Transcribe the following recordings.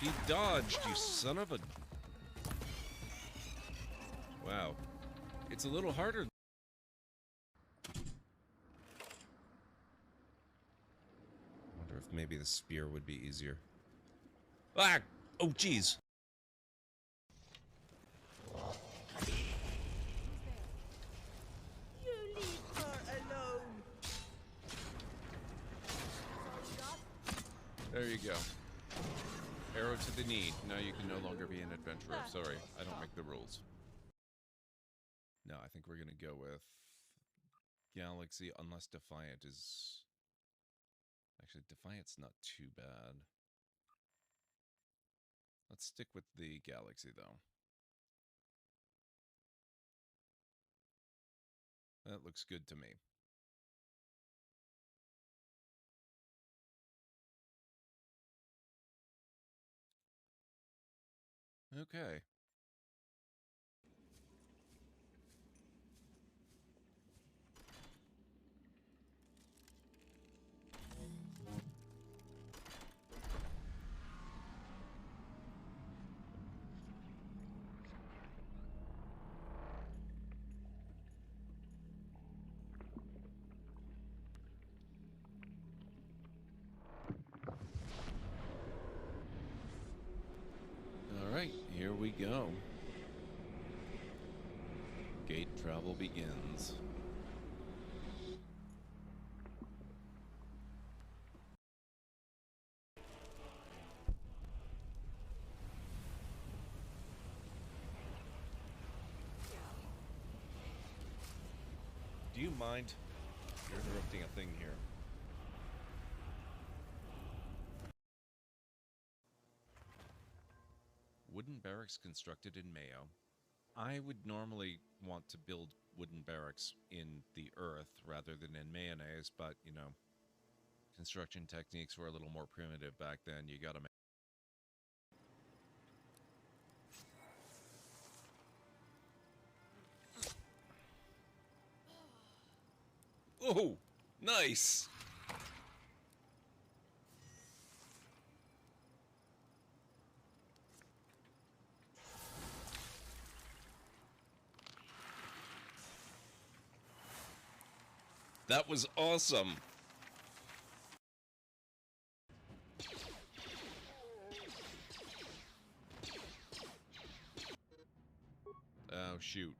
He dodged, you son of a... Wow. It's a little harder. Wonder if maybe the spear would be easier. Ah! Oh, jeez. You leave her alone. There you go. Arrow to the knee. Now you can no longer be an adventurer. Sorry, I don't make the rules. No, I think we're gonna go with Galaxy, unless Defiant is... Actually, Defiant's not too bad. Let's stick with the Galaxy, though. That looks good to me. Okay. Alright, here we go. Gate travel begins. Do you mind? You're interrupting a thing here. Wooden barracks constructed in Mayo. I would normally want to build wooden barracks in the earth rather than in mayonnaise, but, you know, construction techniques were a little more primitive back then. You gotta make... Oh, nice! That was awesome! Oh, shoot.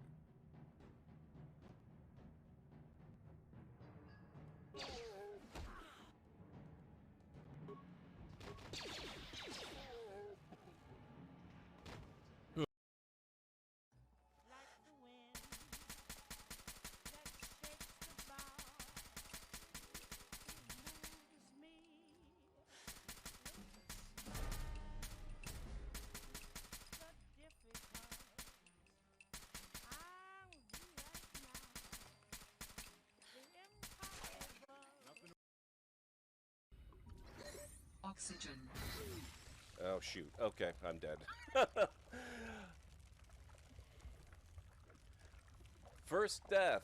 Oxygen. Oh, shoot. Okay, I'm dead. First death.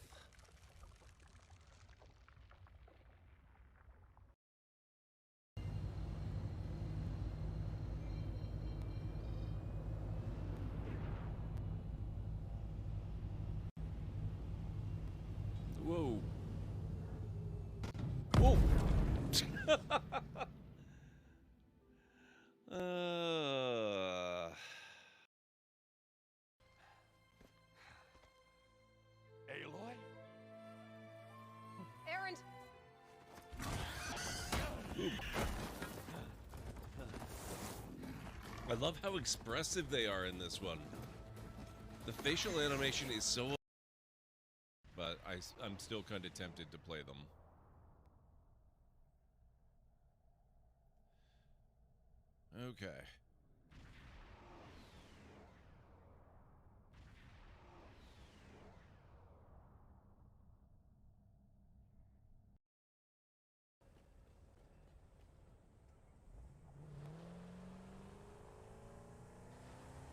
Whoa. Whoa. Aloy? Errand. I love how expressive they are in this one. The facial animation is so... But I'm still kind of tempted to play them. Okay.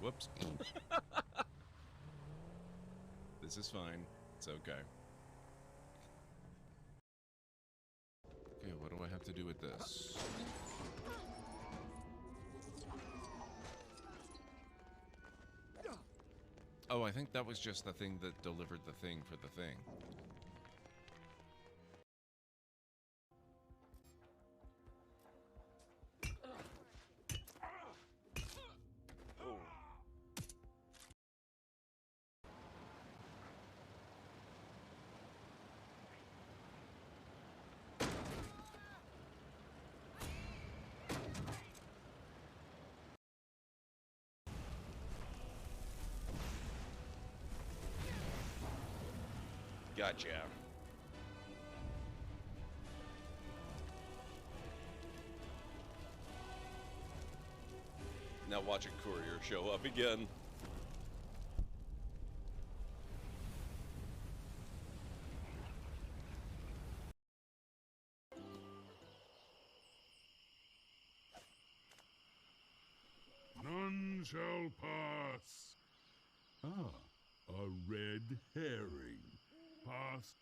Whoops. This is fine. It's okay. Okay, what do I have to do with this? Oh, I think that was just the thing that delivered the thing for the thing. Gotcha. Now watch a courier show up again. None shall pass. Ah, a red herring. Pass.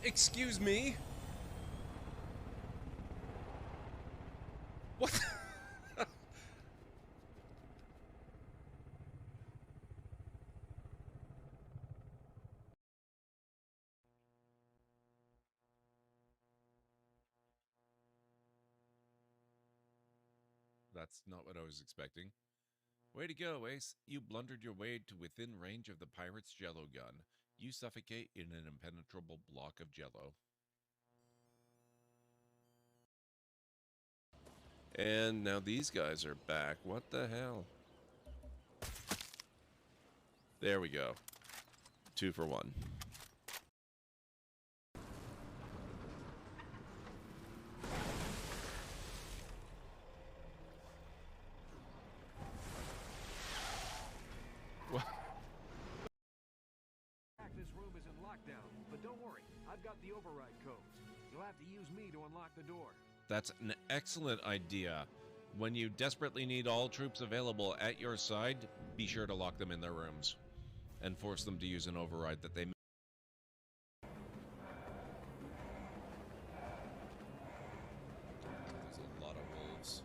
Excuse me? What? That's not what I was expecting. Way to go, Ace. You blundered your way to within range of the pirate's jello gun. You suffocate in an impenetrable block of jello. And now these guys are back. What the hell? There we go. 2 for 1. This room is in lockdown, but don't worry, I've got the override codes. You'll have to use me to unlock the door. That's an excellent idea. When you desperately need all troops available at your side, be sure to lock them in their rooms and force them to use an override that they. There's a lot of wolves.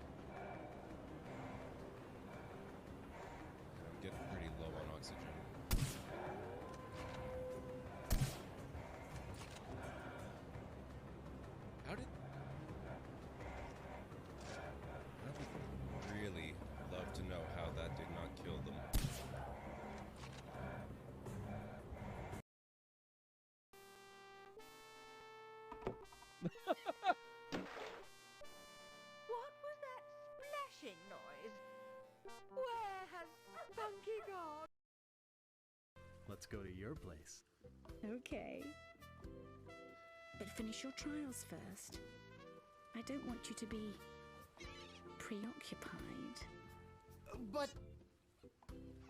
I'm getting pretty low on oxygen. How did... I'd really love to know how that did not kill them. What was that splashing noise? Where has Spunky gone? Let's go to your place. Okay. But finish your trials first. I don't want you to be preoccupied. But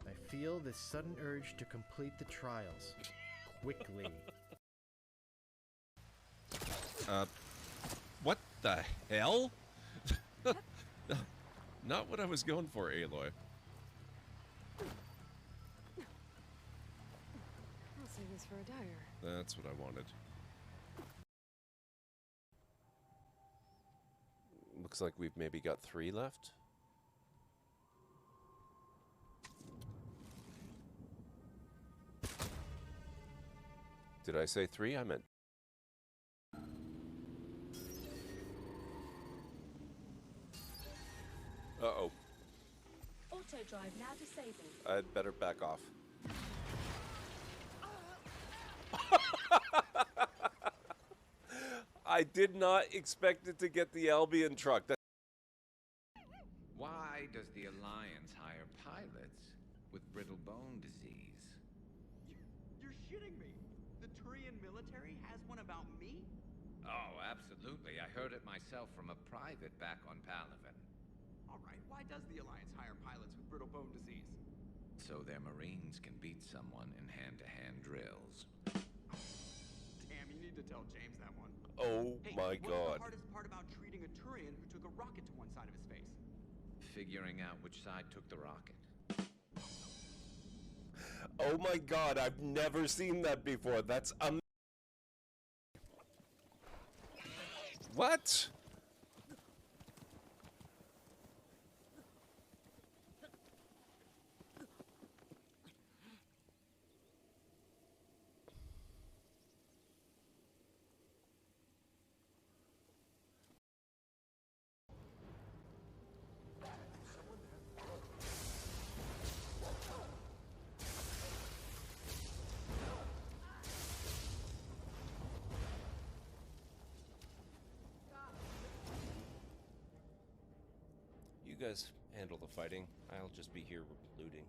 I feel this sudden urge to complete the trials. Quickly. What the hell? Not what I was going for, Aloy. I'll save this for a dagger. That's what I wanted. Looks like we've maybe got 3 left. Did I say 3? I meant... Uh-oh. Auto drive now disabled. I'd better back off. I did not expect it to get the Albion truck. Why does the Alliance hire pilots with brittle bone disease? You're shitting me. The Turian military has one about me? Oh, absolutely. I heard it myself from a private back on Palaven. All right, why does the Alliance hire pilots with brittle bone disease? So their Marines can beat someone in hand-to-hand drills. Damn, you need to tell James that one. Oh Hey, my what's God. the hardest part about treating a Turian who took a rocket to one side of his face? Figuring out which side took the rocket. Oh my God, I've never seen that before. That's what? You guys handle the fighting. I'll just be here looting.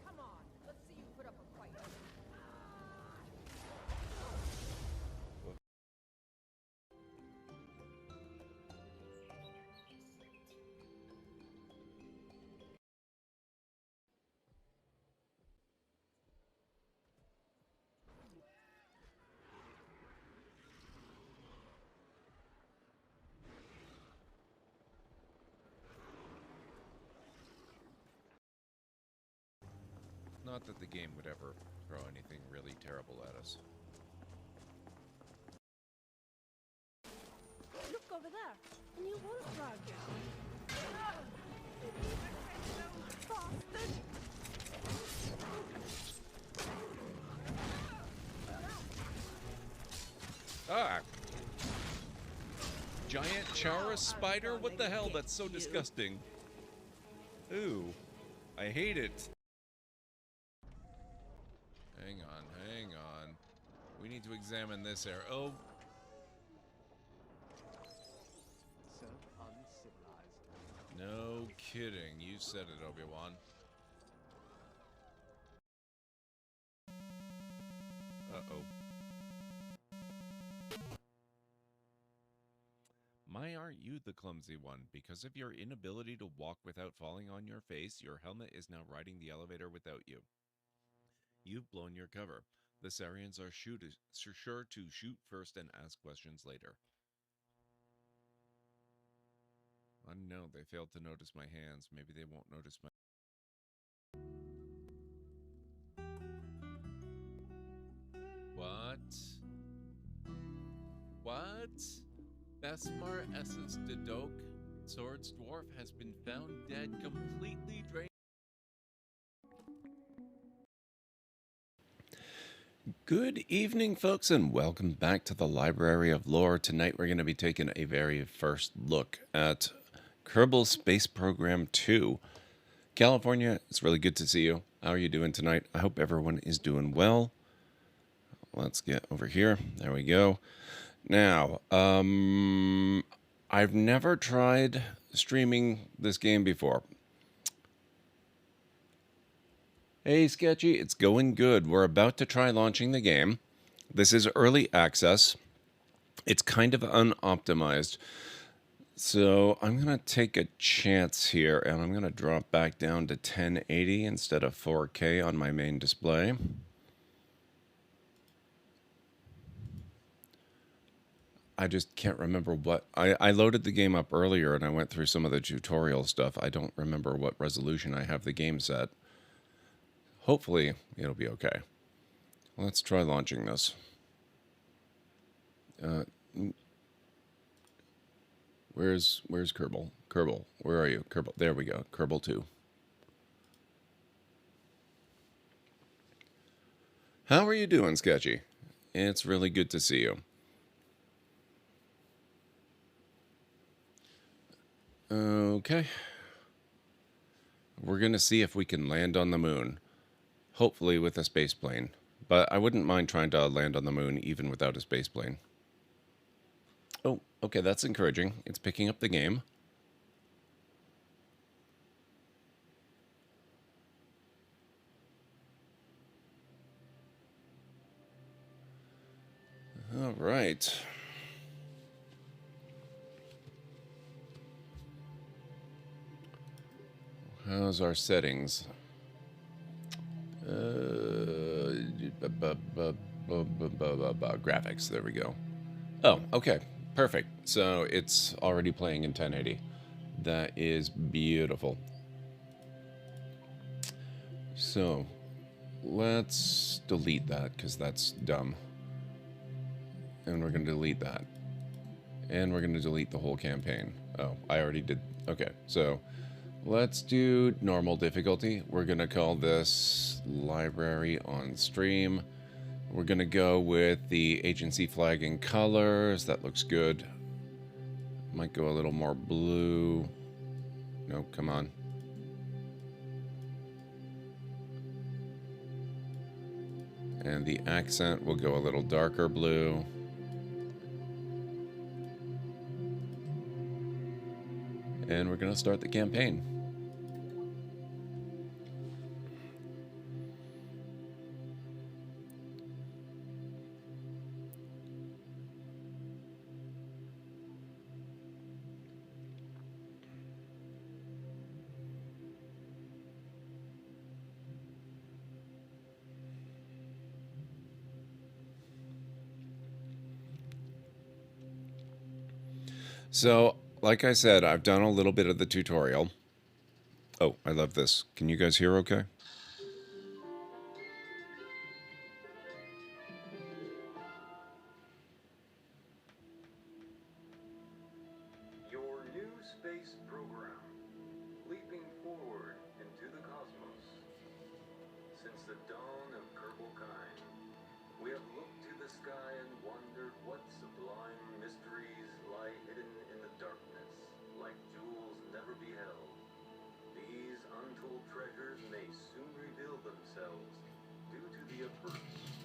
Come on, let's see you put up a fight. Not that the game would ever throw anything really terrible at us. Look over there, and you won't drag down. Bastard! Ah! Giant Chaurus spider? What the hell? That's so disgusting. Ooh. I hate it. Hang on, hang on. We need to examine this area. Oh. So uncivilized. No kidding. You said it, Obi-Wan. Uh-oh. My, aren't you the clumsy one? Because of your inability to walk without falling on your face, your helmet is now riding the elevator without you. You've blown your cover. The Sarians are sure to shoot first and ask questions later. I don't know, they failed to notice my hands. Maybe they won't notice my... What? What? Besmar Esses Dedok, Sword's dwarf, has been found dead, completely drained. Good evening, folks, and welcome back to the Library of Lore. Tonight we're going to be taking a very first look at Kerbal Space Program 2. California, it's really good to see you. How are you doing tonight? I hope everyone is doing well. Let's get over here. There we go. Now, I've never tried streaming this game before. Hey, Sketchy, it's going good. We're about to try launching the game. This is early access. It's kind of unoptimized. So I'm going to take a chance here, and I'm going to drop back down to 1080 instead of 4K on my main display. I just can't remember what... I loaded the game up earlier, and I went through some of the tutorial stuff. I don't remember what resolution I have the game set. Hopefully, it'll be okay. Let's try launching this. Where's Kerbal? Kerbal, where are you? Kerbal, there we go. Kerbal 2. How are you doing, Sketchy? It's really good to see you. Okay. We're going to see if we can land on the moon. Hopefully with a space plane. But I wouldn't mind trying to land on the moon even without a space plane. Oh, okay, that's encouraging. It's picking up the game. All right. How's our settings? graphics. There we go. Oh, okay. Perfect. So it's already playing in 1080. That is beautiful. So let's delete that because that's dumb. And we're going to delete that. And we're going to delete the whole campaign. Oh, I already did. Okay, so let's do normal difficulty. We're going to call this library on stream. We're going to go with the agency flag in colors. That looks good. Might go a little more blue. No, come on. And the accent will go a little darker blue. And we're going to start the campaign. So, like I said, I've done a little bit of the tutorial. Oh, I love this. Can you guys hear okay? Your new space program, leaping forward into the cosmos. Since the dawn of Kerbal kind, we have looked to the sky and wondered what sublime mysteries lie hidden in the darkness, like jewels never beheld. These untold treasures may soon reveal themselves due to the efforts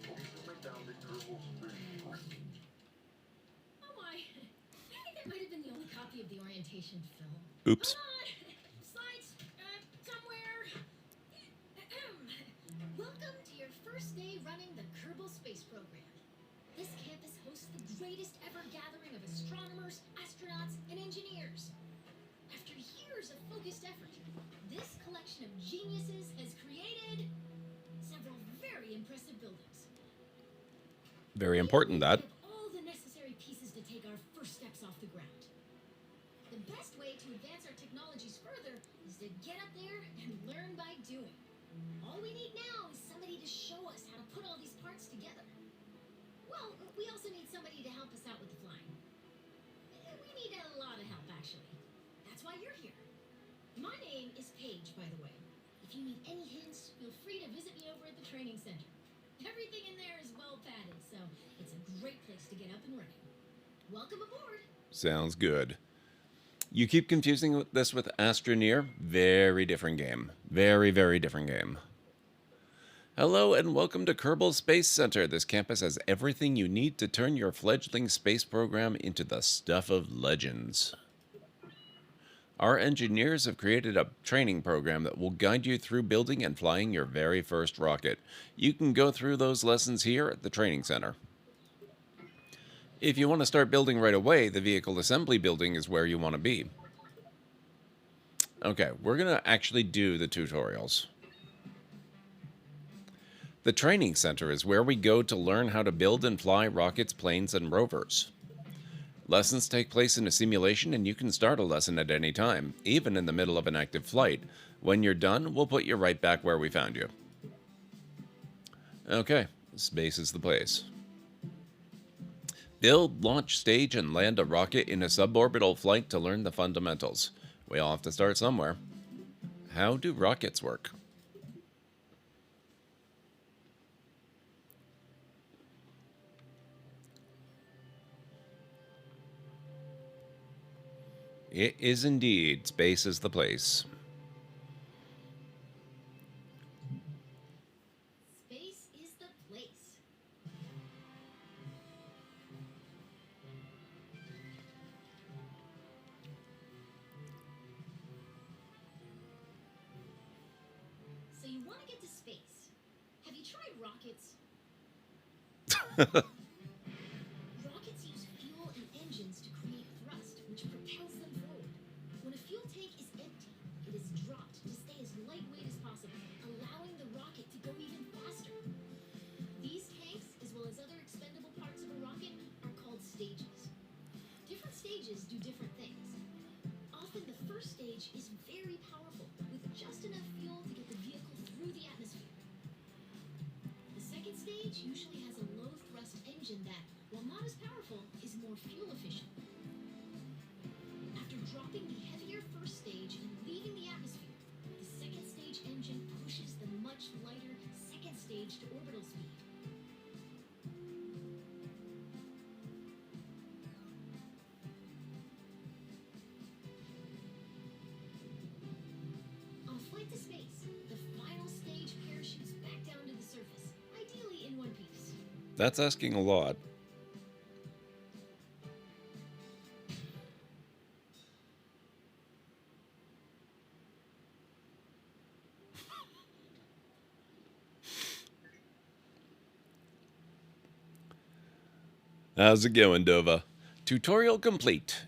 ultimately founded Kerbal Space. Oh my! I think that might have been the only copy of the orientation film. Oops. Slides, somewhere. Welcome to your first day running the Kerbal Space Program. This campus hosts the greatest ever gathering of astronomers, astronauts, and engineers. After years of focused effort, this collection of geniuses has created several very impressive buildings. Very important, that. We have all the necessary pieces to take our first steps off the ground. The best way to advance our technologies further is to get up there and learn by doing. All we need now is somebody to show us how to put all these parts together. Well, we also need somebody to help us out with the flying. We need a lot of help, actually. That's why you're here. My name is Paige, by the way. If you need any hints, feel free to visit me over at the training center. Everything in there is well padded, so it's a great place to get up and running. Welcome aboard. Sounds good. You keep confusing this with Astroneer. Very different game. Very, very different game. Hello and welcome to Kerbal Space Center. This campus has everything you need to turn your fledgling space program into the stuff of legends. Our engineers have created a training program that will guide you through building and flying your very first rocket. You can go through those lessons here at the training center. If you want to start building right away, the vehicle assembly building is where you want to be. Okay, we're going to actually do the tutorials. The training center is where we go to learn how to build and fly rockets, planes, and rovers. Lessons take place in a simulation, and you can start a lesson at any time, even in the middle of an active flight. When you're done, we'll put you right back where we found you. Okay, space is the place. Build, launch, stage, and land a rocket in a suborbital flight to learn the fundamentals. We all have to start somewhere. How do rockets work? It is indeed. Space is the place. Space is the place. So you want to get to space. Have you tried rockets? Rockets use fuel and engines to create thrust, which propels them forward. When a fuel tank is empty, it is dropped to stay as lightweight as possible, allowing the rocket to go even faster. These stages do different things. Often the first stage is very powerful, with just enough fuel to get the vehicle through the atmosphere. The second stage usually has a low-thrust engine that, while not as powerful, is more fuel efficient. After dropping the heavier first stage and leaving the atmosphere, the second stage engine pushes the much lighter second stage to orbital speed. On a flight to space, the final stage parachutes back down to the surface, ideally in one piece. That's asking a lot. How's it going, Dova? Tutorial complete.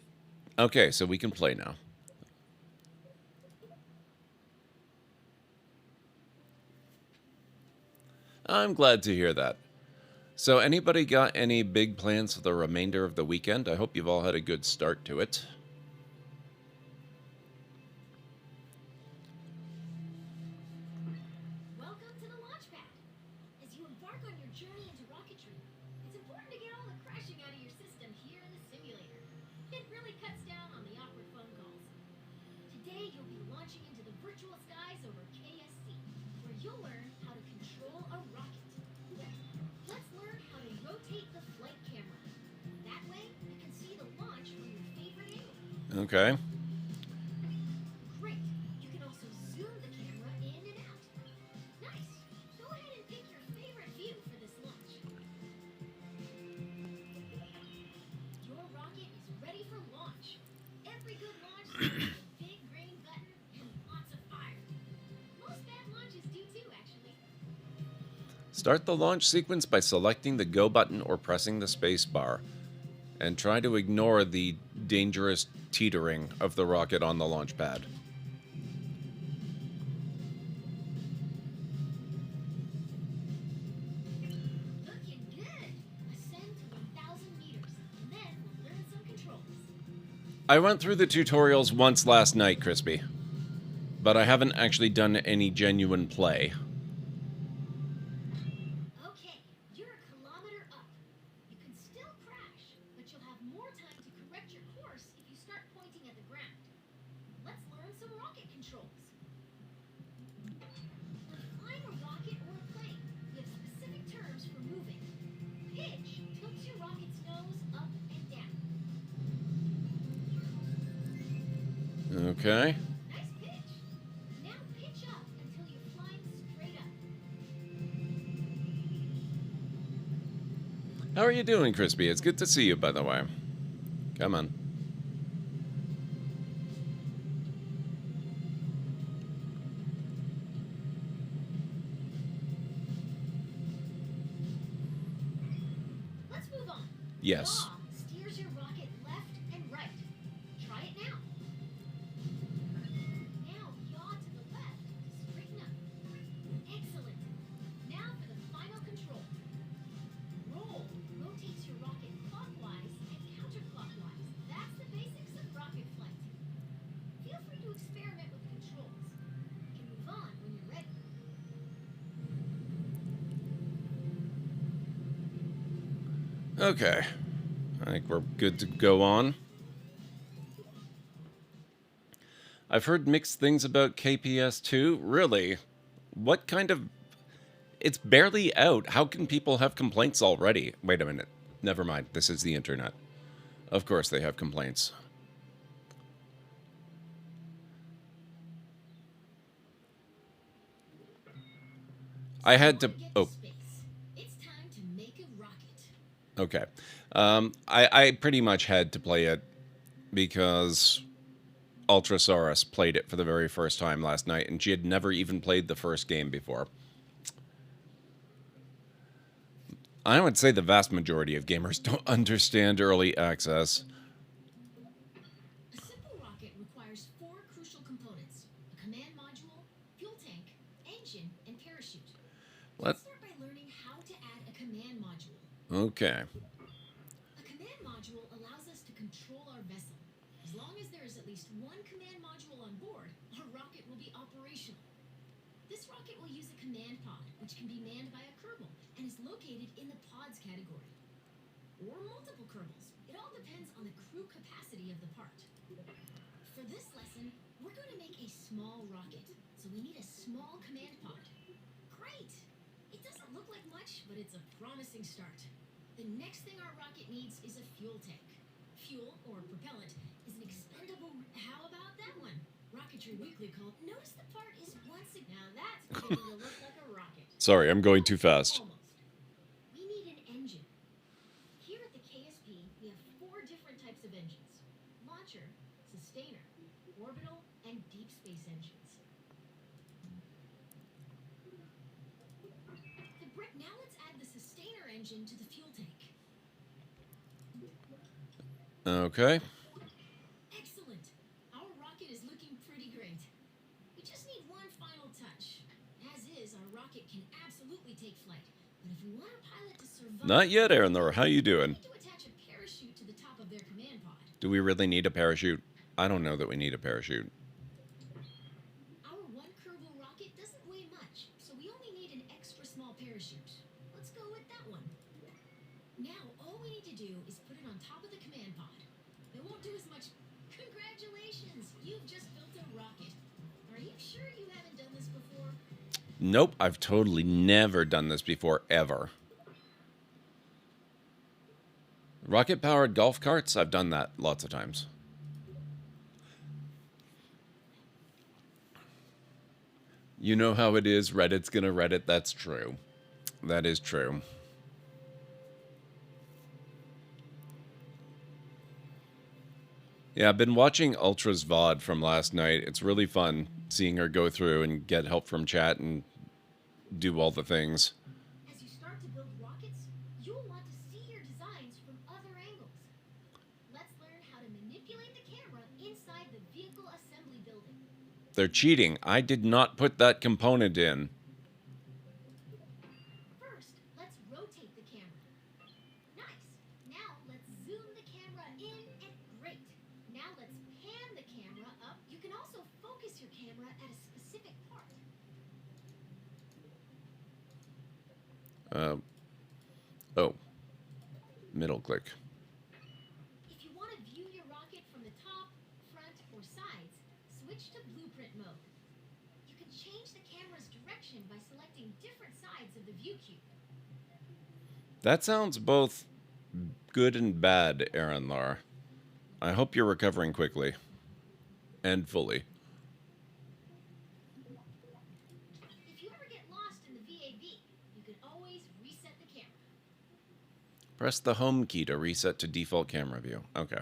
Okay, so we can play now. I'm glad to hear that. So anybody got any big plans for the remainder of the weekend? I hope you've all had a good start to it. Welcome to the launch pad. As you embark on your journey into rocketry, it's important to get all the crashing out of your system here in the simulator. It really cuts down on the awkward phone calls. Today you'll be launching into the virtual skies over KSC, where you'll learn how to control a rocket. Let's learn how to rotate the flight camera. That way you can see the launch from your favorite angle. Okay. Great. You can also zoom the camera in and out. Nice. Go ahead and pick your favorite view for this launch. Your rocket is ready for launch. Every good launch starts with a big green button and lots of fire. Most bad launches do too, actually. Start the launch sequence by selecting the Go button or pressing the space bar. And try to ignore the dangerous teetering of the rocket on the launch pad. Looking good. Ascend to 1,000 meters, and then we'll learn some controls. I went through the tutorials once last night, Crispy. But I haven't actually done any genuine play. Okay, you're a kilometer up. You can still crash, but you'll have more time to correct your course if you start pointing at the ground. Let's learn some rocket controls. When flying a rocket or a plane, we have specific terms for moving. Pitch tilts your rocket's nose up and down. Okay. Nice pitch. Now pitch up until you're flying straight up. How are you doing, Crispy? It's good to see you, by the way. Come on. Let's move on. Yes. Yaw steers your rocket left and right. Try it now. Now yaw to the left to straighten up. Excellent. Now for the final control. Roll rotates your rocket clockwise and counterclockwise. That's the basics of rocket flight. Feel free to experiment with the controls. You can move on when you're ready. Okay. I think we're good to go on. I've heard mixed things about KPS2. Really? What kind of... It's barely out. How can people have complaints already? Wait a minute. Never mind. This is the internet. Of course they have complaints. I had to... Oh. It's time to make a rocket. Okay. I pretty much had to play it because Ultrasaurus played it for the very first time last night, and she had never even played the first game before. I would say the vast majority of gamers don't understand early access. A simple rocket requires 4 crucial components: a command module, fuel tank, engine, and parachute. Let's start by learning how to add a command module. Okay. A command module allows us to control our vessel. As long as there is at least one command module on board, our rocket will be operational. This rocket will use a command pod, which can be manned by a Kerbal and is located in the pods category. Or multiple Kerbals. It all depends on the crew capacity of the part. For this lesson, we're going to make a small rocket, so we need a small command pod. Great! It doesn't look like much, but it's a promising start. The next thing our rocket needs is a fuel tank. Fuel, or propellant, is an expendable... How about that one? Rocketry Weekly called... Notice the part is once... Now that's beginning to look like a rocket. Sorry, I'm going too fast. Almost. We need an engine. Here at the KSP, we have 4 different types of engines. Launcher, sustainer, orbital, and deep space engines. Now let's add the sustainer engine to the fuel tank. Okay. Excellent. Our rocket is looking pretty great. We just need one final touch. As is, our rocket can absolutely take flight. But if we want our pilot to survive... Not yet, Aaron, though. How you doing? We need to attach a parachute to the top of their command pod. Do we really need a parachute? I don't know that we need a parachute. Our one Kerbal rocket doesn't weigh much, so we only need an extra small parachute. Let's go with that one. Now, all we need to do is put it on top of the command pod. It won't do as much... Congratulations! You've just built a rocket. Are you sure you haven't done this before? Nope, I've totally never done this before, ever. Rocket-powered golf carts? I've done that lots of times. You know how it is, Reddit's gonna Reddit. That's true. That is true. Yeah, I've been watching Ultra's VOD from last night. It's really fun seeing her go through and get help from chat and do all the things. As you start to build rockets, you'll want to see your designs from other angles. Let's learn how to manipulate the camera inside the vehicle assembly building. They're cheating. I did not put that component in. First, let's rotate the camera. Nice. Now let's zoom the camera in and great. Now let's pan the camera up. You can also focus your camera at a specific part. Oh. Middle click. If you want to view your rocket from the top, front, or sides, switch to blueprint mode. You can change the camera's direction by selecting different sides of the view cube. That sounds both good and bad, Aaron Lar. I hope you're recovering quickly. And fully. If you ever get lost in the VAB, you can always reset the camera. Press the home key to reset to default camera view. Okay.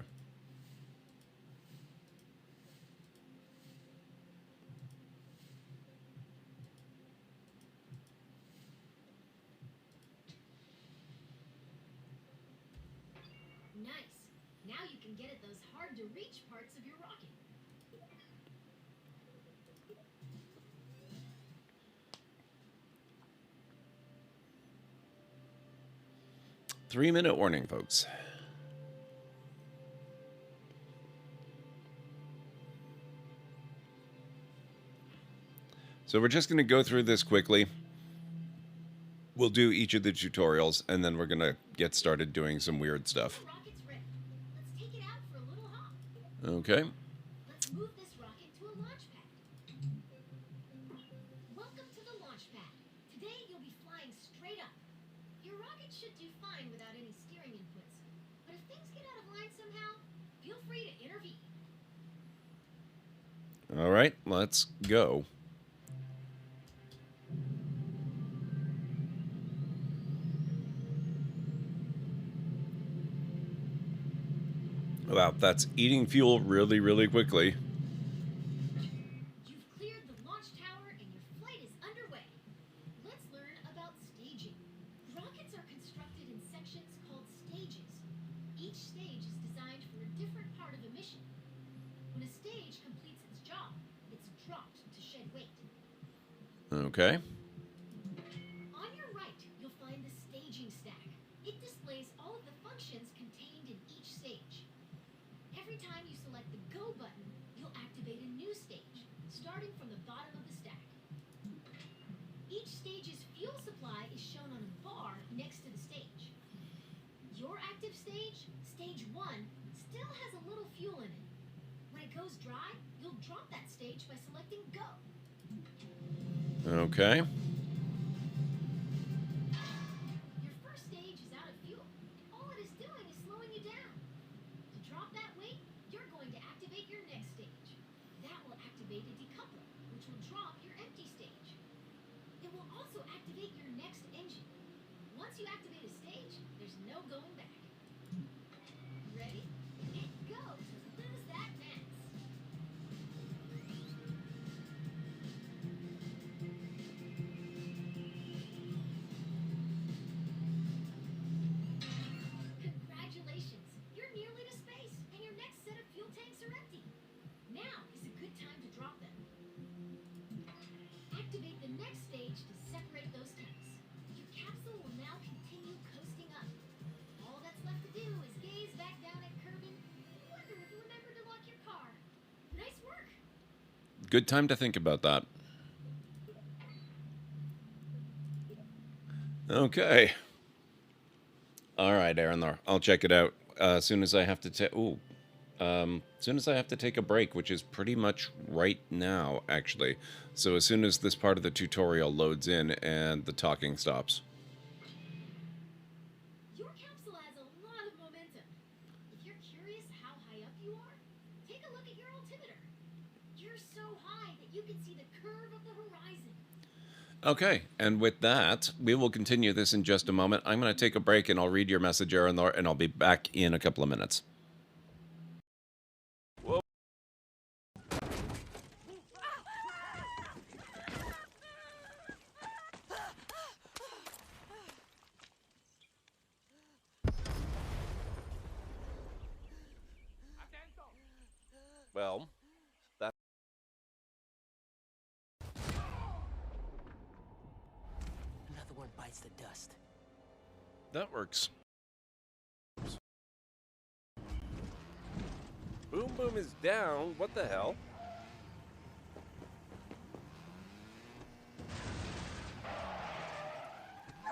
Nice. Now you can get at those hard-to-reach parts of your rocket. 3-minute warning, folks. So we're just going to go through this quickly. We'll do each of the tutorials, and then we're going to get started doing some weird stuff. Rocket's ready. Let's take it out for a little hop. Okay. Let's move this rocket to a launch pad. Welcome to the launch pad. Today you'll be flying straight up. Your rocket should do fine without any steering inputs. But if things get out of line somehow, feel free to intervene. All right, let's go. Wow, that's eating fuel really, really quickly. You've cleared the launch tower and your flight is underway. Let's learn about staging. Rockets are constructed in sections called stages. Each stage is designed for a different part of a mission. When a stage completes its job, it's dropped to shed weight. Okay. On your right, you'll find the staging stack. It displays all of the functions contained in each stage. every time you select the Go button, you'll activate a new stage, starting from the bottom of the stack. Each stage's fuel supply is shown on a bar next to the stage. Your active stage, stage 1, still has a little fuel in it. When it goes dry, you'll drop that stage by selecting Go. Okay. Your first stage is out of fuel. All it is doing is slowing you down. To drop that weight, you're going to activate your next stage. That will activate a decoupler, which will drop your empty stage. It will also activate your next engine. Once you activate a stage, there's no going back. Ready? And go to lose that mass. Congratulations! You're nearly to space, and your next set of fuel tanks are empty. Now is a good time to drop them. Activate the next stage to separate those tanks. Your capsule will now continue coasting up. All that's left to do is gaze back down at Kerbal and wonder if you remembered to lock your car. Nice work! Good time to think about that. Okay. All right, Aaron. I'll check it out as soon as I have to take. As soon as I have to take a break, which is pretty much right now, actually. So as soon as this part of the tutorial loads in and the talking stops. Your capsule has a lot of momentum. If you're curious how high up you are, take a look at your altimeter. You're so high that you can see the curve of the horizon. Okay, and with that, we will continue this in just a moment. I'm going to take a break, and I'll read your message, Aaron, and I'll be back in a couple of minutes. Whoa. Well, that... Another one bites the dust. That works. Boom Boom is down. What the hell?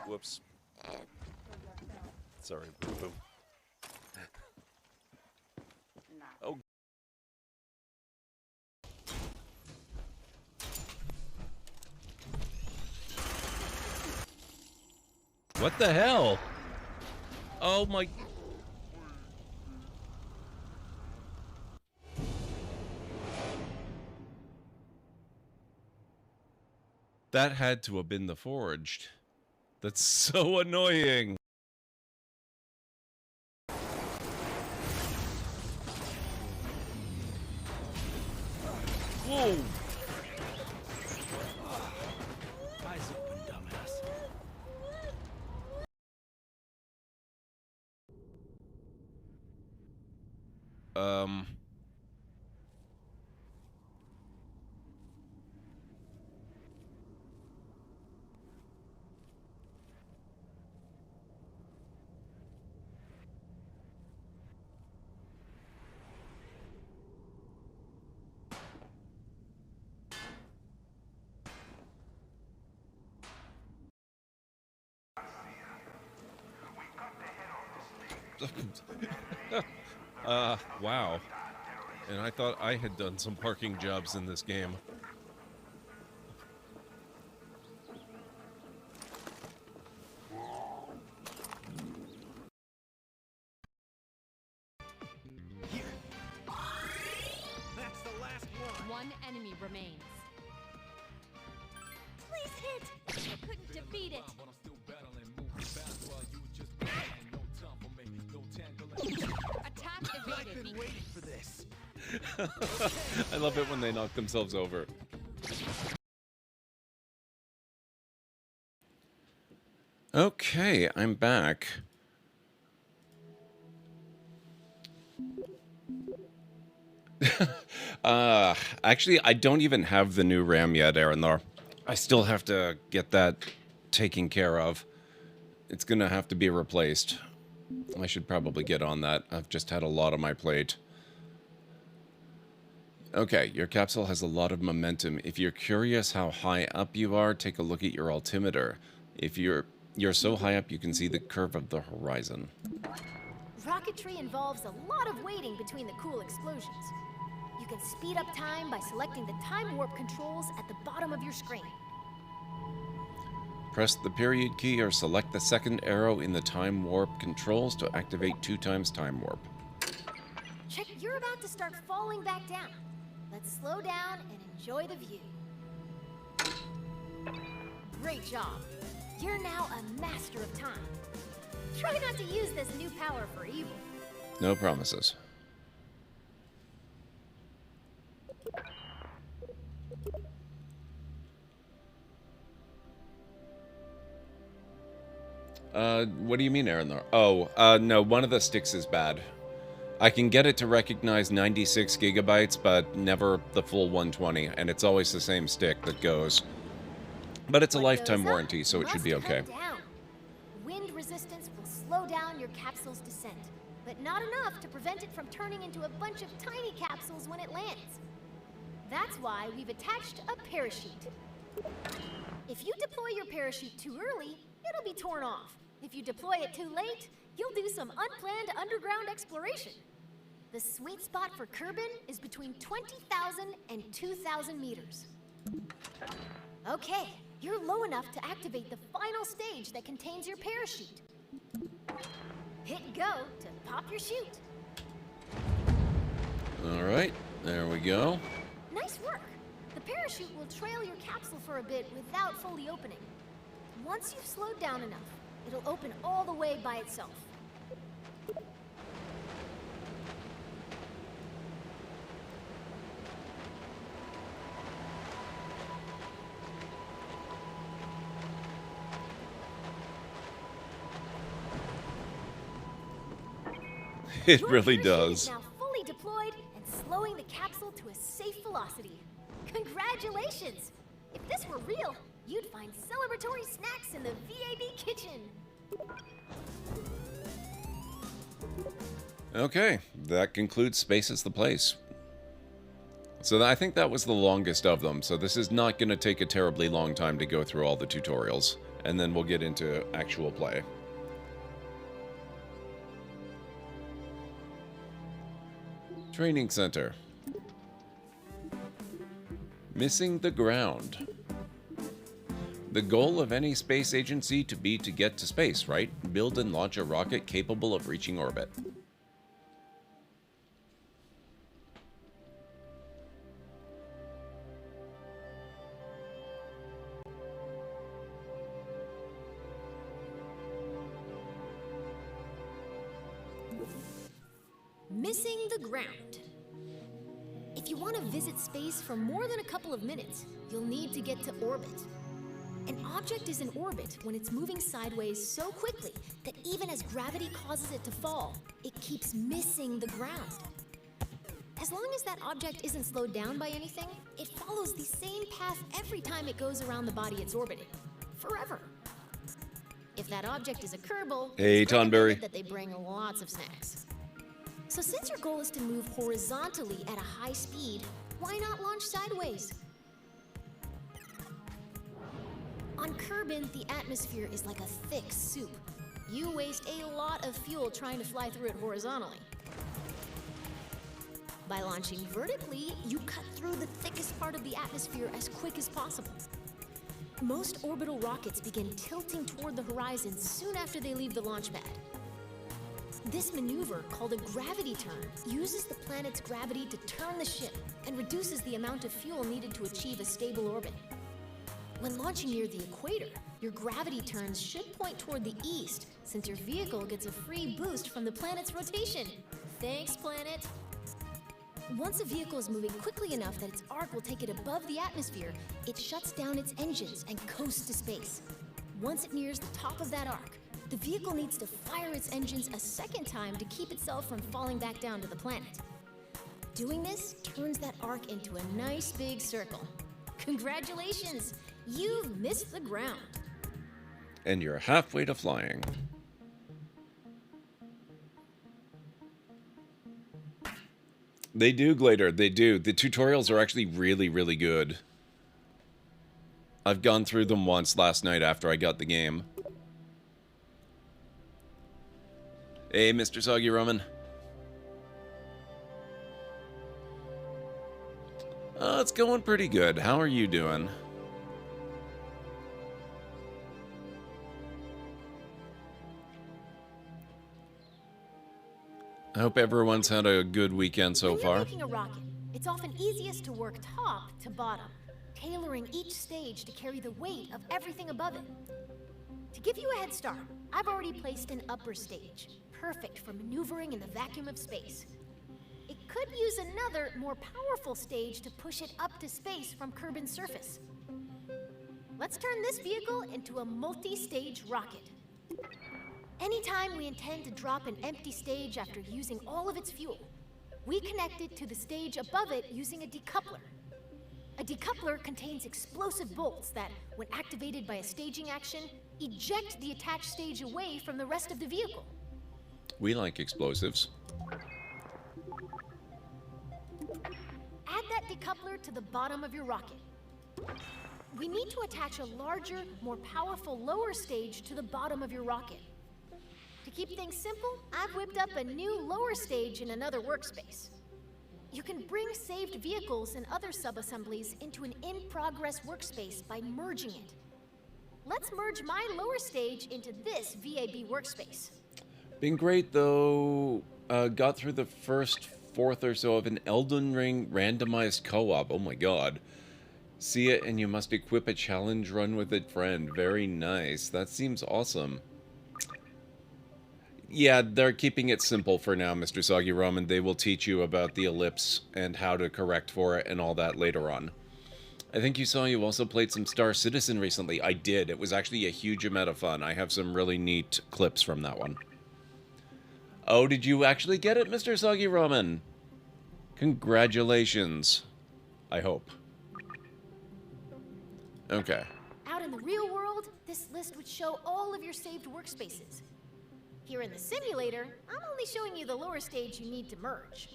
Whoops. Sorry, Boom Boom. Oh. What the hell? Oh my... That had to have been the Forged. That's so annoying. Whoa! Eyes open, dumbass. Wow. And I thought I had done some parking jobs in this game. Here. That's the last one. One enemy remains. Please hit! I couldn't defeat it. Attack evaded. I've been waiting for this. I love it when they knock themselves over. Okay, I'm back. Actually, I don't even have the new RAM yet, Aaron. I still have to get that taken care of. It's gonna have to be replaced. I should probably get on that. I've just had a lot on my plate. Okay, your capsule has a lot of momentum. If you're curious how high up you are, take a look at your altimeter. If you're so high up you can see the curve of the horizon. Rocketry involves a lot of waiting between the cool explosions. You can speed up time by selecting the time warp controls at the bottom of your screen. Press the period key or select the second arrow in the time warp controls to activate 2x time warp. Check, you're about to start falling back down. Let's slow down and enjoy the view. Great job. You're now a master of time. Try not to use this new power for evil. No promises. What do you mean, Aaron? Oh, no, one of the sticks is bad. I can get it to recognize 96 gigabytes, but never the full 120, and it's always the same stick that goes. But it's a lifetime warranty, so it should be okay. Wind resistance will slow down your capsule's descent, but not enough to prevent it from turning into a bunch of tiny capsules when it lands. That's why we've attached a parachute. If you deploy your parachute too early, it'll be torn off. If you deploy it too late, you'll do some unplanned underground exploration. The sweet spot for Kerbal is between 20,000 and 2,000 meters. Okay, you're low enough to activate the final stage that contains your parachute. Hit go to pop your chute. All right, there we go. Nice work. The parachute will trail your capsule for a bit without fully opening. Once you've slowed down enough, it'll open all the way by itself. It really does. Your parachute is now fully deployed and slowing the capsule to a safe velocity. Congratulations! If this were real, you'd find celebratory snacks in the VAB kitchen. Okay, that concludes Space is the Place. So I think that was the longest of them, so this is not going to take a terribly long time to go through all the tutorials, and then we'll get into actual play. Training Center. Missing the ground. The goal of any space agency to be to get to space, right? Build and launch a rocket capable of reaching orbit. Missing the ground. If you want to visit space for more than a couple of minutes, you'll need to get to orbit. An object is in orbit when it's moving sideways so quickly that even as gravity causes it to fall, it keeps missing the ground. As long as that object isn't slowed down by anything, it follows the same path every time it goes around the body it's orbiting. Forever. If that object is a Kerbal, hey, it's recommended that they bring lots of snacks. So since your goal is to move horizontally at a high speed, why not launch sideways? On Kerbal, the atmosphere is like a thick soup. You waste a lot of fuel trying to fly through it horizontally. By launching vertically, you cut through the thickest part of the atmosphere as quick as possible. Most orbital rockets begin tilting toward the horizon soon after they leave the launch pad. This maneuver, called a gravity turn, uses the planet's gravity to turn the ship and reduces the amount of fuel needed to achieve a stable orbit. When launching near the equator, your gravity turns should point toward the east, since your vehicle gets a free boost from the planet's rotation. Thanks, planet! Once a vehicle is moving quickly enough that its arc will take it above the atmosphere, it shuts down its engines and coasts to space. Once it nears the top of that arc, the vehicle needs to fire its engines a second time to keep itself from falling back down to the planet. Doing this turns that arc into a nice big circle. Congratulations! You've missed the ground. And you're halfway to flying. They do, Glader. They do. The tutorials are actually really, really good. I've gone through them once last night after I got the game. Hey, Mr. Soggy Roman. It's going pretty good. How are you doing? I hope everyone's had a good weekend so When far. you're making a rocket, it's often easiest to work top to bottom, tailoring each stage to carry the weight of everything above it. To give you a head start, I've already placed an upper stage, perfect for maneuvering in the vacuum of space. It could use another, more powerful stage to push it up to space from Kerbin's surface. Let's turn this vehicle into a multi-stage rocket. Anytime we intend to drop an empty stage after using all of its fuel, we connect it to the stage above it using a decoupler. A decoupler contains explosive bolts that, when activated by a staging action, eject the attached stage away from the rest of the vehicle. We like explosives. Add that decoupler to the bottom of your rocket. We need to attach a larger, more powerful lower stage to the bottom of your rocket. To keep things simple, I've whipped up a new lower stage in another workspace. You can bring saved vehicles and other sub-assemblies into an in-progress workspace by merging it. Let's merge my lower stage into this VAB workspace. Been great, though. Got through the first fourth or so of an Elden Ring randomized co-op. Oh my god. See it and you must equip a challenge run with a friend. Very nice. That seems awesome. Yeah, they're keeping it simple for now, Mr. Soggy Ramen. They will teach you about the ellipse and how to correct for it and all that later on. I think you also played some Star Citizen recently. I did. It was actually a huge amount of fun. I have some really neat clips from that one. Oh, did you actually get it, Mr. Soggy Ramen? Congratulations. I hope. Okay. Out in the real world, this list would show all of your saved workspaces. Here in the simulator, I'm only showing you the lower stage you need to merge.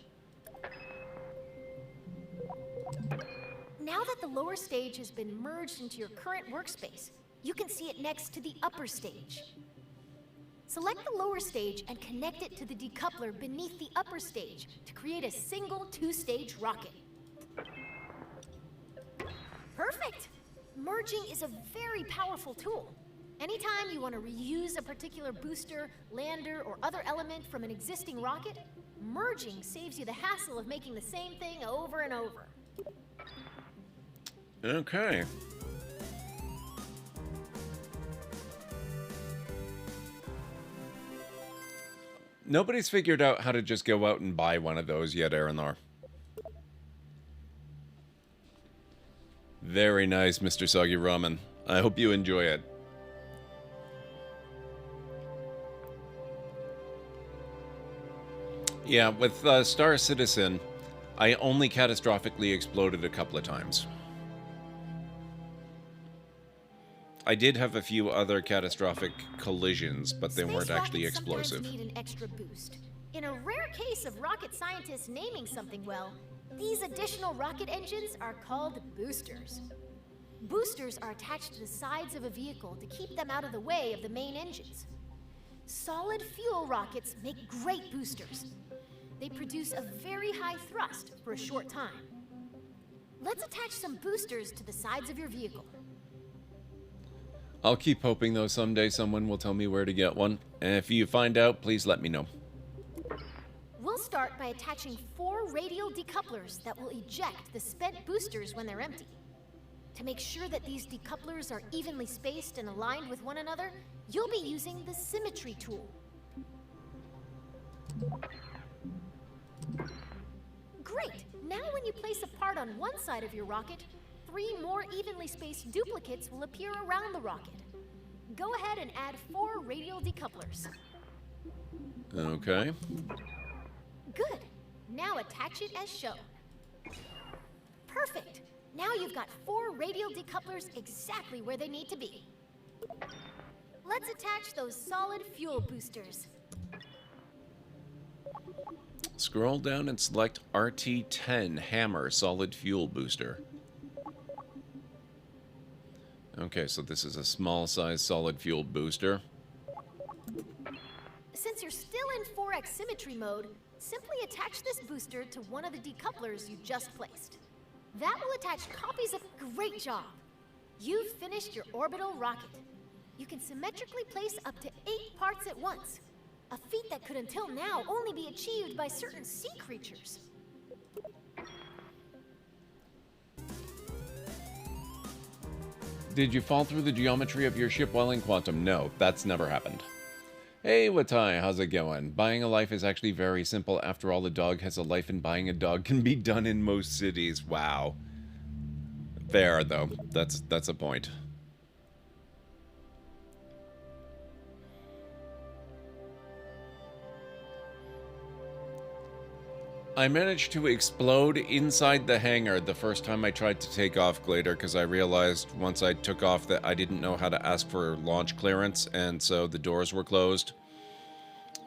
Now that the lower stage has been merged into your current workspace, you can see it next to the upper stage. Select the lower stage and connect it to the decoupler beneath the upper stage to create a single two-stage rocket. Perfect! Merging is a very powerful tool. Anytime you want to reuse a particular booster, lander, or other element from an existing rocket, merging saves you the hassle of making the same thing over and over. Okay. Nobody's figured out how to just go out and buy one of those yet, Aranor. Very nice, Mr. Soggy Ramen. I hope you enjoy it. Yeah, with Star Citizen, I only catastrophically exploded a couple of times. I did have a few other catastrophic collisions, but they weren't actually explosive. Sometimes need an extra boost. In a rare case of rocket scientists naming something well, these additional rocket engines are called boosters. Boosters are attached to the sides of a vehicle to keep them out of the way of the main engines. Solid fuel rockets make great boosters. They produce a very high thrust for a short time. Let's attach some boosters to the sides of your vehicle. I'll keep hoping, though, someday someone will tell me where to get one. And if you find out, please let me know. We'll start by attaching 4 radial decouplers that will eject the spent boosters when they're empty. To make sure that these decouplers are evenly spaced and aligned with one another, you'll be using the symmetry tool. Great! Now when you place a part on one side of your rocket, 3 more evenly spaced duplicates will appear around the rocket. Go ahead and add 4 radial decouplers. Okay. Good. Now attach it as shown. Perfect. Now you've got 4 radial decouplers exactly where they need to be. Let's attach those solid fuel boosters. Scroll down and select RT-10 Hammer Solid Fuel Booster. Okay, so this is a small size solid fuel booster. Since you're still in 4x symmetry mode, simply attach this booster to one of the decouplers you just placed. That will attach copies of... Great job! You've finished your orbital rocket. You can symmetrically place up to 8 parts at once. A feat that could until now only be achieved by certain sea creatures. Did you fall through the geometry of your ship while in Quantum? No, that's never happened. Hey, Watai, how's it going? Buying a life is actually very simple. After all, a dog has a life, and buying a dog can be done in most cities. Wow. Fair, though. That's a point. I managed to explode inside the hangar the first time I tried to take off, Glader, because I realized once I took off that I didn't know how to ask for launch clearance, and so the doors were closed,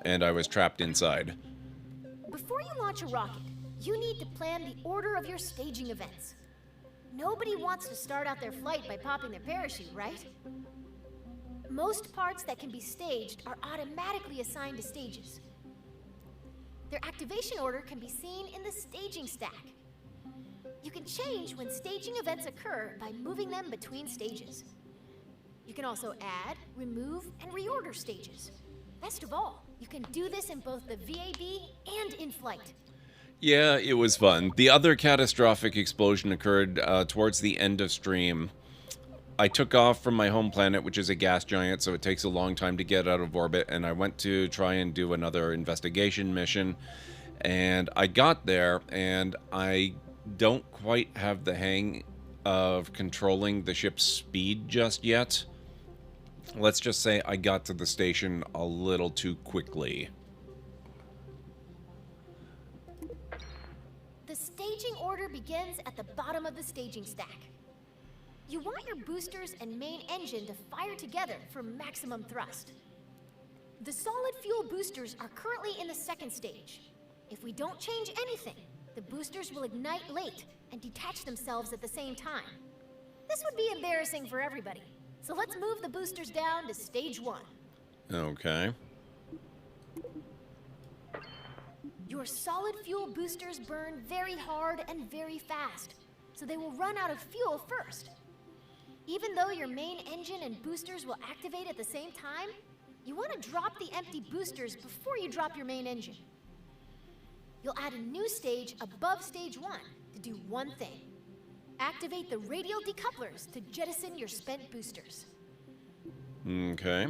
and I was trapped inside. Before you launch a rocket, you need to plan the order of your staging events. Nobody wants to start out their flight by popping their parachute, right? Most parts that can be staged are automatically assigned to stages. Their activation order can be seen in the staging stack. You can change when staging events occur by moving them between stages. You can also add, remove, and reorder stages. Best of all, you can do this in both the VAB and in flight. Yeah, it was fun. The other catastrophic explosion occurred towards the end of stream. I took off from my home planet, which is a gas giant, so it takes a long time to get out of orbit, and I went to try and do another investigation mission, and I got there, and I don't quite have the hang of controlling the ship's speed just yet. Let's just say I got to the station a little too quickly. The staging order begins at the bottom of the staging stack. You want your boosters and main engine to fire together for maximum thrust. The solid fuel boosters are currently in the second stage. If we don't change anything, the boosters will ignite late and detach themselves at the same time. This would be embarrassing for everybody. So let's move the boosters down to stage 1. Okay. Your solid fuel boosters burn very hard and very fast, so they will run out of fuel first. Even though your main engine and boosters will activate at the same time, you want to drop the empty boosters before you drop your main engine. You'll add a new stage above stage 1 to do one thing. Activate the radial decouplers to jettison your spent boosters. Okay.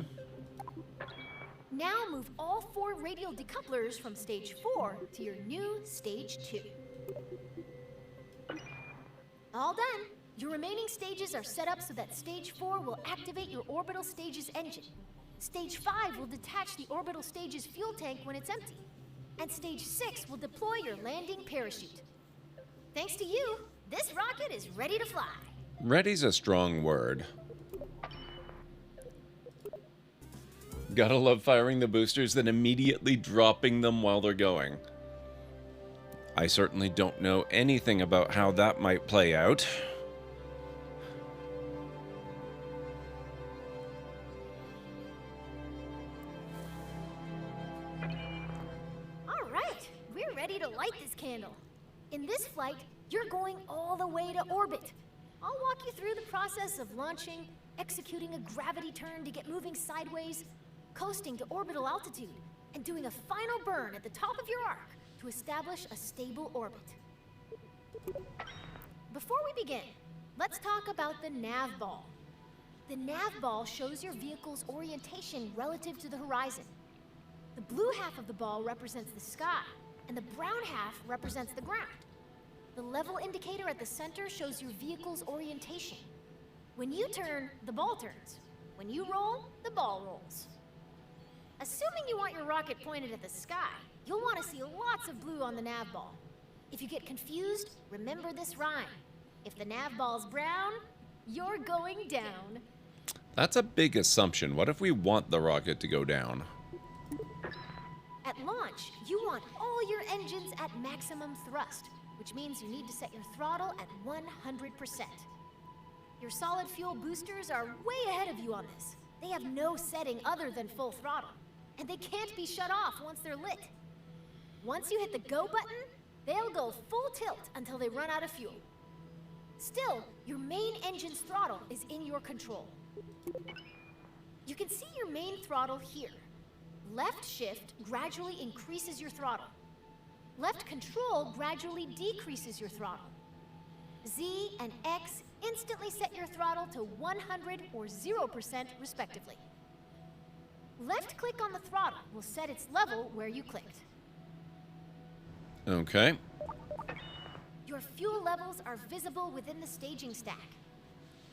Now move all 4 radial decouplers from stage 4 to your new stage 2. All done. Your remaining stages are set up so that stage 4 will activate your orbital stage's engine. Stage 5 will detach the orbital stage's fuel tank when it's empty. And stage 6 will deploy your landing parachute. Thanks to you, this rocket is ready to fly. Ready's a strong word. Gotta love firing the boosters, then immediately dropping them while they're going. I certainly don't know anything about how that might play out. Ready to light this candle. In this flight, you're going all the way to orbit. I'll walk you through the process of launching, executing a gravity turn to get moving sideways, coasting to orbital altitude, and doing a final burn at the top of your arc to establish a stable orbit. Before we begin, let's talk about the nav ball. The nav ball shows your vehicle's orientation relative to the horizon. The blue half of the ball represents the sky, and the brown half represents the ground. The level indicator at the center shows your vehicle's orientation. When you turn, the ball turns. When you roll, the ball rolls. Assuming you want your rocket pointed at the sky, you'll want to see lots of blue on the nav ball. If you get confused, remember this rhyme. If the nav ball's brown, you're going down. That's a big assumption. What if we want the rocket to go down? At launch, you want all your engines at maximum thrust, which means you need to set your throttle at 100%. Your solid fuel boosters are way ahead of you on this. They have no setting other than full throttle, and they can't be shut off once they're lit. Once you hit the go button, they'll go full tilt until they run out of fuel. Still, your main engine's throttle is in your control. You can see your main throttle here. Left shift gradually increases your throttle. Left control gradually decreases your throttle. Z and X instantly set your throttle to 100 or 0% respectively. Left click on the throttle will set its level where you clicked. Okay. Your fuel levels are visible within the staging stack.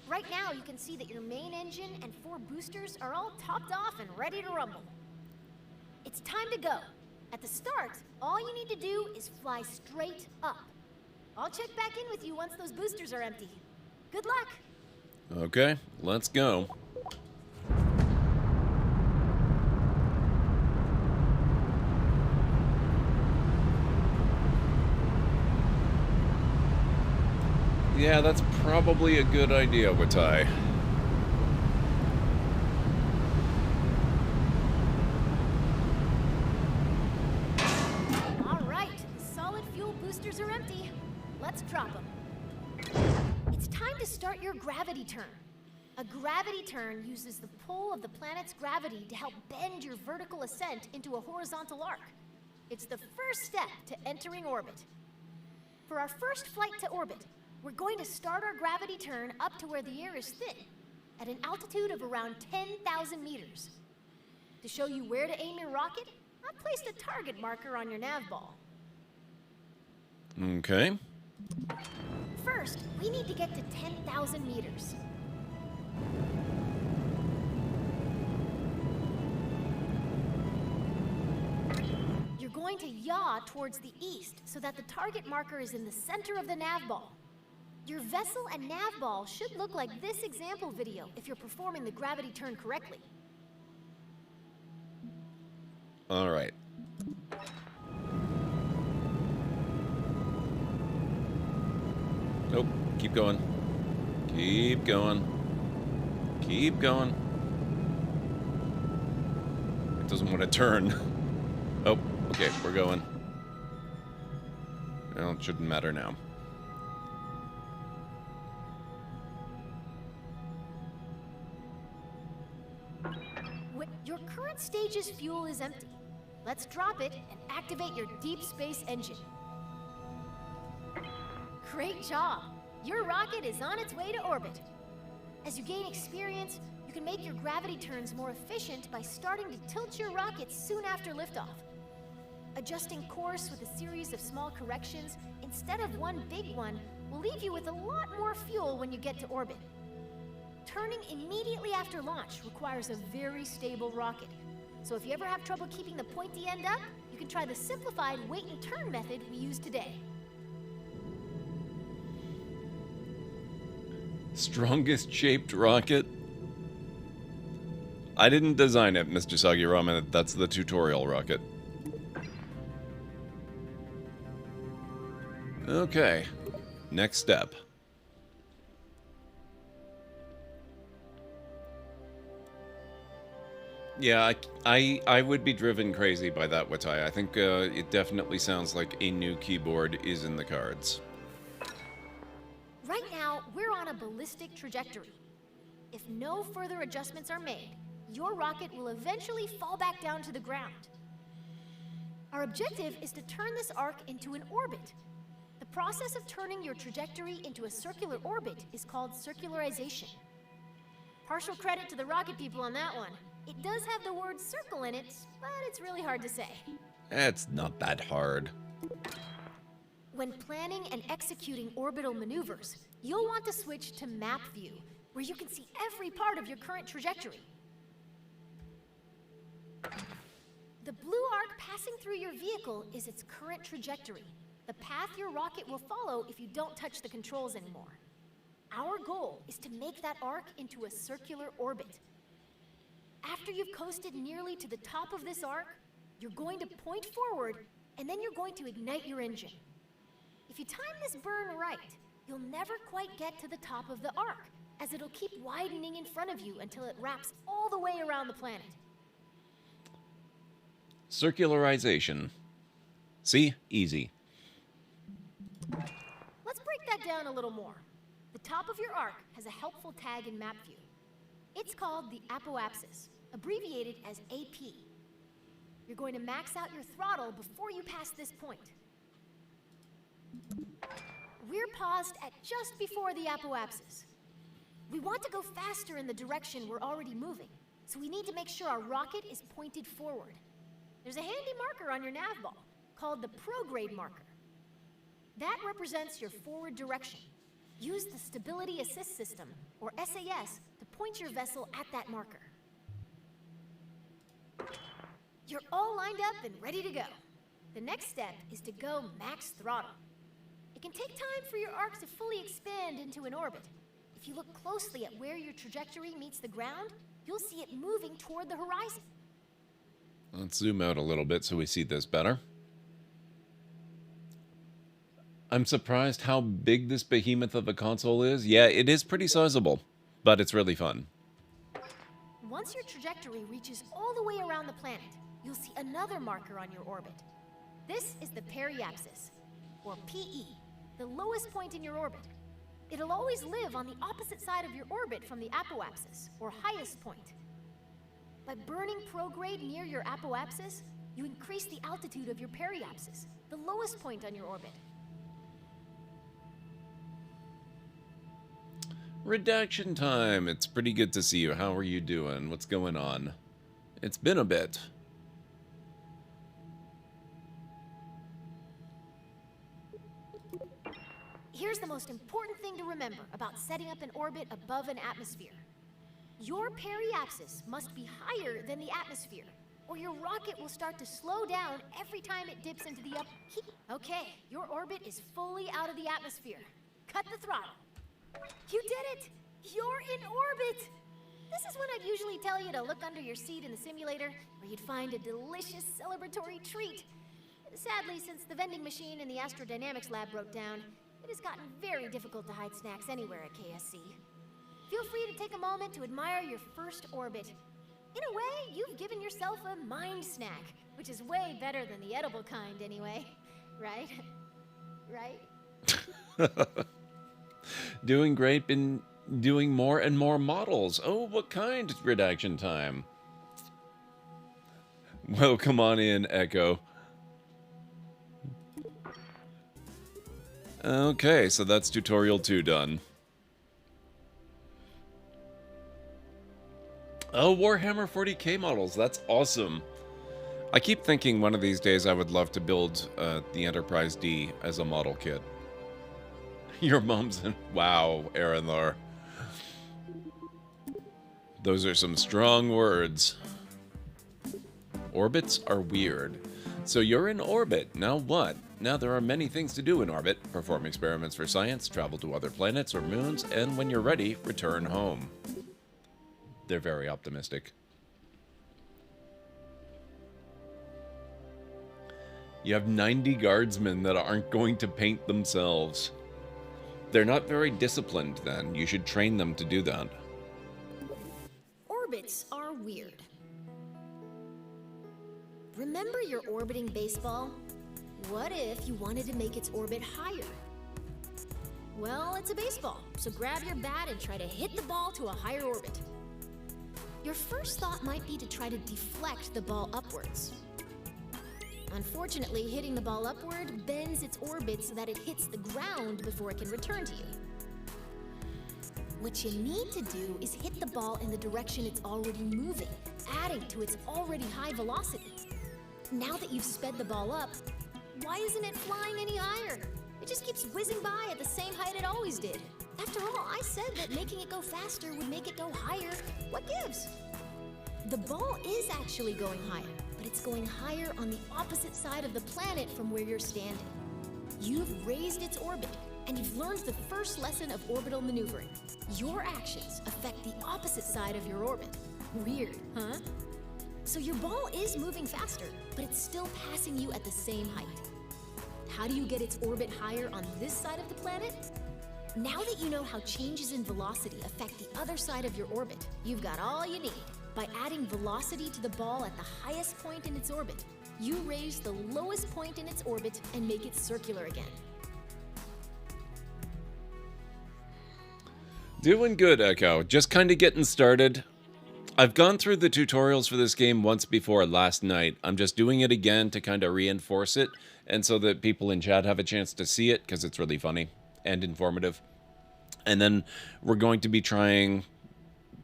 Right now you can see that your main engine and 4 boosters are all topped off and ready to rumble. It's time to go. At the start, all you need to do is fly straight up. I'll check back in with you once those boosters are empty. Good luck! Okay, let's go. Yeah, that's probably a good idea, Watai. All right, solid fuel boosters are empty. Let's drop them. It's time to start your gravity turn. A gravity turn uses the pull of the planet's gravity to help bend your vertical ascent into a horizontal arc. It's the first step to entering orbit. For our first flight to orbit, we're going to start our gravity turn up to where the air is thin, at an altitude of around 10,000 meters. To show you where to aim your rocket, I've placed a target marker on your nav ball. Okay. First, we need to get to 10,000 meters. You're going to yaw towards the east so that the target marker is in the center of the nav ball. Your vessel and nav ball should look like this example video if you're performing the gravity turn correctly. All right. Nope. Keep going. Keep going. Keep going. It doesn't want to turn. Oh, okay, we're going. Well, it shouldn't matter now. Your current stage's fuel is empty. Let's drop it and activate your deep space engine. Great job! Your rocket is on its way to orbit. As you gain experience, you can make your gravity turns more efficient by starting to tilt your rocket soon after liftoff. Adjusting course with a series of small corrections instead of one big one will leave you with a lot more fuel when you get to orbit. Turning immediately after launch requires a very stable rocket. So if you ever have trouble keeping the pointy end up, you can try the simplified wait and turn method we use today. Strongest shaped rocket? I didn't design it, Mr. Sagirama. That's the tutorial rocket. Okay. Next step. Yeah, I would be driven crazy by that, Watai. I think it definitely sounds like a new keyboard is in the cards. Right now, we're on a ballistic trajectory. If no further adjustments are made, your rocket will eventually fall back down to the ground. Our objective is to turn this arc into an orbit. The process of turning your trajectory into a circular orbit is called circularization. Partial credit to the rocket people on that one. It does have the word circle in it, but it's really hard to say. It's not that hard. When planning and executing orbital maneuvers, you'll want to switch to map view, where you can see every part of your current trajectory. The blue arc passing through your vehicle is its current trajectory, the path your rocket will follow if you don't touch the controls anymore. Our goal is to make that arc into a circular orbit. After you've coasted nearly to the top of this arc, you're going to point forward, and then you're going to ignite your engine. If you time this burn right, you'll never quite get to the top of the arc, as it'll keep widening in front of you until it wraps all the way around the planet. Circularization. See? Easy. Let's break that down a little more. The top of your arc has a helpful tag in map view. It's called the apoapsis, abbreviated as AP. You're going to max out your throttle before you pass this point. We're paused at just before the apoapsis. We want to go faster in the direction we're already moving, so we need to make sure our rocket is pointed forward. There's a handy marker on your nav ball, called the prograde marker. That represents your forward direction. Use the Stability Assist System, or SAS, to point your vessel at that marker. You're all lined up and ready to go. The next step is to go max throttle. It can take time for your arc to fully expand into an orbit. If you look closely at where your trajectory meets the ground, you'll see it moving toward the horizon. Let's zoom out a little bit so we see this better. I'm surprised how big this behemoth of a console is. Yeah, it is pretty sizable, but it's really fun. Once your trajectory reaches all the way around the planet, you'll see another marker on your orbit. This is the periapsis, or PE, the lowest point in your orbit. It'll always live on the opposite side of your orbit from the apoapsis, or highest point. By burning prograde near your apoapsis, you increase the altitude of your periapsis, the lowest point on your orbit. Redaction time. It's pretty good to see you. How are you doing? What's going on? It's been a bit. Here's the most important thing to remember about setting up an orbit above an atmosphere. Your periapsis must be higher than the atmosphere, or your rocket will start to slow down every time it dips into the Okay, your orbit is fully out of the atmosphere. Cut the throttle. You did it! You're in orbit! This is when I'd usually tell you to look under your seat in the simulator, where you'd find a delicious celebratory treat. Sadly, since the vending machine in the astrodynamics lab broke down, it has gotten very difficult to hide snacks anywhere at KSC. Feel free to take a moment to admire your first orbit. In a way, you've given yourself a mind snack, which is way better than the edible kind anyway. Right? Right? Doing great, been doing more and more models. Oh, what kind? Redaction time. Welcome on in, Echo. Okay, so that's tutorial 2 done. Oh, Warhammer 40k models. That's awesome. I keep thinking one of these days I would love to build the Enterprise D as a model kit. Your mom's in... Wow, Aranlar. Those are some strong words. Orbits are weird. So you're in orbit. Now what? Now there are many things to do in orbit. Perform experiments for science, travel to other planets or moons, and when you're ready, return home. They're very optimistic. You have 90 guardsmen that aren't going to paint themselves. They're not very disciplined then. You should train them to do that. Orbits are weird. Remember your orbiting baseball? What if you wanted to make its orbit higher? Well, it's a baseball, so grab your bat and try to hit the ball to a higher orbit. Your first thought might be to try to deflect the ball upwards. Unfortunately, hitting the ball upward bends its orbit so that it hits the ground before it can return to you. What you need to do is hit the ball in the direction it's already moving, adding to its already high velocity. Now that you've sped the ball up, why isn't it flying any higher? It just keeps whizzing by at the same height it always did. After all, I said that making it go faster would make it go higher. What gives? The ball is actually going higher, but it's going higher on the opposite side of the planet from where you're standing. You've raised its orbit, and you've learned the first lesson of orbital maneuvering. Your actions affect the opposite side of your orbit. Weird, huh? So your ball is moving faster, but it's still passing you at the same height. How do you get its orbit higher on this side of the planet? Now that you know how changes in velocity affect the other side of your orbit, you've got all you need. By adding velocity to the ball at the highest point in its orbit, you raise the lowest point in its orbit and make it circular again. Doing good, Echo. Just kind of getting started. I've gone through the tutorials for this game once before last night. I'm just doing it again to kind of reinforce it, and so that people in chat have a chance to see it, because it's really funny and informative. And then we're going to be trying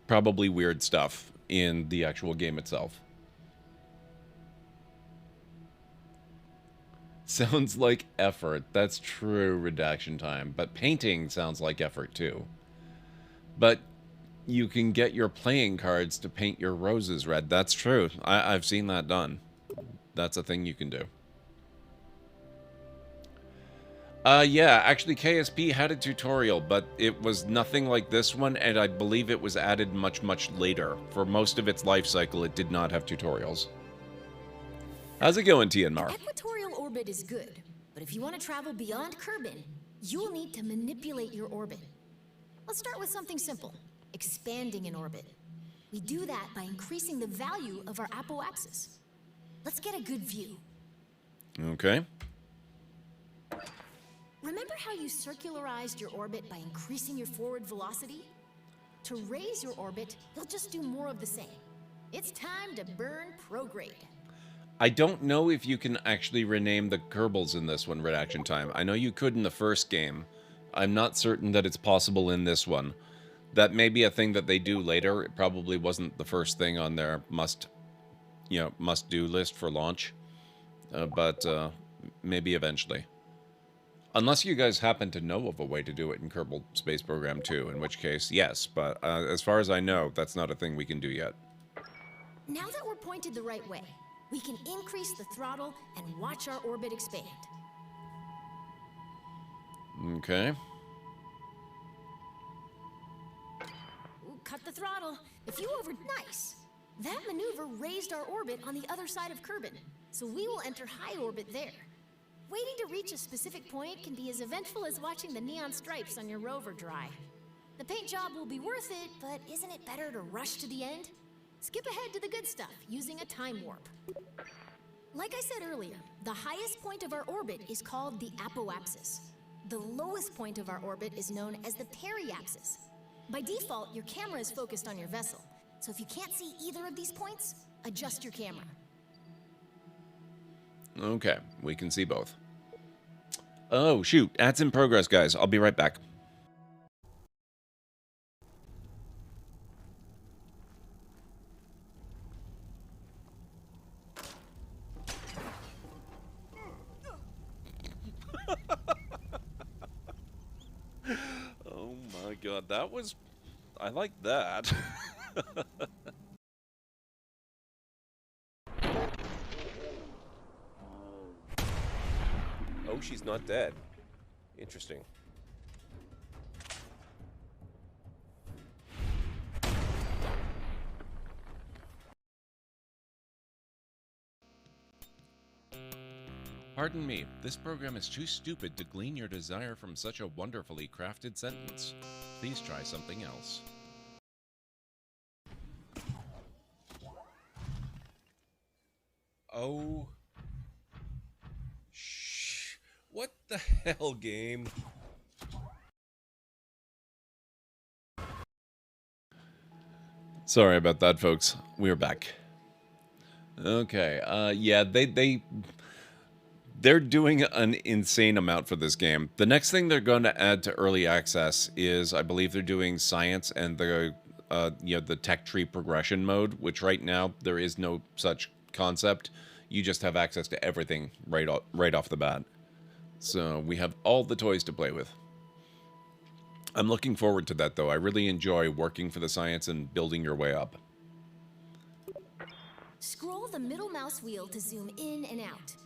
probably weird stuff in the actual game itself. Sounds like effort. That's true, redaction time. But painting sounds like effort too. But you can get your playing cards to paint your roses red. That's true. I've seen that done. That's a thing you can do. Yeah, actually KSP had a tutorial, but it was nothing like this one, and I believe it was added much, much later. For most of its life cycle, it did not have tutorials. How's it going, Tianmar? Equatorial orbit is good, but if you want to travel beyond Kerbin, you'll need to manipulate your orbit. Let's start with something simple, expanding an orbit. We do that by increasing the value of our apoapsis. Let's get a good view. Okay. Remember how you circularized your orbit by increasing your forward velocity? To raise your orbit, you'll just do more of the same. It's time to burn prograde. I don't know if you can actually rename the Kerbals in this one, redaction time. I know you could in the first game. I'm not certain that it's possible in this one. That may be a thing that they do later. It probably wasn't the first thing on their must-do list for launch. But maybe eventually. Unless you guys happen to know of a way to do it in Kerbal Space Program 2, in which case, yes. But as far as I know, that's not a thing we can do yet. Now that we're pointed the right way, we can increase the throttle and watch our orbit expand. Okay. Ooh, cut the throttle. If you nice. That maneuver raised our orbit on the other side of Kerbin, so we will enter high orbit there. Waiting to reach a specific point can be as eventful as watching the neon stripes on your rover dry. The paint job will be worth it, but isn't it better to rush to the end? Skip ahead to the good stuff using a time warp. Like I said earlier, the highest point of our orbit is called the apoapsis. The lowest point of our orbit is known as the periapsis. By default, your camera is focused on your vessel, so if you can't see either of these points, adjust your camera. Okay, we can see both. Oh, shoot. Ads in progress, guys. I'll be right back. Oh my god, that was... I like that. Oh, she's not dead. Interesting. Pardon me, this program is too stupid to glean your desire from such a wonderfully crafted sentence. Please try something else. Oh... What the hell, game? Sorry about that, folks. We're back. Okay, yeah, they're doing an insane amount for this game. The next thing they're going to add to early access is, I believe they're doing science and the tech tree progression mode, which right now there is no such concept. You just have access to everything right off the bat. So we have all the toys to play with. I'm looking forward to that, though. I really enjoy working for the science and building your way up. Scroll the middle mouse wheel to zoom in and out.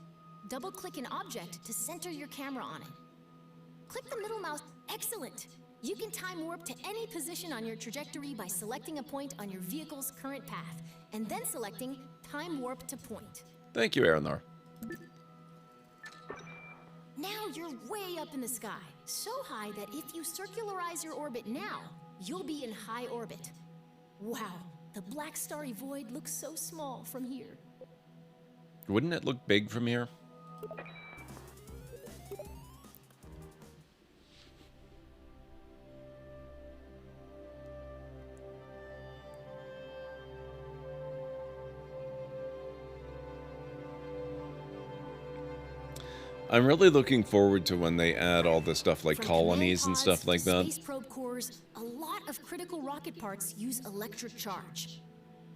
Double-click an object to center your camera on it. Click the middle mouse. Excellent! You can time warp to any position on your trajectory by selecting a point on your vehicle's current path, and then selecting time warp to point. Thank you, Aranor. Now you're way up in the sky, so high that if you circularize your orbit now, you'll be in high orbit. Wow, the black starry void looks so small from here. Wouldn't it look big from here? I'm really looking forward to when they add all the stuff like colonies and stuff like that. Space probe cores, a lot of critical rocket parts use electric charge.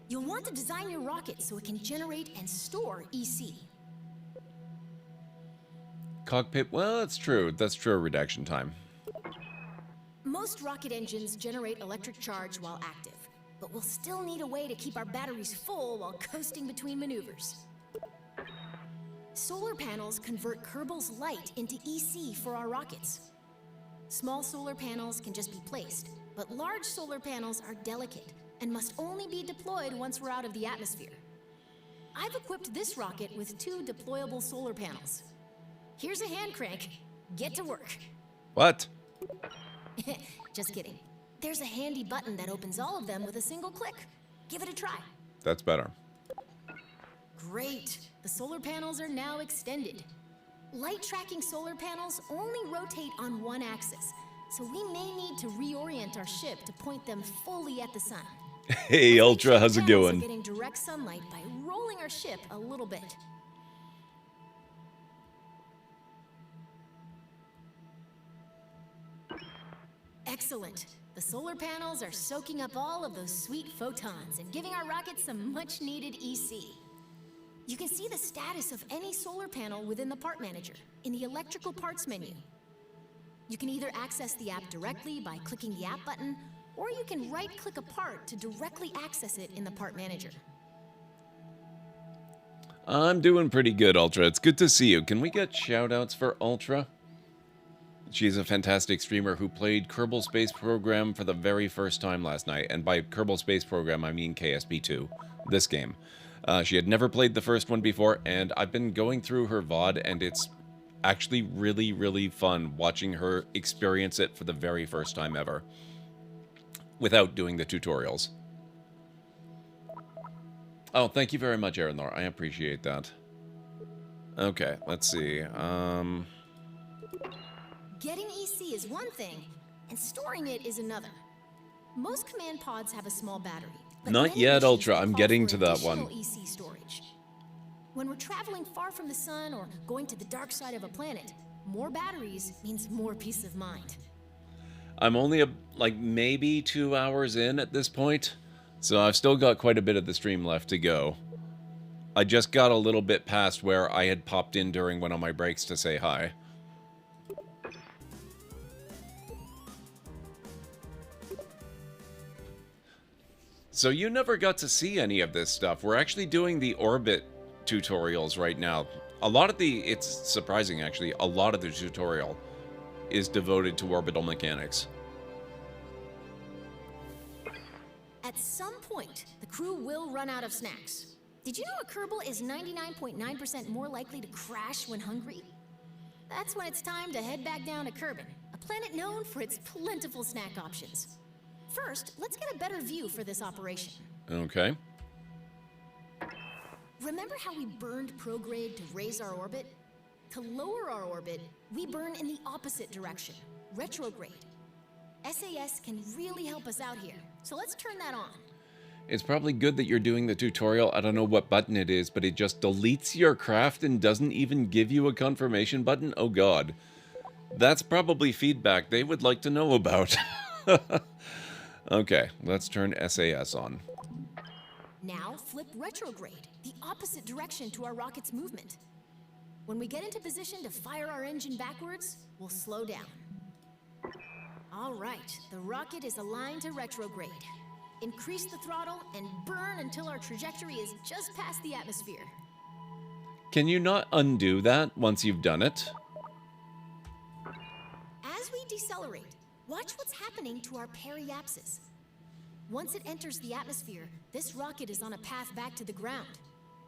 You'll want to design your rocket so it can generate and store EC. Cockpit, well, that's true. That's true redaction time. Most rocket engines generate electric charge while active, but we'll still need a way to keep our batteries full while coasting between maneuvers. Solar panels convert Kerbal's light into EC for our rockets. Small solar panels can just be placed, but large solar panels are delicate and must only be deployed once we're out of the atmosphere. I've equipped this rocket with 2 deployable solar panels. Here's a hand crank. Get to work. What? Just kidding. There's a handy button that opens all of them with a single click. Give it a try. That's better. Great. The solar panels are now extended. Light tracking solar panels only rotate on one axis, so we may need to reorient our ship to point them fully at the sun. Hey, Ultra, how's it going? Getting direct sunlight by rolling our ship a little bit. Excellent. The solar panels are soaking up all of those sweet photons and giving our rocket some much-needed EC. You can see the status of any solar panel within the part manager in the electrical parts menu. You can either access the app directly by clicking the app button, or you can right-click a part to directly access it in the part manager. I'm doing pretty good, Ultra. It's good to see you. Can we get shout-outs for Ultra? She's a fantastic streamer who played Kerbal Space Program for the very first time last night. And by Kerbal Space Program, I mean KSP2, this game. She had never played the first one before, and I've been going through her VOD, and it's actually really, really fun watching her experience it for the very first time ever, without doing the tutorials. Oh, thank you very much, Aranor. I appreciate that. Okay, let's see. Getting EC is one thing, and storing it is another. Most command pods have a small battery. Not yet, Ultra. I'm getting to that one. EC storage. When we're traveling far from the sun or going to the dark side of a planet, more batteries means more peace of mind. I'm only like maybe 2 hours in at this point, so I've still got quite a bit of the stream left to go. I just got a little bit past where I had popped in during one of my breaks to say hi. So you never got to see any of this stuff. We're actually doing the orbit tutorials right now. A lot of the, it's surprising actually, a lot of the tutorial is devoted to orbital mechanics. At some point, the crew will run out of snacks. Did you know a Kerbal is 99.9% more likely to crash when hungry? That's when it's time to head back down to Kerbin, a planet known for its plentiful snack options. First, let's get a better view for this operation. Okay. Remember how we burned prograde to raise our orbit? To lower our orbit, we burn in the opposite direction, retrograde. SAS can really help us out here, so let's turn that on. It's probably good that you're doing the tutorial. I don't know what button it is, but it just deletes your craft and doesn't even give you a confirmation button? Oh god. That's probably feedback they would like to know about. Okay, let's turn SAS on. Now flip retrograde, the opposite direction to our rocket's movement. When we get into position to fire our engine backwards, we'll slow down. All right, the rocket is aligned to retrograde. Increase the throttle and burn until our trajectory is just past the atmosphere. Can you not undo that once you've done it? As we decelerate, watch what's happening to our periapsis. Once it enters the atmosphere, this rocket is on a path back to the ground.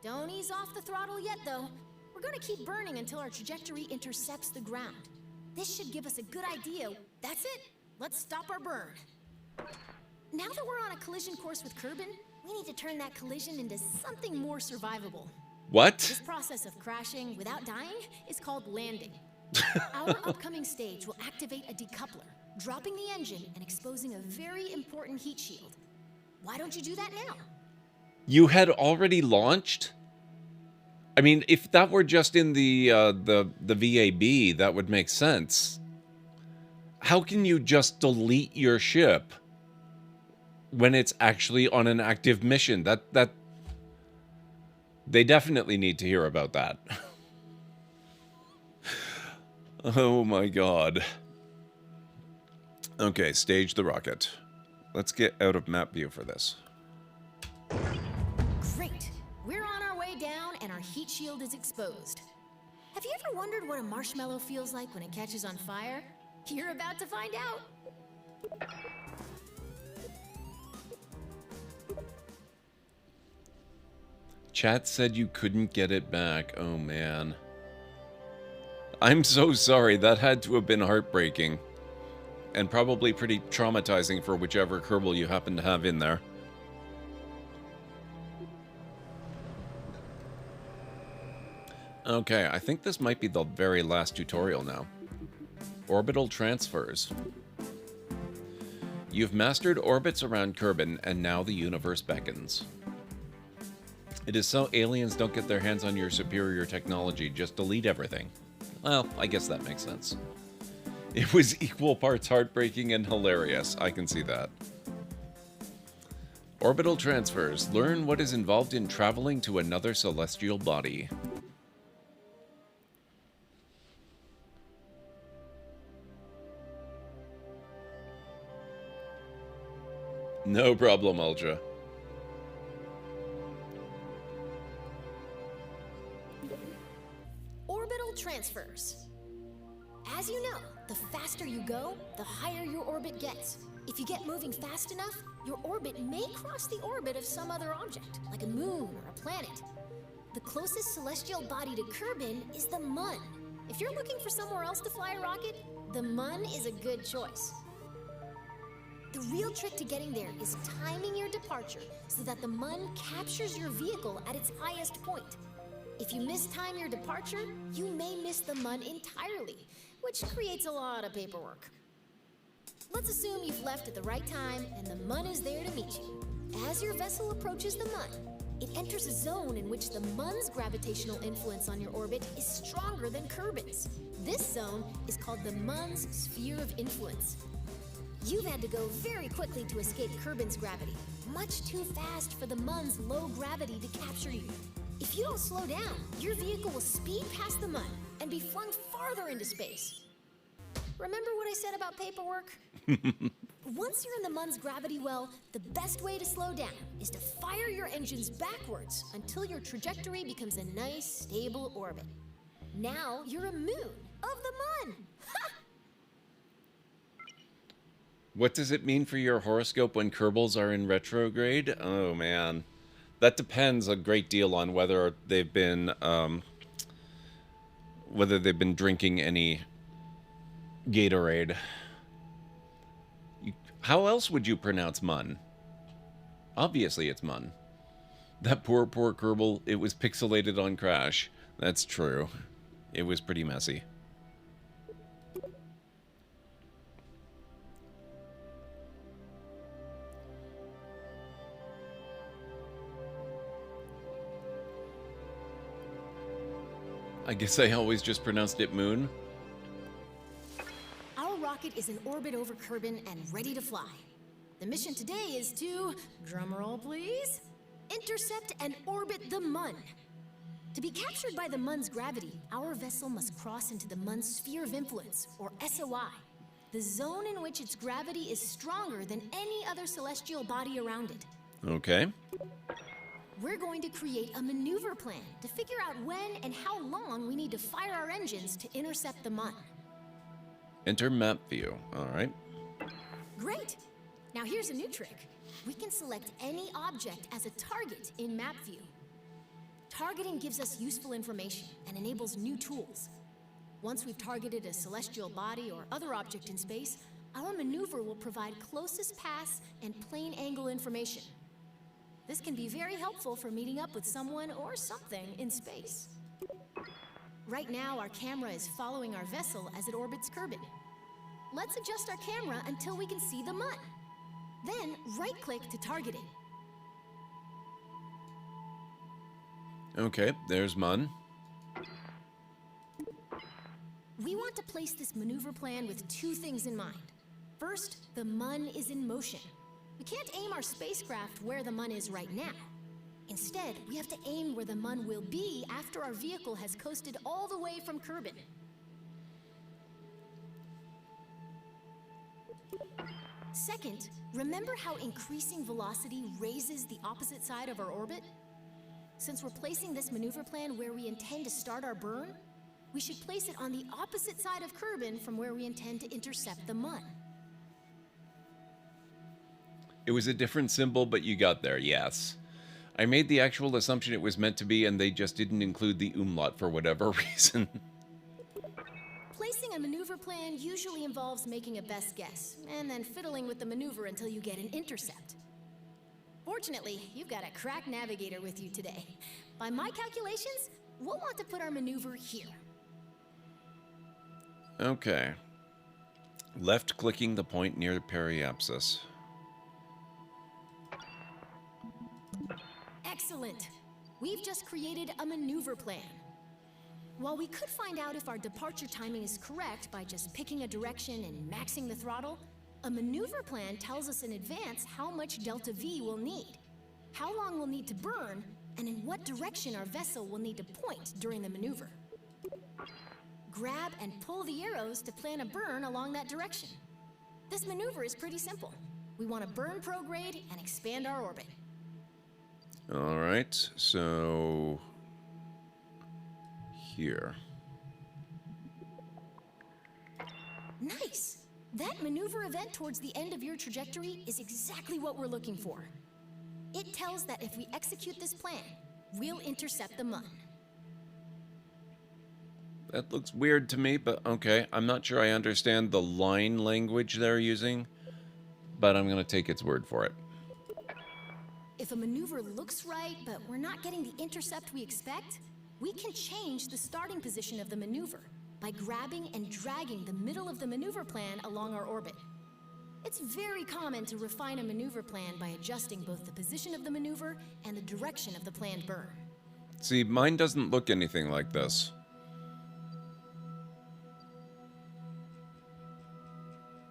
Don't ease off the throttle yet, though. We're gonna keep burning until our trajectory intercepts the ground. This should give us a good idea. That's it. Let's stop our burn. Now that we're on a collision course with Kerbin, we need to turn that collision into something more survivable. What? This process of crashing without dying is called landing. Our upcoming stage will activate a decoupler, dropping the engine and exposing a very important heat shield. Why don't you do that now? You had already launched? I mean, if that were just in the VAB, that would make sense. How can you just delete your ship when it's actually on an active mission? That they definitely need to hear about that. Oh my god. Okay, stage the rocket. Let's get out of map view for this. Great. We're on our way down and our heat shield is exposed. Have you ever wondered what a marshmallow feels like when it catches on fire? You're about to find out. Chat said you couldn't get it back. Oh man. I'm so sorry. That had to have been heartbreaking. And probably pretty traumatizing for whichever Kerbal you happen to have in there. Okay, I think this might be the very last tutorial now. Orbital transfers. You've mastered orbits around Kerbin, and now the universe beckons. It is so aliens don't get their hands on your superior technology, just delete everything. Well, I guess that makes sense. It was equal parts heartbreaking and hilarious. I can see that. Orbital transfers. Learn what is involved in traveling to another celestial body. No problem, Ultra. Orbital transfers. As you know, the faster you go, the higher your orbit gets. If you get moving fast enough, your orbit may cross the orbit of some other object, like a moon or a planet. The closest celestial body to Kerbin is the Mun. If you're looking for somewhere else to fly a rocket, the Mun is a good choice. The real trick to getting there is timing your departure so that the Mun captures your vehicle at its highest point. If you mistime your departure, you may miss the Mun entirely, which creates a lot of paperwork. Let's assume you've left at the right time and the Mun is there to meet you. As your vessel approaches the Mun, it enters a zone in which the Mun's gravitational influence on your orbit is stronger than Kerbin's. This zone is called the Mun's sphere of influence. You've had to go very quickly to escape Kerbin's gravity, much too fast for the Mun's low gravity to capture you. If you don't slow down, your vehicle will speed past the Mun and be flung farther into space. Remember what I said about paperwork? Once you're in the Mun's gravity well, the best way to slow down is to fire your engines backwards until your trajectory becomes a nice, stable orbit. Now you're a moon of the Mun! What does it mean for your horoscope when Kerbals are in retrograde? Oh man. That depends a great deal on whether they've been drinking any Gatorade. How else would you pronounce Mun? Obviously it's Mun. That poor Kerbal, it was pixelated on Crash. That's true. It was pretty messy. I guess I always just pronounced it Moon. Our rocket is in orbit over Kerbin and ready to fly. The mission today is to, drumroll please, intercept and orbit the Mun. To be captured by the Mun's gravity, our vessel must cross into the Mun's sphere of influence, or SOI, the zone in which its gravity is stronger than any other celestial body around it. Okay. We're going to create a maneuver plan to figure out when and how long we need to fire our engines to intercept the Mun. Enter map view. All right. Great! Now here's a new trick. We can select any object as a target in map view. Targeting gives us useful information and enables new tools. Once we've targeted a celestial body or other object in space, our maneuver will provide closest paths and plane angle information. This can be very helpful for meeting up with someone or something in space. Right now, our camera is following our vessel as it orbits Kerbal. Let's adjust our camera until we can see the MUN. Then, right-click to target it. Okay, there's MUN. We want to place this maneuver plan with two things in mind. First, the MUN is in motion. We can't aim our spacecraft where the MUN is right now. Instead, we have to aim where the MUN will be after our vehicle has coasted all the way from Kerbal. Second, remember how increasing velocity raises the opposite side of our orbit? Since we're placing this maneuver plan where we intend to start our burn, we should place it on the opposite side of Kerbal from where we intend to intercept the MUN. It was a different symbol, but you got there, yes. I made the actual assumption it was meant to be, and they just didn't include the umlaut for whatever reason. Placing a maneuver plan usually involves making a best guess, and then fiddling with the maneuver until you get an intercept. Fortunately, you've got a crack navigator with you today. By my calculations, we'll want to put our maneuver here. Okay. Left-clicking the point near the periapsis. Excellent. We've just created a maneuver plan. While we could find out if our departure timing is correct by just picking a direction and maxing the throttle, a maneuver plan tells us in advance how much delta V we'll need, how long we'll need to burn, and in what direction our vessel will need to point during the maneuver. Grab and pull the arrows to plan a burn along that direction. This maneuver is pretty simple. We want to burn prograde and expand our orbit. All right, so here. Nice! That maneuver event towards the end of your trajectory is exactly what we're looking for. It tells that if we execute this plan, we'll intercept the MUN. That looks weird to me, but okay. I'm not sure I understand the line language they're using, but I'm going to take its word for it. If a maneuver looks right, but we're not getting the intercept we expect, we can change the starting position of the maneuver by grabbing and dragging the middle of the maneuver plan along our orbit. It's very common to refine a maneuver plan by adjusting both the position of the maneuver and the direction of the planned burn. See, mine doesn't look anything like this.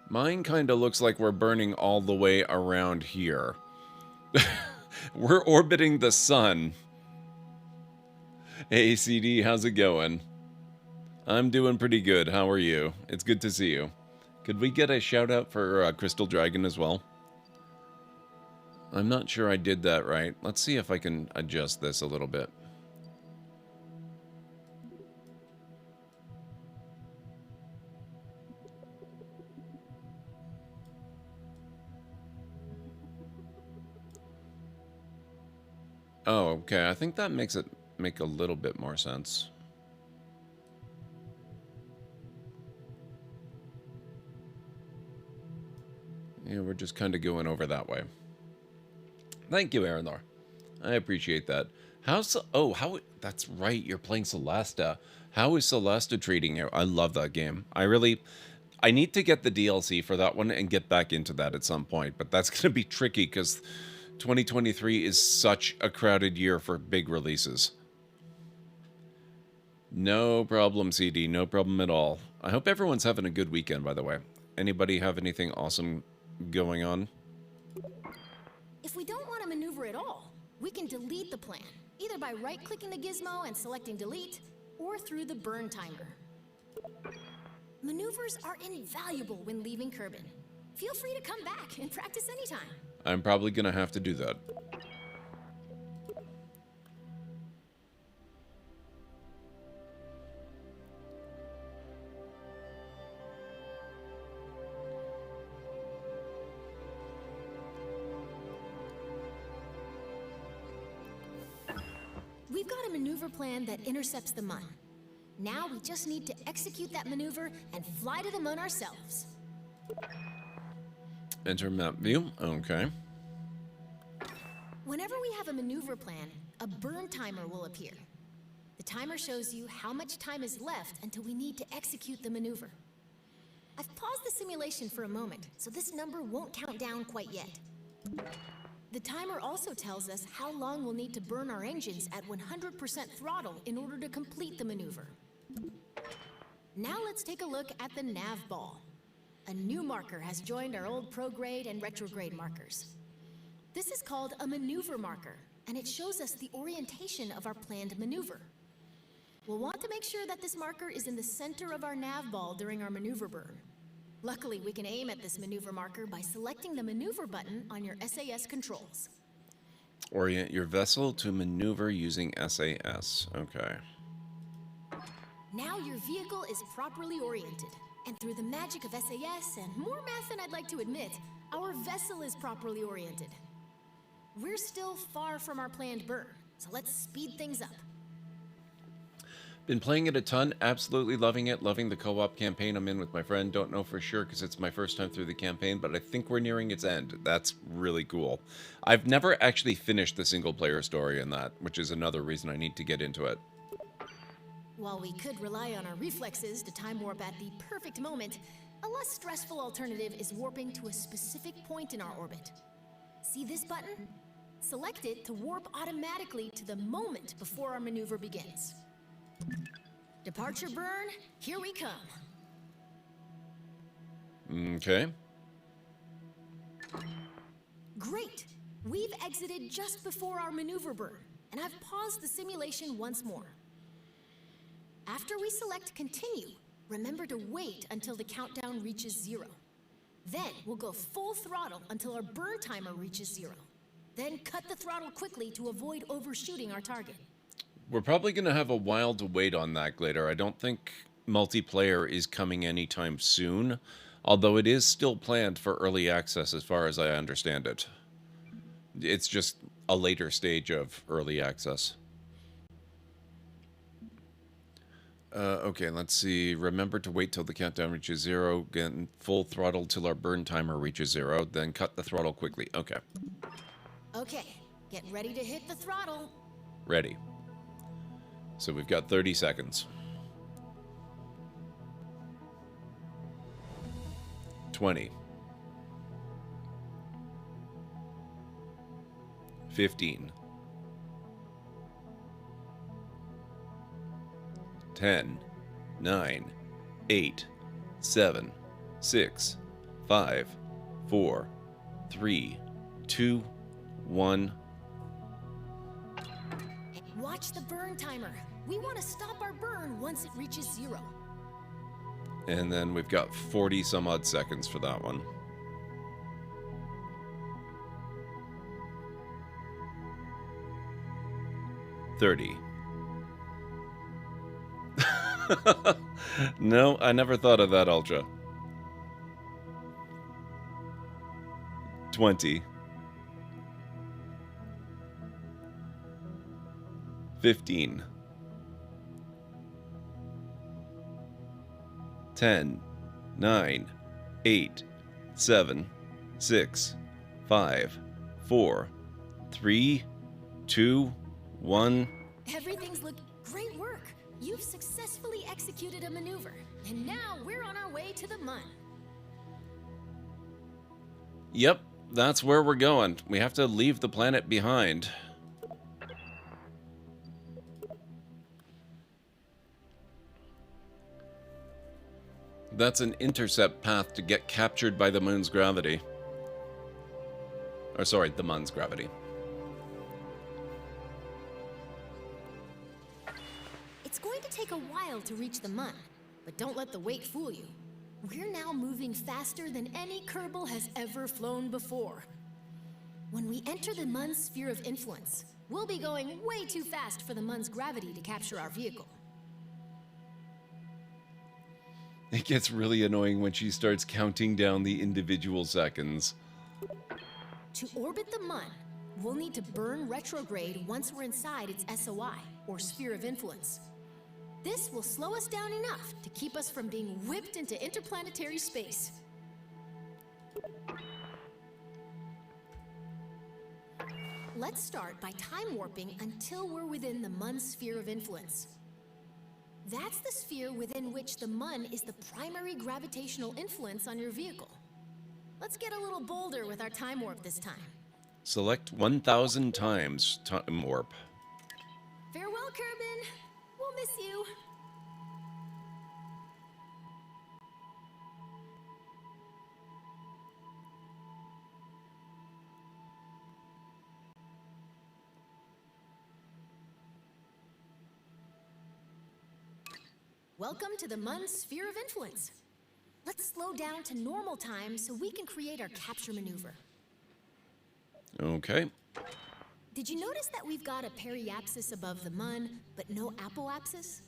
Mine kind of looks like we're burning all the way around here. We're orbiting the sun. Hey, CD, how's it going? I'm doing pretty good. How are you? It's good to see you. Could we get a shout out for Crystal Dragon as well? I'm not sure I did that right. Let's see if I can adjust this a little bit. Oh, okay. I think that makes it make a little bit more sense. Yeah, we're just kind of going over that way. Thank you, Aranor. I appreciate that. That's right, you're playing Celesta. How is Celesta treating you? I love that game. I need to get the DLC for that one and get back into that at some point, but that's going to be tricky because 2023 is such a crowded year for big releases. No problem, CD. No problem at all. I hope everyone's having a good weekend, by the way. Anybody have anything awesome going on? If we don't want to maneuver at all, we can delete the plan, either by right-clicking the gizmo and selecting delete, or through the burn timer. Maneuvers are invaluable when leaving Kerbal. Feel free to come back and practice anytime. I'm probably going to have to do that. We've got a maneuver plan that intercepts the Mun. Now we just need to execute that maneuver and fly to the Mun ourselves. Enter map view. Okay. Whenever we have a maneuver plan, a burn timer will appear. The timer shows you how much time is left until we need to execute the maneuver. I've paused the simulation for a moment, so this number won't count down quite yet. The timer also tells us how long we'll need to burn our engines at 100% throttle in order to complete the maneuver. Now let's take a look at the nav ball. A new marker has joined our old prograde and retrograde markers. This is called a maneuver marker, and it shows us the orientation of our planned maneuver. We'll want to make sure that this marker is in the center of our nav ball during our maneuver burn. Luckily, we can aim at this maneuver marker by selecting the maneuver button on your SAS controls. Orient your vessel to maneuver using SAS. Okay. Now your vehicle is properly oriented. And through the magic of SAS and more math than I'd like to admit, our vessel is properly oriented. We're still far from our planned burn, so let's speed things up. Been playing it a ton, absolutely loving it, loving the co-op campaign I'm in with my friend. Don't know for sure because it's my first time through the campaign, but I think we're nearing its end. That's really cool. I've never actually finished the single-player story in that, which is another reason I need to get into it. While we could rely on our reflexes to time warp at the perfect moment, a less stressful alternative is warping to a specific point in our orbit. See this button? Select it to warp automatically to the moment before our maneuver begins. Departure burn, here we come. Okay. Great! We've exited just before our maneuver burn, and I've paused the simulation once more. After we select continue, remember to wait until the countdown reaches 0. Then we'll go full throttle until our burn timer reaches 0. Then cut the throttle quickly to avoid overshooting our target. We're probably going to have a while to wait on that, Glader. I don't think multiplayer is coming anytime soon, although it is still planned for early access as far as I understand it. It's just a later stage of early access. Okay, let's see. Remember to wait till the countdown reaches 0. Again, full throttle till our burn timer reaches 0. Then cut the throttle quickly. Okay. Okay, get ready to hit the throttle. Ready. So we've got 30 seconds. 20. 15. 10, 9, 8, 7, 6, 5, 4, 3, 2, 1. Watch the burn timer. We want to stop our burn once it reaches 0. And then we've got 40 some odd seconds for that one. 30. No, I never thought of that, Ultra. 20. 15. 10, 9, 8, 7, 6, 5, 4, 3, 2, 1. Everything's looking great work. You've successfully executed a maneuver, and now we're on our way to the Mun. Yep, that's where we're going. We have to leave the planet behind. That's an intercept path to get captured by the moon's gravity. Or sorry, the Mun's gravity. It's going to take a while to reach the Mun, but don't let the wait fool you. We're now moving faster than any Kerbal has ever flown before. When we enter the Mun's sphere of influence, we'll be going way too fast for the Mun's gravity to capture our vehicle. It gets really annoying when she starts counting down the individual seconds. To orbit the Mun, we'll need to burn retrograde once we're inside its SOI, or sphere of influence. This will slow us down enough to keep us from being whipped into interplanetary space. Let's start by time warping until we're within the Mun sphere of influence. That's the sphere within which the Mun is the primary gravitational influence on your vehicle. Let's get a little bolder with our time warp this time. Select 1,000 times time warp. Farewell, Kerbal. We'll miss you. Welcome to the Mun sphere of influence. Let's slow down to normal time so we can create our capture maneuver. Okay. Did you notice that we've got a periapsis above the Mun, but no apoapsis?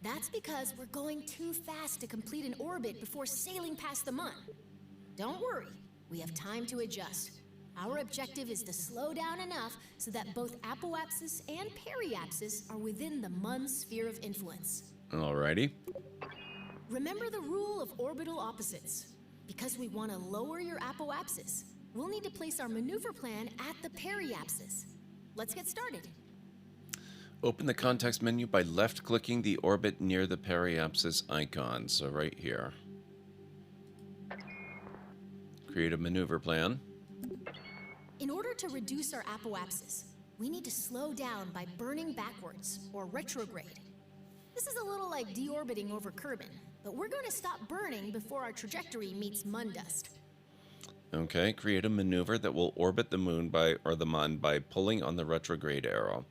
That's because we're going too fast to complete an orbit before sailing past the Mun. Don't worry, we have time to adjust. Our objective is to slow down enough so that both apoapsis and periapsis are within the Mun sphere of influence. Alrighty. Remember the rule of orbital opposites. Because we want to lower your apoapsis, we'll need to place our maneuver plan at the periapsis. Let's get started. Open the context menu by left-clicking the orbit near the periapsis icon. So right here. Create a maneuver plan. In order to reduce our apoapsis, we need to slow down by burning backwards, or retrograde. This is a little like deorbiting over Kerbal, but we're going to stop burning before our trajectory meets Mun dust. Okay, create a maneuver that will orbit the moon or the Mun by pulling on the retrograde arrow.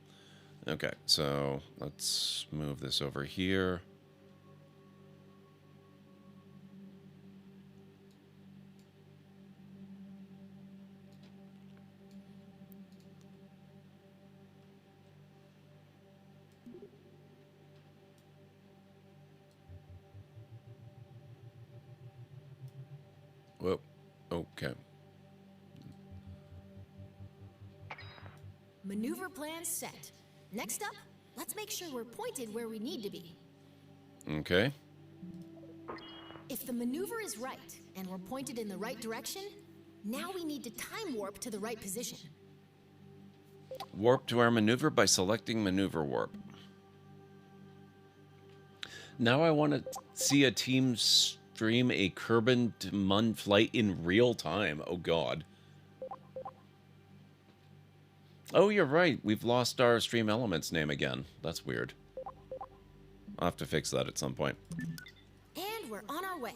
Okay, so let's move this over here. Whoa, okay. Maneuver plan set. Next up, let's make sure we're pointed where we need to be. Okay. If the maneuver is right and we're pointed in the right direction, now we need to time warp to the right position. Warp to our maneuver by selecting maneuver warp. Now I want to see a team stream a Kerbal to Mun flight in real time. Oh god. Oh, you're right. We've lost our Stream Elements name again. That's weird. I'll have to fix that at some point. And we're on our way.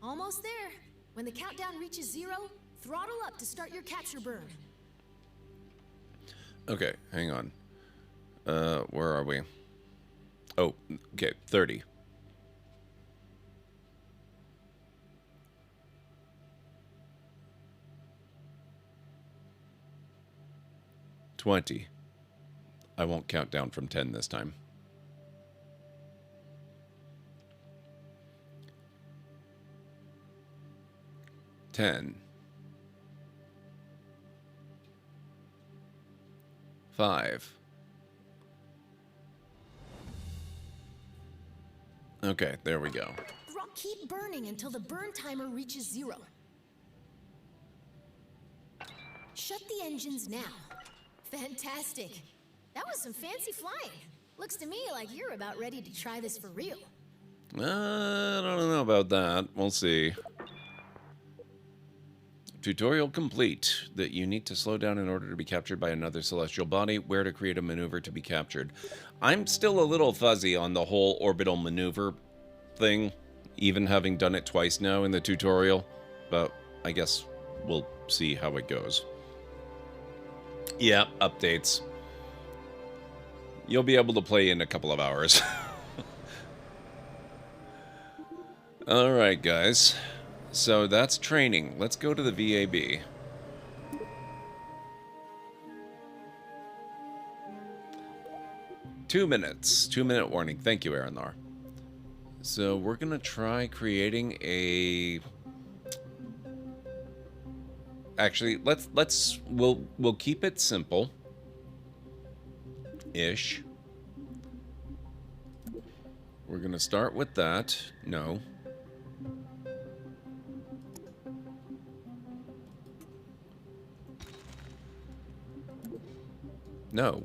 Almost there. When the countdown reaches 0, throttle up to start your capture burn. Okay, hang on. Where are we? Oh, okay, 30. $20. I won't count down from 10 this time. $10. 5. Okay, there we go. Keep burning until the burn timer reaches 0. Shut the engines now. Fantastic. That was some fancy flying. Looks to me like you're about ready to try this for real. I don't know about that. We'll see. Tutorial complete. That you need to slow down in order to be captured by another celestial body. Where to create a maneuver to be captured. I'm still a little fuzzy on the whole orbital maneuver thing, even having done it twice now in the tutorial. But I guess we'll see how it goes. Yeah, updates. You'll be able to play in a couple of hours. Alright, guys. So that's training. Let's go to the VAB. Two minutes. 2-minute warning. Thank you, Aranlar. So we're going to try creating a actually, we'll keep it simple. Ish. We're gonna start with that. No. No.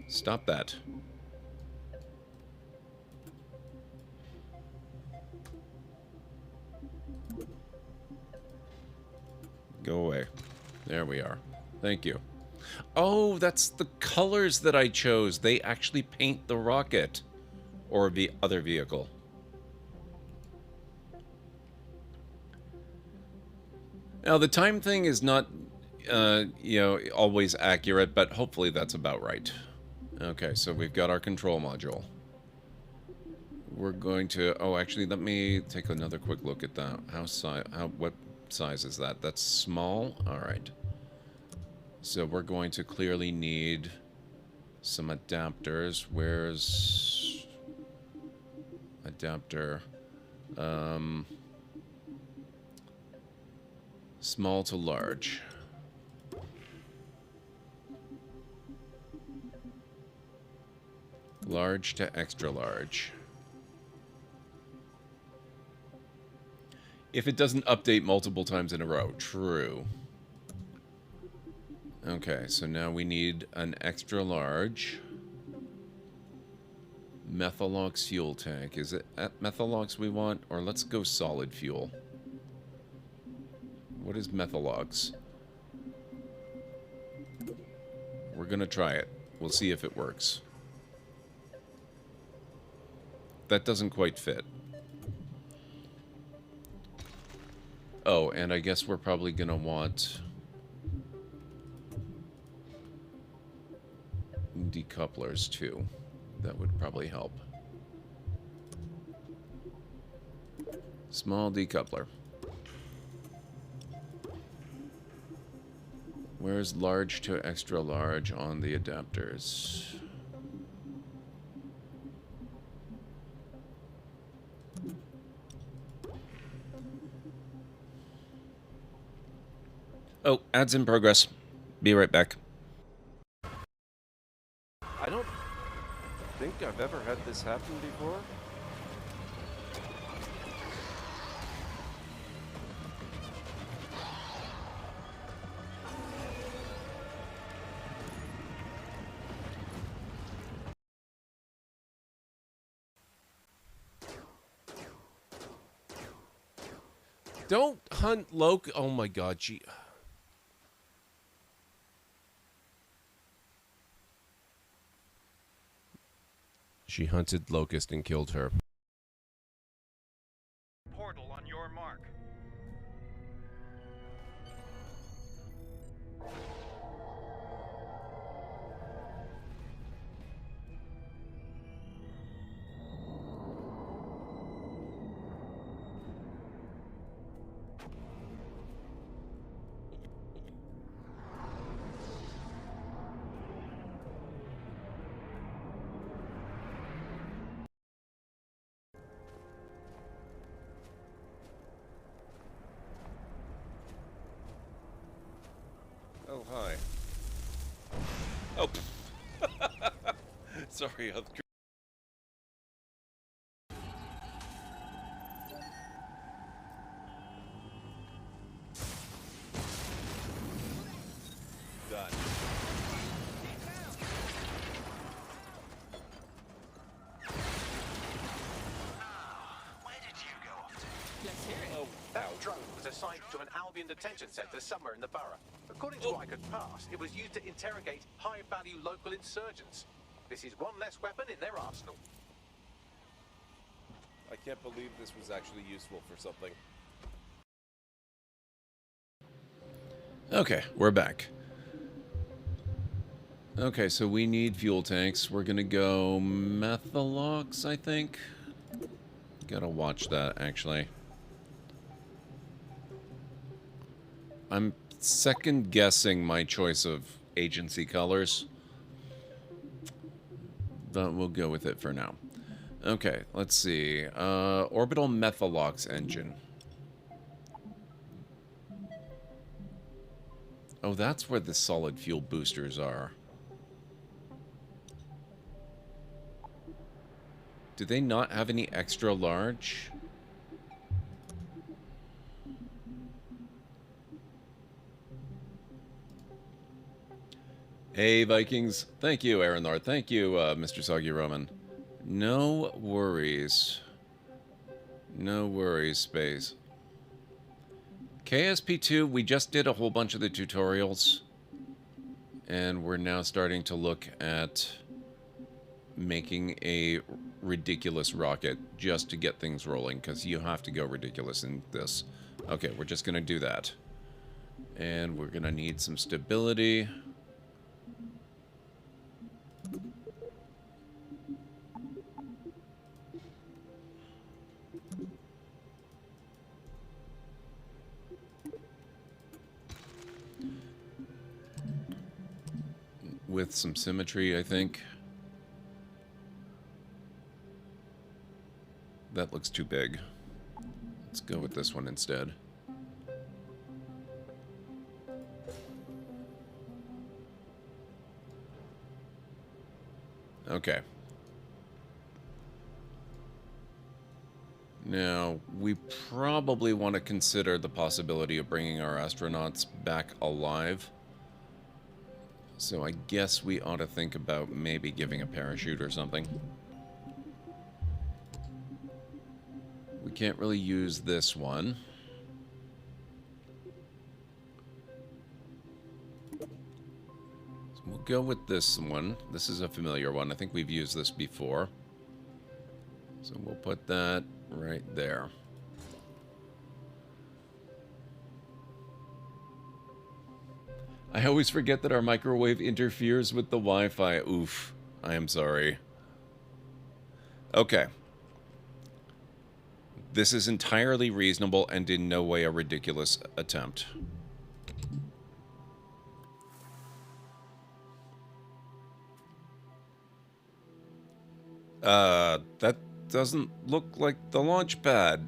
Stop that. Go away. There we are. Thank you. Oh, that's the colors that I chose. They actually paint the rocket. Or the other vehicle. Now, the time thing is not, you know, always accurate, but hopefully that's about right. Okay, so we've got our control module. We're going to... Oh, actually, let me take another quick look at that. What size is that? That's small? Alright. So we're going to clearly need some adapters. Where's... adapter? Small to large. Large to extra large. If it doesn't update multiple times in a row. True. Okay, so now we need an extra large Methalox fuel tank. Is it at Methalox we want? Or let's go solid fuel. What is Methalox? We're gonna try it. We'll see if it works. That doesn't quite fit. Oh, and I guess we're probably gonna want decouplers too. That would probably help. Small decoupler. Where's large to extra large on the adapters? Oh, ads in progress. Be right back. I don't think I've ever had this happen before. Don't hunt Loki. Oh my god, She hunted Locust and killed her. Portal on your mark. Oh, hi. Oh. Sorry, I'll... Done. Let's hear it. Oh, That drone was assigned to an Albion detention center somewhere in the borough. According to what I could pass, it was used to interrogate high-value local insurgents. This is one less weapon in their arsenal. I can't believe this was actually useful for something. Okay, we're back. Okay, so we need fuel tanks. We're gonna go Methalox, I think. Gotta watch that, actually. I'm second guessing my choice of agency colors, but we'll go with it for now. Okay, let's see. Orbital Methalox engine. Oh, that's where the solid fuel boosters are. Do they not have any extra large? Hey, Vikings. Thank you, Aranor. Thank you, Mr. Soggy Roman. No worries. No worries, Space. KSP2, we just did a whole bunch of the tutorials. And we're now starting to look at making a ridiculous rocket just to get things rolling, because you have to go ridiculous in this. Okay, we're just going to do that. And we're going to need some stability. With some symmetry, I think. That looks too big. Let's go with this one instead. Okay. Now, we probably want to consider the possibility of bringing our astronauts back alive. So I guess we ought to think about maybe giving a parachute or something. We can't really use this one. So we'll go with this one. This is a familiar one. I think we've used this before. So we'll put that right there. I always forget that our microwave interferes with the Wi-Fi. Oof. I am sorry. Okay. This is entirely reasonable and in no way a ridiculous attempt. That doesn't look like the launch pad.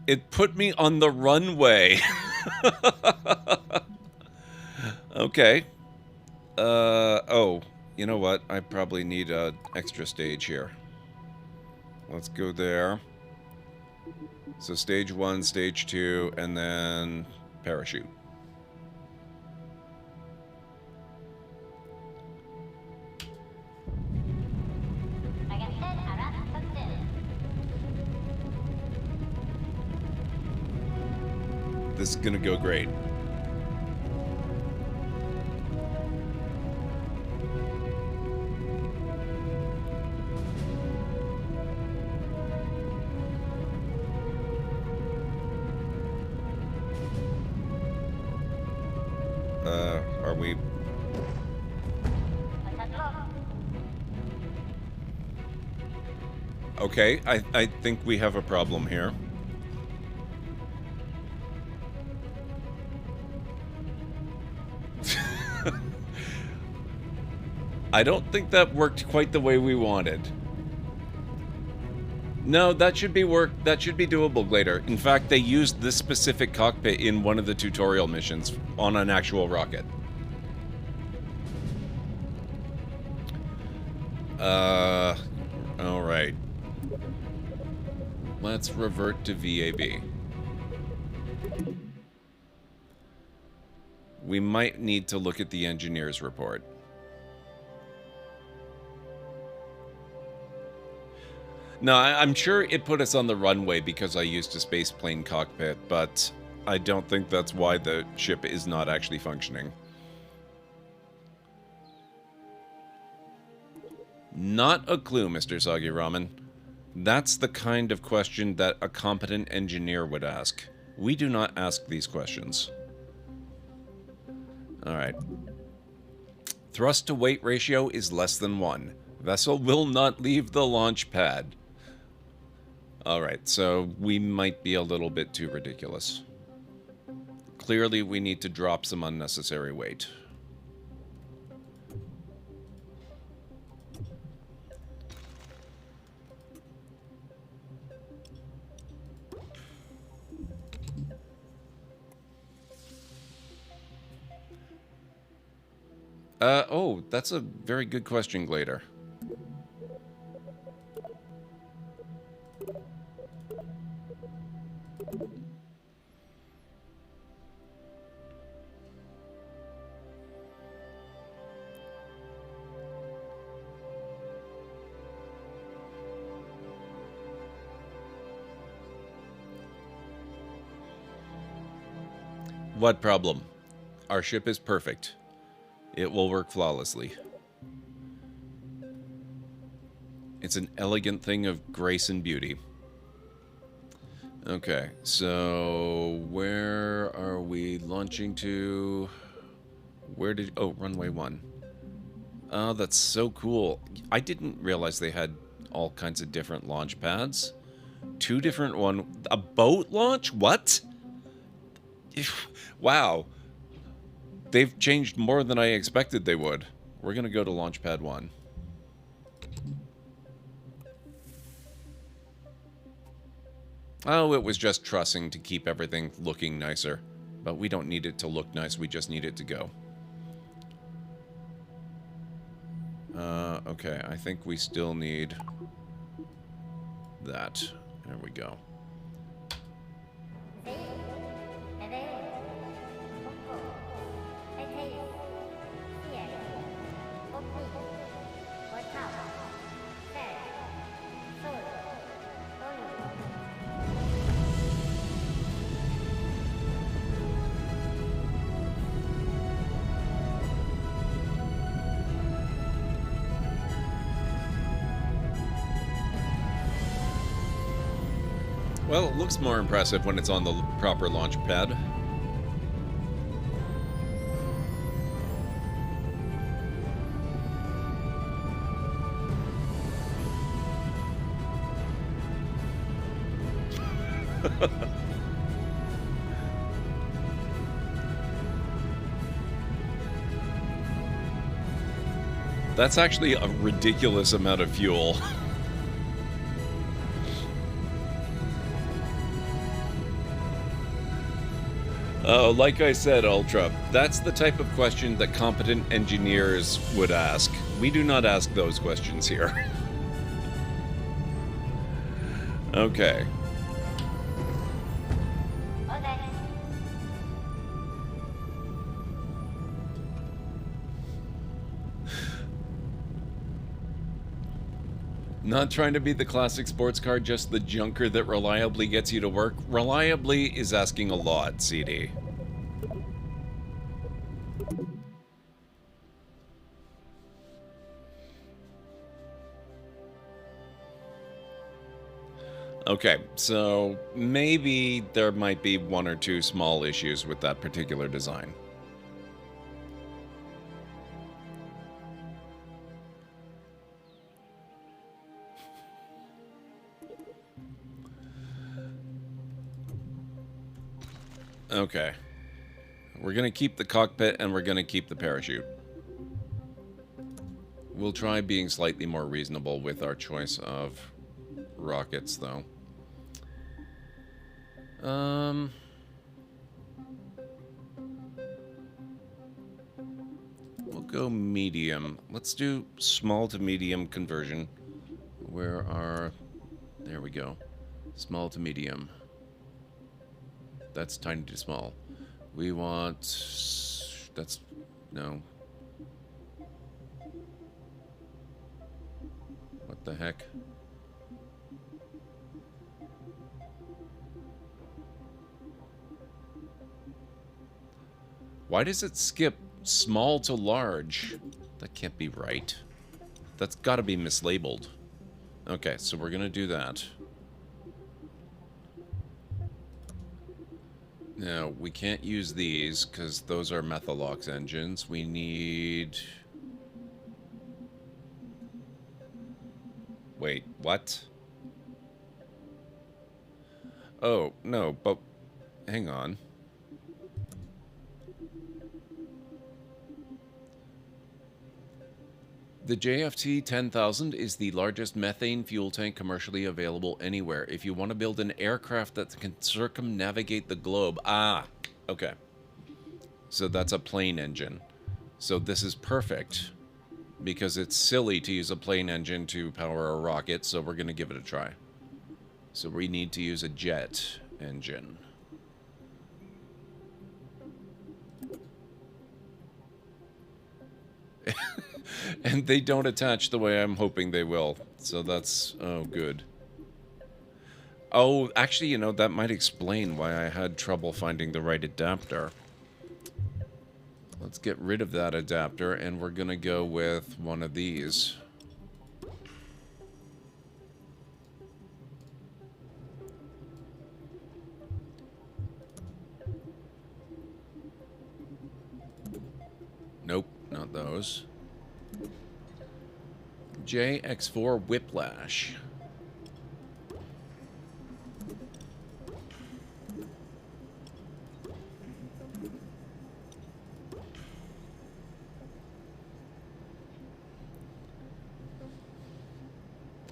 It put me on the runway. Okay. Oh, you know what? I probably need an extra stage here. Let's go there. So stage 1, stage 2, and then parachute. This is gonna go great. Are we... Okay, I think we have a problem here. I don't think that worked quite the way we wanted. No, that should be doable later. In fact, they used this specific cockpit in one of the tutorial missions on an actual rocket. All right. Let's revert to VAB. We might need to look at the engineer's report. No, I'm sure it put us on the runway because I used a spaceplane cockpit, but I don't think that's why the ship is not actually functioning. Not a clue, Mr. Soggy Ramen. That's the kind of question that a competent engineer would ask. We do not ask these questions. Alright. Thrust to weight ratio is less than 1. Vessel will not leave the launch pad. Alright, so we might be a little bit too ridiculous. Clearly, we need to drop some unnecessary weight. Oh, that's a very good question, Glader. What problem? Our ship is perfect. It will work flawlessly. It's an elegant thing of grace and beauty. Okay, so where are we launching to? Where did... Oh, runway 1. Oh, that's so cool. I didn't realize they had all kinds of different launch pads. 2 different one... A boat launch? What? Wow. They've changed more than I expected they would. We're going to go to launch pad 1. Oh, it was just trussing to keep everything looking nicer. But we don't need it to look nice, we just need it to go. Okay, I think we still need that. There we go. Well, it looks more impressive when it's on the proper launch pad. That's actually a ridiculous amount of fuel. Like I said, Ultra, that's the type of question that competent engineers would ask. We do not ask those questions here. Okay. Not trying to be the classic sports car, just the junker that reliably gets you to work. Reliably is asking a lot, CD. Okay, so maybe there might be 1 or 2 small issues with that particular design. Okay. We're going to keep the cockpit and we're going to keep the parachute. We'll try being slightly more reasonable with our choice of rockets, though. We'll go medium. Let's do small to medium conversion. Where are... There we go. Small to medium. That's tiny to small. We want... That's... No. What the heck? Why does it skip small to large? That can't be right. That's got to be mislabeled. Okay, so we're going to do that. Now, we can't use these because those are Methalox engines. We need... Wait, what? Oh, no, but... Hang on. The JFT 10,000 is the largest methane fuel tank commercially available anywhere. If you want to build an aircraft that can circumnavigate the globe... Ah, okay. So that's a plane engine. So this is perfect, because it's silly to use a plane engine to power a rocket, so we're going to give it a try. So we need to use a jet engine. And they don't attach the way I'm hoping they will. So that's... oh, good. Oh, actually, you know, that might explain why I had trouble finding the right adapter. Let's get rid of that adapter, and we're gonna go with one of these. Nope, not those. JX4 Whiplash.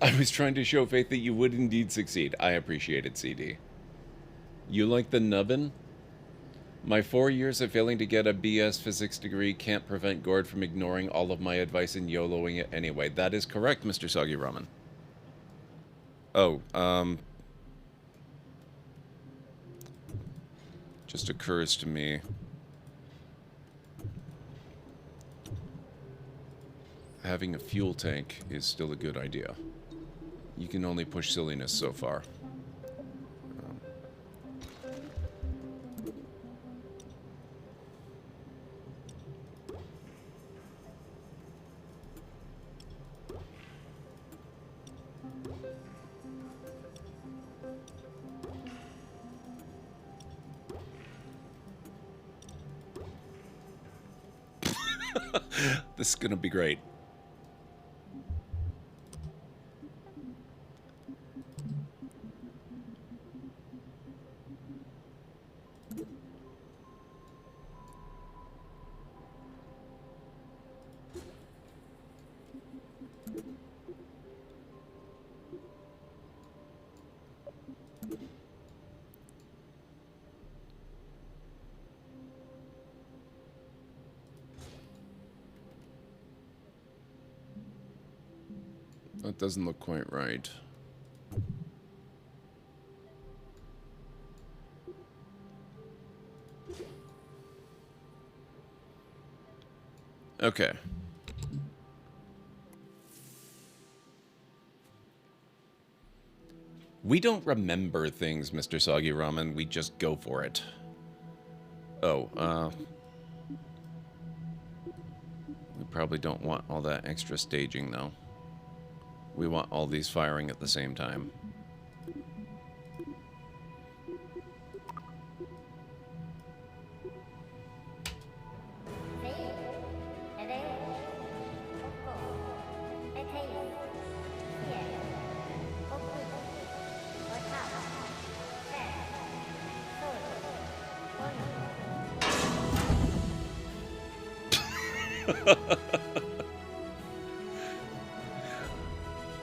I was trying to show Faith that you would indeed succeed. I appreciate it, CD. You like the nubbin? My 4 years of failing to get a BS physics degree can't prevent Gord from ignoring all of my advice and YOLOing it anyway. That is correct, Mr. Soggy Ramen. Oh, just occurs to me. Having a fuel tank is still a good idea. You can only push silliness so far. This is gonna be great. That doesn't look quite right. Okay. We don't remember things, Mr. Soggy Ramen. We just go for it. Oh, we probably don't want all that extra staging, though. We want all these firing at the same time.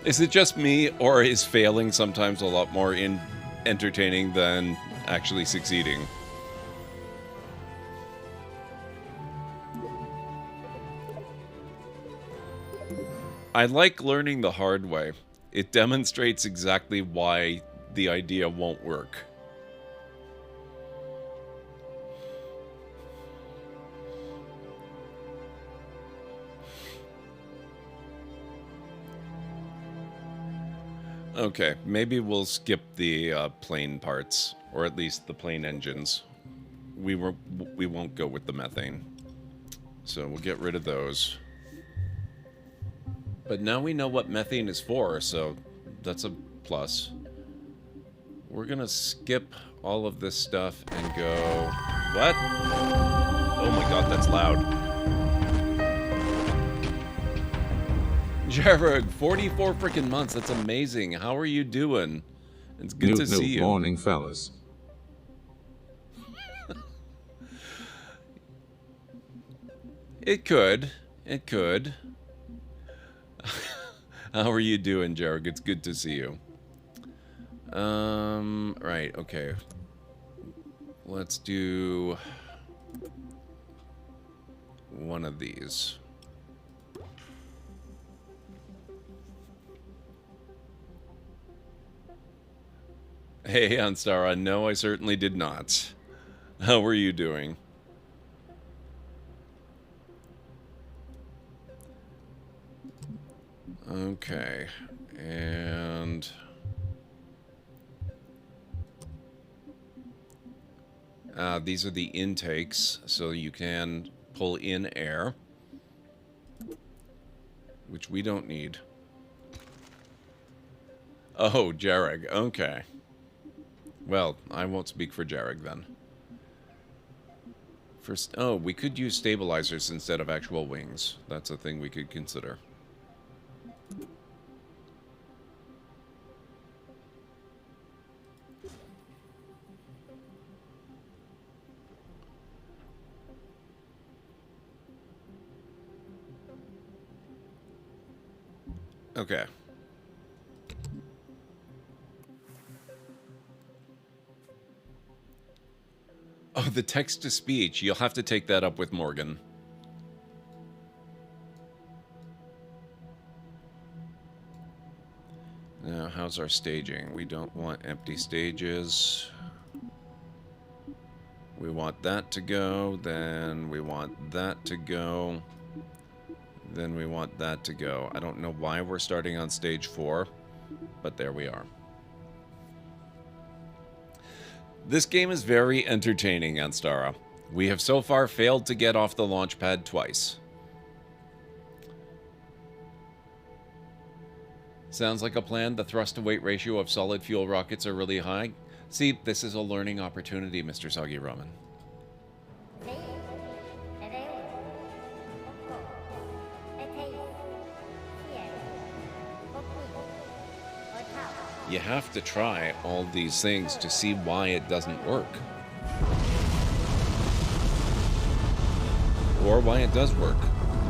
Is it just me, or is failing sometimes a lot more entertaining than actually succeeding? I like learning the hard way. It demonstrates exactly why the idea won't work. Okay, maybe we'll skip the plane parts, or at least the plane engines. We won't go with the methane, so we'll get rid of those. But now we know what methane is for, so that's a plus. We're gonna skip all of this stuff and go... What? Oh my god, that's loud. Jarrod, 44 freaking months. That's amazing. How are you doing? It's good to see you. Morning, fellas. It could. It could. How are you doing, Jarrod? It's good to see you. Right, okay. Let's do... one of these. Hey, Anstara, no, I certainly did not. How are you doing? Okay, and... these are the intakes, so you can pull in air, which we don't need. Oh, Jareg, okay. Well, I won't speak for Jareg then. First, oh, we could use stabilizers instead of actual wings. That's a thing we could consider. Okay. Oh, the text-to-speech. You'll have to take that up with Morgan. Now, how's our staging? We don't want empty stages. We want that to go, then we want that to go. Then we want that to go. I don't know why we're starting on stage 4, but there we are. This game is very entertaining, Anstara. We have so far failed to get off the launch pad twice. Sounds like a plan. The thrust-to-weight ratio of solid fuel rockets are really high. See, this is a learning opportunity, Mr. Soggy Roman. You have to try all these things to see why it doesn't work. Or why it does work,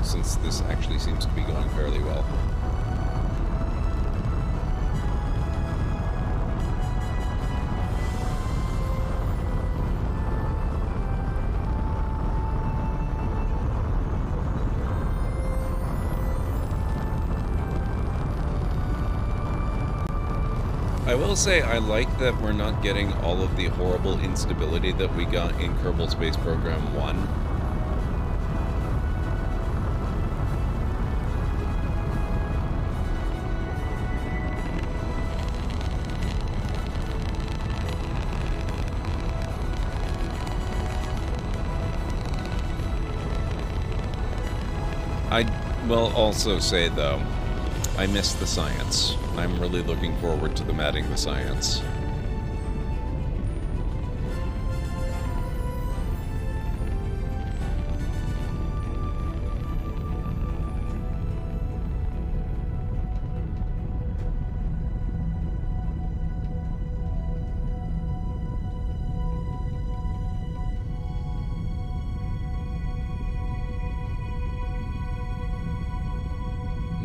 since this actually seems to be going fairly well. I will say I like that we're not getting all of the horrible instability that we got in Kerbal Space Program 1. I will also say, though, I miss the science. I'm really looking forward to them adding the science.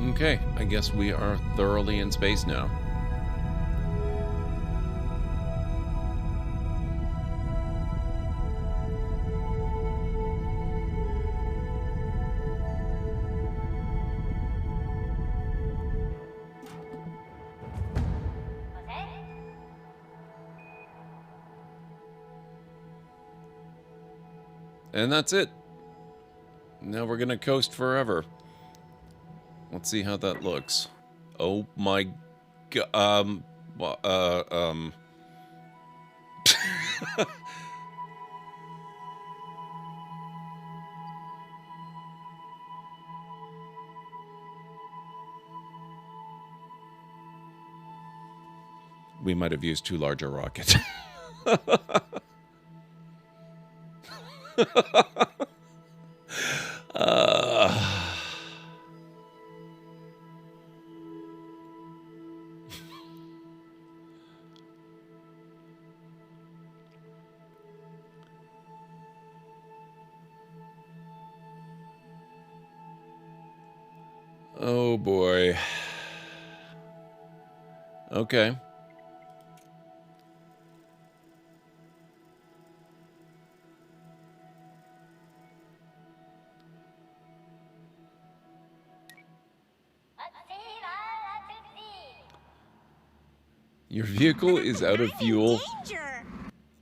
Okay, I guess we are thoroughly in space now. And that's it. Now we're gonna coast forever. Let's see how that looks. Oh my god, we might have used too large a rocket. Oh boy. Okay. Your vehicle is out of fuel.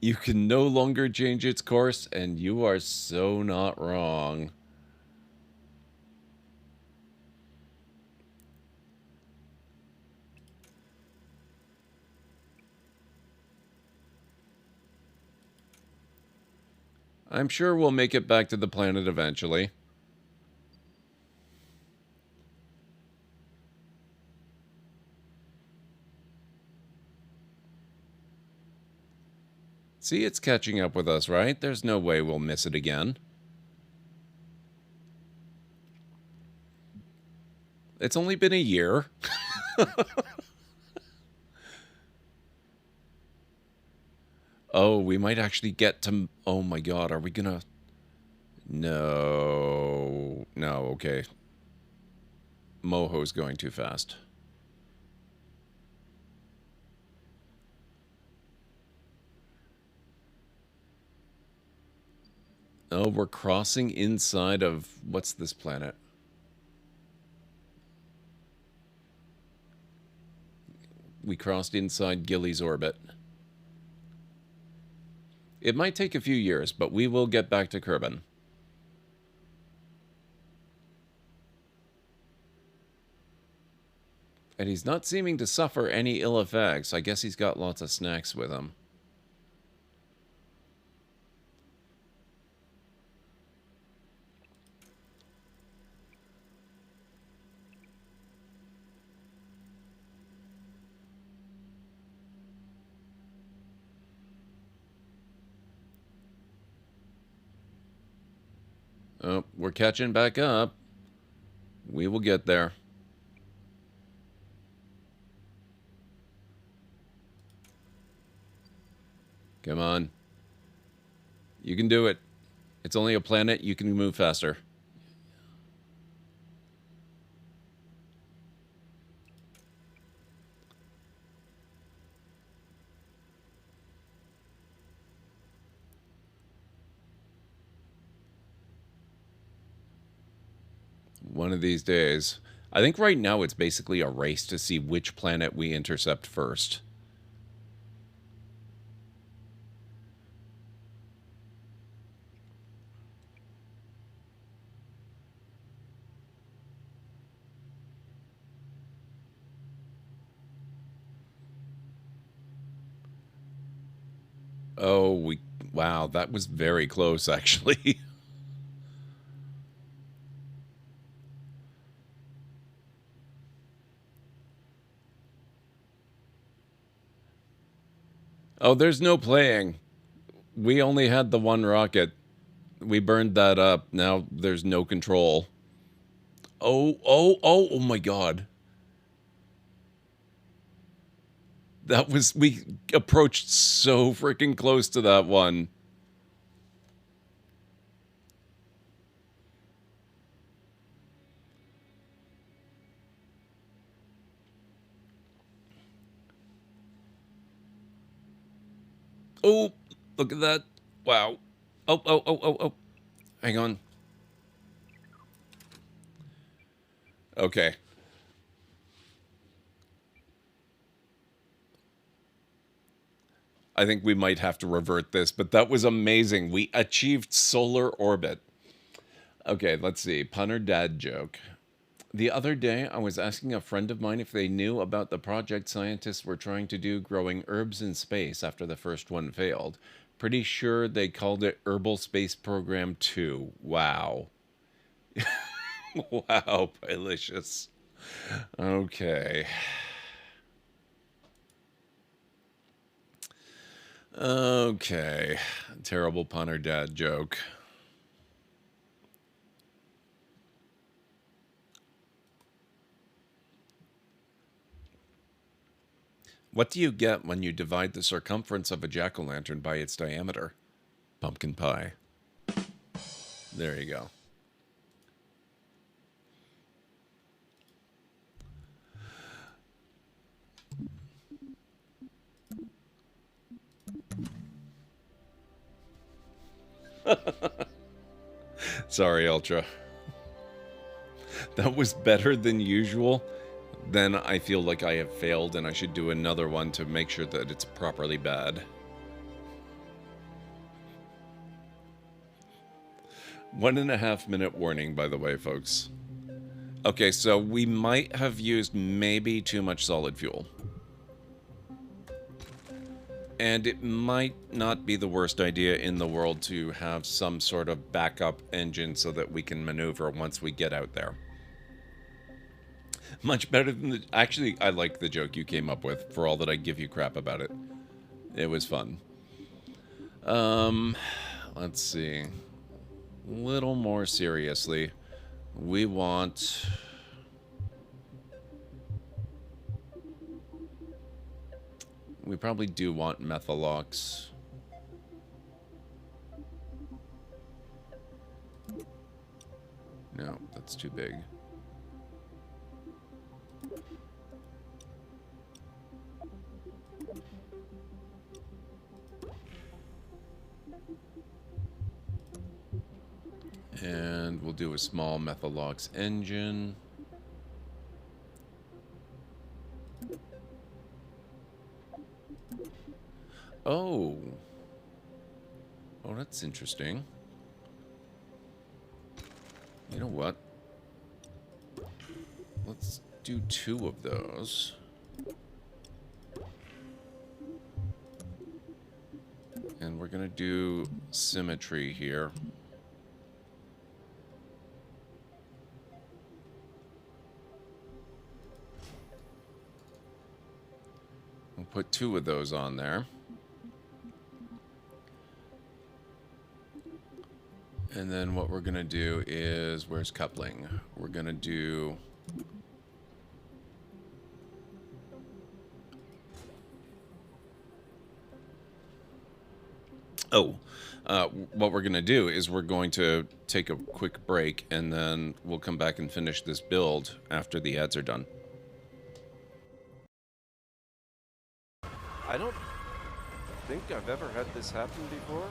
You can no longer change its course, and you are so not wrong. I'm sure we'll make it back to the planet eventually. See, it's catching up with us, right? There's no way we'll miss it again. It's only been a year. Oh, we might actually get to... Oh my god, are we gonna... No. No, okay. Moho's going too fast. Oh, we're crossing inside of... What's this planet? We crossed inside Gilly's orbit. It might take a few years, but we will get back to Kerbal. And he's not seeming to suffer any ill effects. I guess he's got lots of snacks with him. Oh, we're catching back up. We will get there. Come on. You can do it. It's only a planet. You can move faster. One of these days. I think right now it's basically a race to see which planet we intercept first. Oh, wow, that was very close, actually. Oh, there's no playing. We only had the one rocket. We burned that up. Now there's no control. Oh my god. That was... We approached so freaking close to that one. Oh, look at that. Wow. Oh. Hang on. Okay. I think we might have to revert this, but that was amazing. We achieved solar orbit. Okay, let's see. Pun or dad joke. The other day, I was asking a friend of mine if they knew about the project scientists were trying to do growing herbs in space after the first one failed. Pretty sure they called it Herbal Space Program 2. Wow. Wow, delicious. Okay. Okay. Terrible pun or dad joke. What do you get when you divide the circumference of a jack-o'-lantern by its diameter? Pumpkin pie. There you go. Sorry, Ultra. That was better than usual. then I feel like I have failed and I should do another one to make sure that it's properly bad. 1.5 minute warning, by the way, folks. Okay, so we might have used maybe too much solid fuel. And it might not be the worst idea in the world to have some sort of backup engine so that we can maneuver once we get out there. Much better than the... Actually, I like the joke you came up with, for all that I give you crap about it. It was fun. Let's see. A little more seriously. We want... We probably do want Methalox. No, that's too big. And we'll do a small Methalox engine. Oh. Oh, that's interesting. You know what? Let's do 2 of those. And we're gonna do symmetry here. We'll put 2 of those on there. And then what we're going to do is, where's coupling? We're going to do... what we're going to do is we're going to take a quick break and then we'll come back and finish this build after the ads are done. I don't think I've ever had this happen before.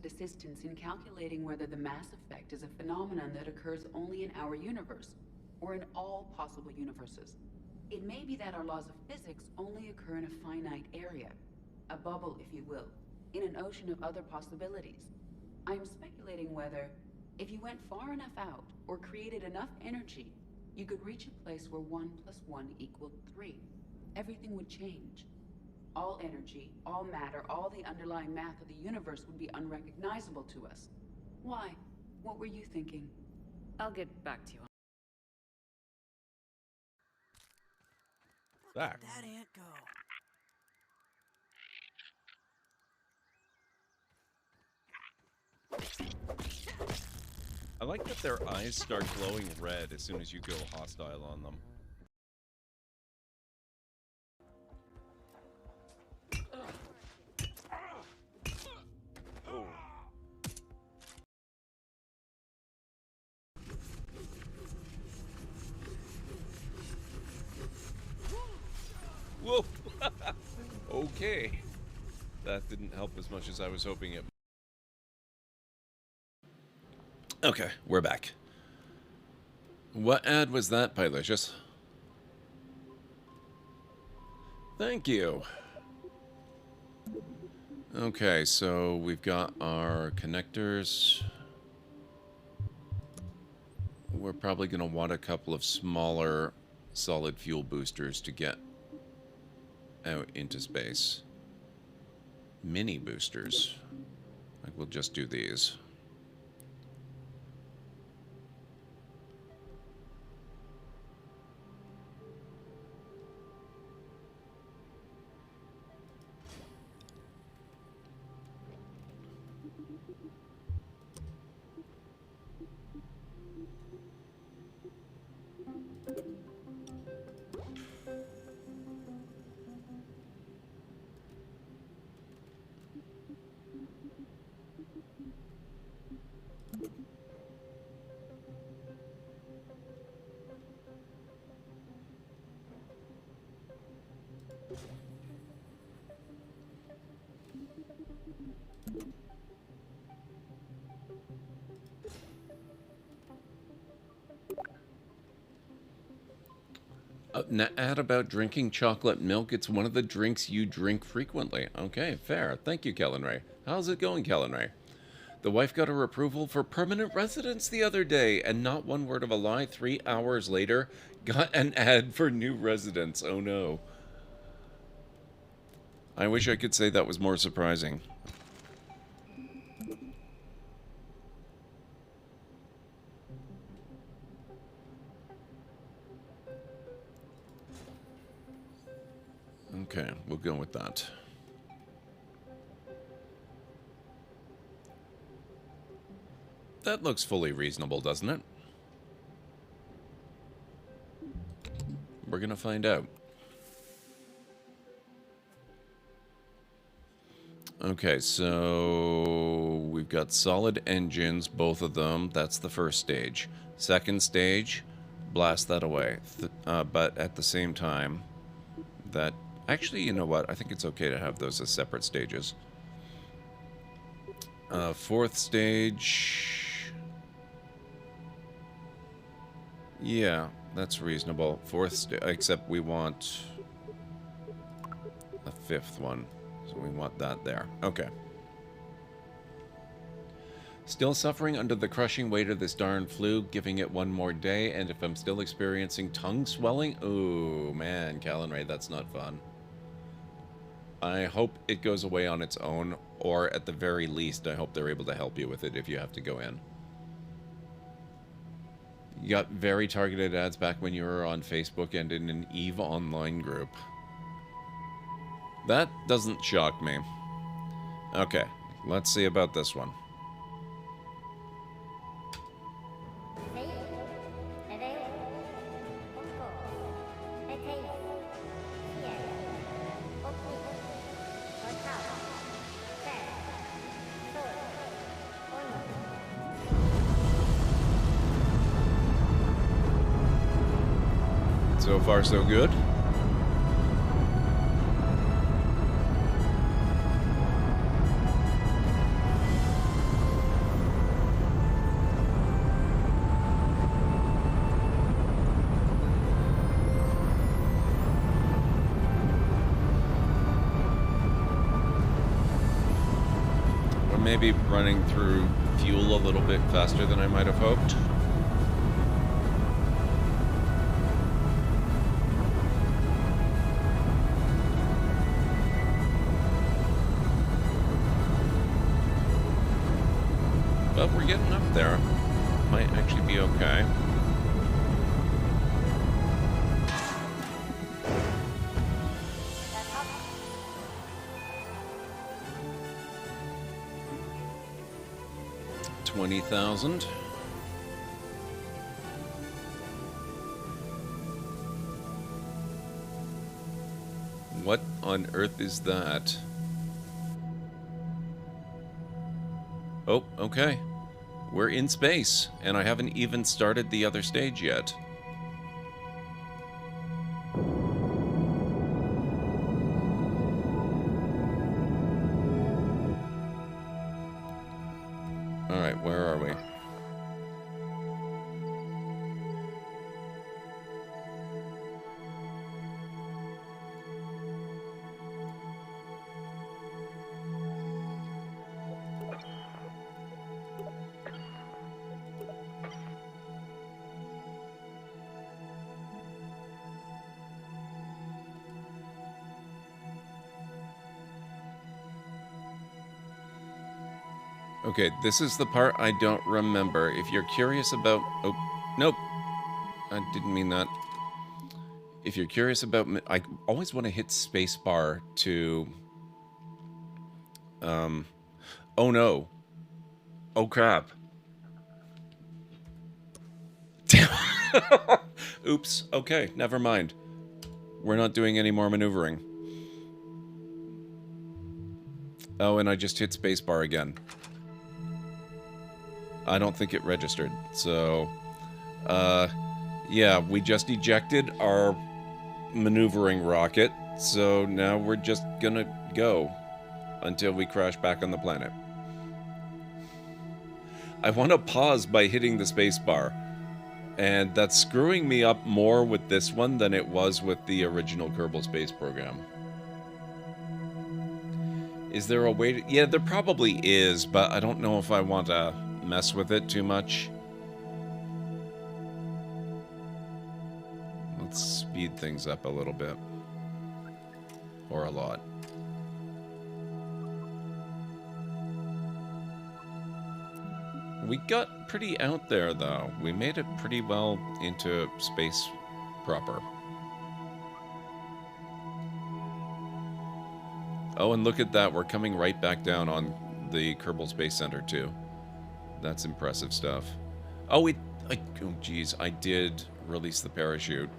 Assistance in calculating whether the mass effect is a phenomenon that occurs only in our universe, or in all possible universes. It may be that our laws of physics only occur in a finite area, a bubble, if you will, in an ocean of other possibilities. I am speculating whether, if you went far enough out, or created enough energy, you could reach a place where 1 + 1 = 3. Everything would change. All energy, all matter, all the underlying math of the universe would be unrecognizable to us. Why? What were you thinking? I'll get back to you. Back. That ant go. I like that their eyes start glowing red as soon as you go hostile on them. Whoa! Okay. That didn't help as much as I was hoping it. Okay, we're back. What ad was that, Pylicious? Thank you. Okay, so we've got our connectors. We're probably going to want a couple of smaller solid fuel boosters to get out into space. Mini boosters. Like, we'll just do these. Ad about drinking chocolate milk. It's one of the drinks you drink frequently. Okay, fair. Thank you, Kellen Ray. How's it going, Kellen Ray? The wife got her approval for permanent residence the other day, and not one word of a lie, 3 hours later, got an ad for new residence. Oh no. I wish I could say that was more surprising. Okay, we'll go with that. That looks fully reasonable, doesn't it? We're gonna find out. Okay, so we've got solid engines, both of them. That's the first stage. Second stage, blast that away. But at the same time, that... Actually, you know what? I think it's okay to have those as separate stages. Fourth stage... Yeah, that's reasonable. Fourth stage, except we want a fifth one. So we want that there. Okay. Still suffering under the crushing weight of this darn flu, giving it one more day, and if I'm still experiencing tongue swelling, ooh, man, Callan Ray, that's not fun. I hope it goes away on its own, or at the very least, I hope they're able to help you with it if you have to go in. You got very targeted ads back when you were on Facebook and in an EVE Online group. That doesn't shock me. Okay, let's see about this one. So far, so good. Or maybe running through fuel a little bit faster than I might have hoped. But we're getting up there. Might actually be okay. $20,000. What on earth is that? Oh, okay. We're in space, and I haven't even started the other stage yet. Alright, where are we? Okay, this is the part I don't remember. If you're curious about... Oh, nope. I didn't mean that. If you're curious about... I always want to hit spacebar to... Oh no. Oh crap. Oops. Okay, never mind. We're not doing any more maneuvering. Oh, and I just hit spacebar again. I don't think it registered, so... yeah, we just ejected our maneuvering rocket, so now we're just gonna go until we crash back on the planet. I want to pause by hitting the spacebar. And that's screwing me up more with this one than it was with the original Kerbal Space Program. Is there a way to... Yeah, there probably is, but I don't know if I want to mess with it too much. Let's speed things up a little bit. Or a lot. We got pretty out there, though. We made it pretty well into space proper. Oh, and look at that. We're coming right back down on the Kerbal Space Center, too. That's impressive stuff. Oh, oh, geez. I did release the parachute.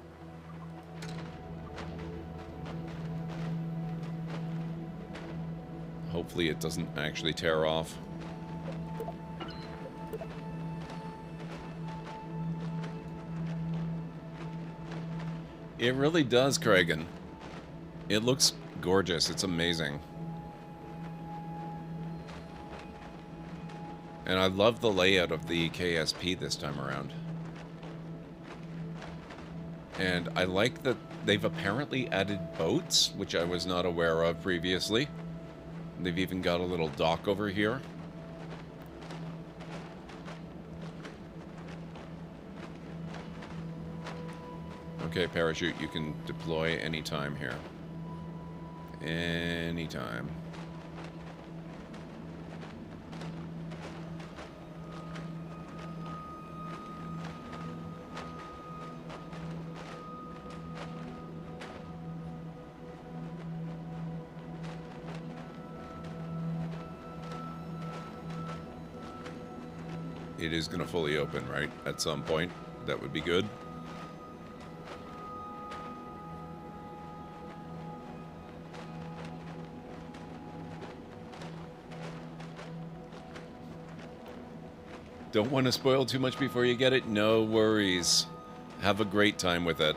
Hopefully it doesn't actually tear off. It really does, Kragan. It looks gorgeous. It's amazing. And I love the layout of the KSP this time around. And I like that they've apparently added boats, which I was not aware of previously. They've even got a little dock over here. Okay, parachute, you can deploy anytime here. Anytime. It is going to fully open, right? At some point. That would be good. Don't want to spoil too much before you get it? No worries. Have a great time with it.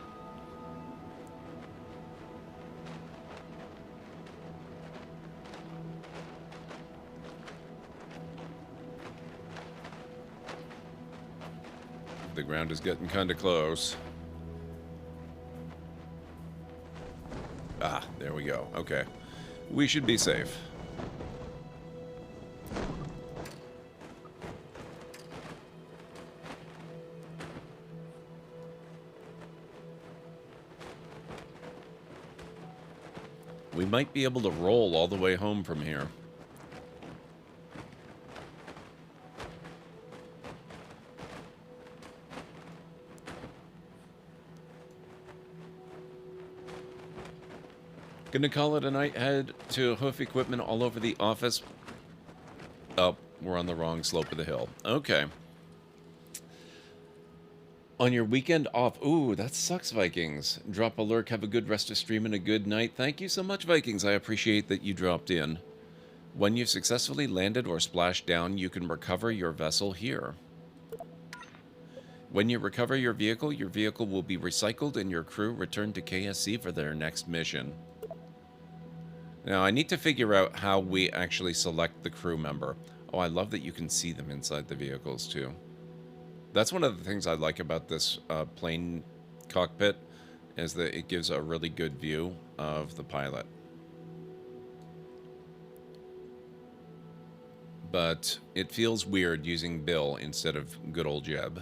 The ground is getting kind of close. Ah, there we go. Okay. We should be safe. We might be able to roll all the way home from here. Gonna call it a night. Head to hoof equipment all over the office. Oh, we're on the wrong slope of the hill. Okay. On your weekend off. Ooh, that sucks, Vikings. Drop a lurk. Have a good rest of stream and a good night. Thank you so much, Vikings. I appreciate that you dropped in. When you've successfully landed or splashed down, you can recover your vessel here. When you recover your vehicle will be recycled and your crew returned to KSC for their next mission. Now, I need to figure out how we actually select the crew member. Oh, I love that you can see them inside the vehicles, too. That's one of the things I like about this plane cockpit, is that it gives a really good view of the pilot. But it feels weird using Bill instead of good old Jeb.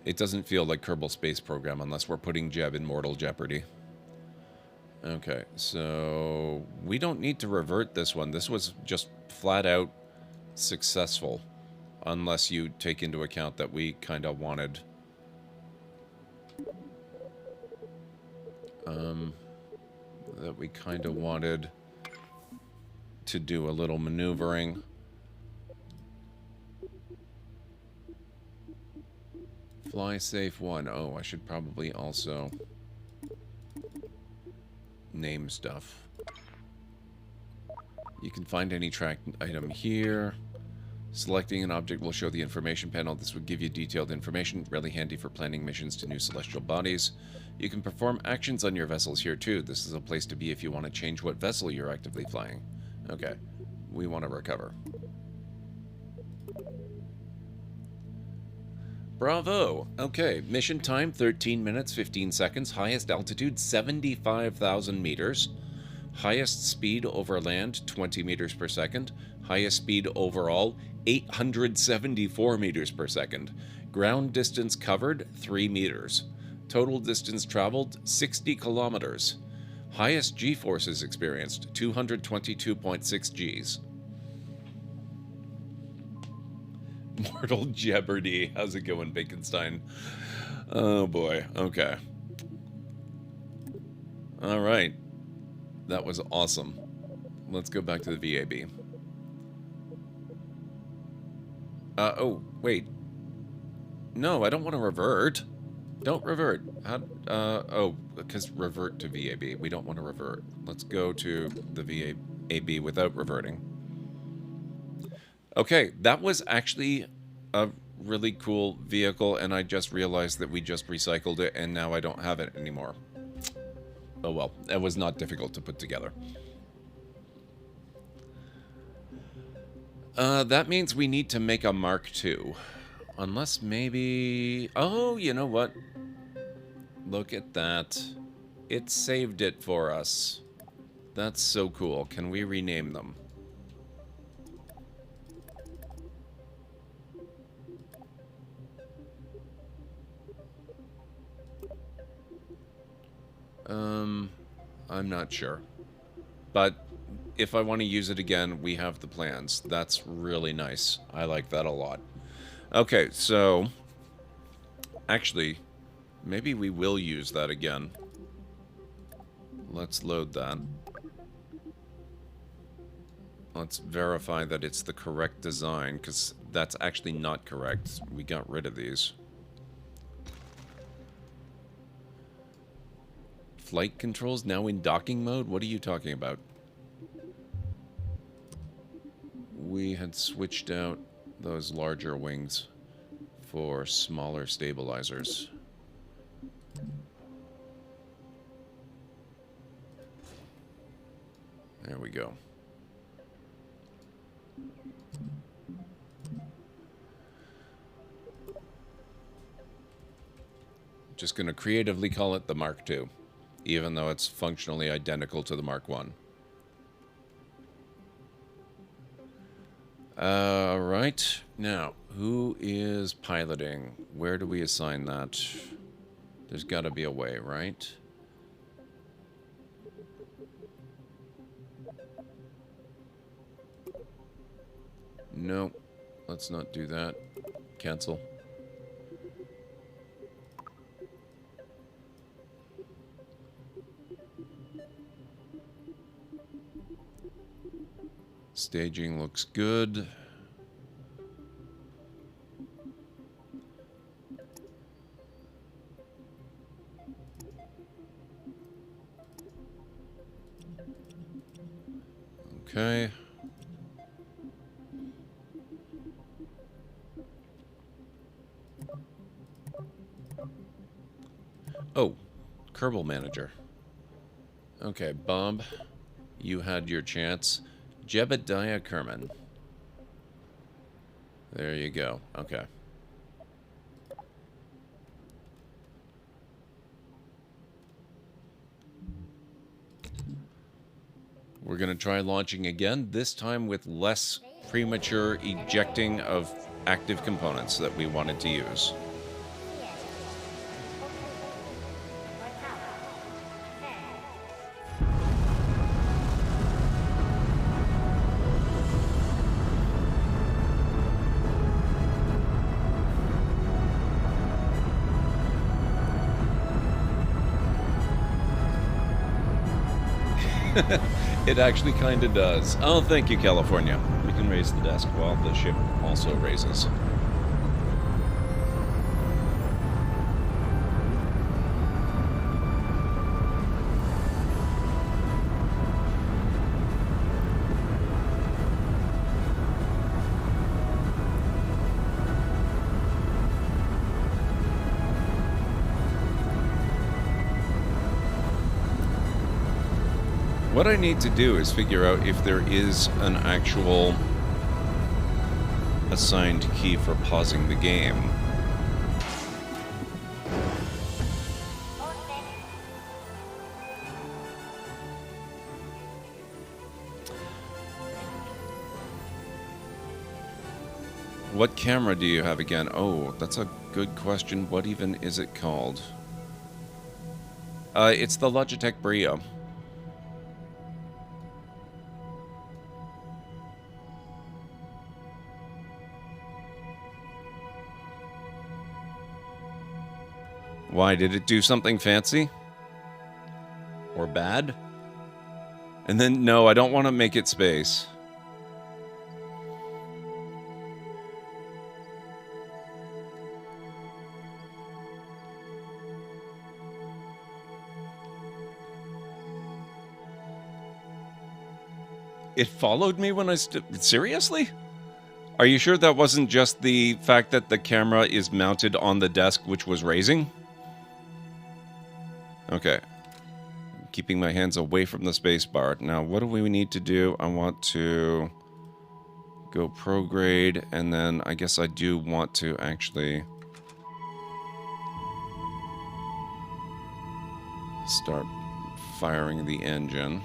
It doesn't feel like Kerbal Space Program unless we're putting Jeb in mortal jeopardy. Okay, so we don't need to revert this one. This was just flat out successful, unless you take into account that we kind of wanted to do a little maneuvering. Fly safe 1. Oh, I should probably also name stuff. You can find any tracked item here. Selecting an object will show the information panel. This would give you detailed information, really handy for planning missions to new celestial bodies. You can perform actions on your vessels here too. This is a place to be if you want to change what vessel you're actively flying. Okay, we want to recover. Bravo. Okay, mission time 13 minutes 15 seconds. Highest altitude 75,000 meters. Highest speed over land 20 meters per second. Highest speed overall 874 meters per second. Ground distance covered 3 meters. Total distance traveled 60 kilometers. Highest G-forces experienced 222.6 Gs. Mortal Jeopardy. How's it going, Baconstein? Oh boy. Okay. All right. That was awesome. Let's go back to the VAB. Oh, wait. No, I don't want to revert. Don't revert. Oh, because revert to VAB. We don't want to revert. Let's go to the VAB without reverting. Okay, that was actually a really cool vehicle, and I just realized that we just recycled it, and now I don't have it anymore. Oh well, it was not difficult to put together. That means we need to make a Mark II. Unless maybe... Oh, you know what? Look at that. It saved it for us. That's so cool. Can we rename them? I'm not sure. But if I want to use it again, we have the plans. That's really nice. I like that a lot. Okay, so... Actually, maybe we will use that again. Let's load that. Let's verify that it's the correct design, because that's actually not correct. We got rid of these. Flight controls now in docking mode? What are you talking about? We had switched out those larger wings for smaller stabilizers. There we go. Just going to creatively call it the Mark II, even though it's functionally identical to the Mark I. Alright, now, who is piloting? Where do we assign that? There's got to be a way, right? No, let's not do that. Cancel. Staging looks good. Okay. Oh, Kerbal manager. Okay, Bob, you had your chance. Jebediah Kerman. There you go. Okay. We're going to try launching again, this time with less premature ejecting of active components that we wanted to use. It actually kind of does. Oh, thank you, California. We can raise the desk while the ship also raises. What I need to do is figure out if there is an actual assigned key for pausing the game. What camera do you have again? Oh, that's a good question. What even is it called? It's the Logitech Brio. Why, did it do something fancy? Or bad? And then, no, I don't want to make it space. It followed me when I seriously? Are you sure that wasn't just the fact that the camera is mounted on the desk, which was raising? Okay. Keeping my hands away from the spacebar. Now, what do we need to do? I want to go prograde, and then I guess I do want to actually start firing the engine.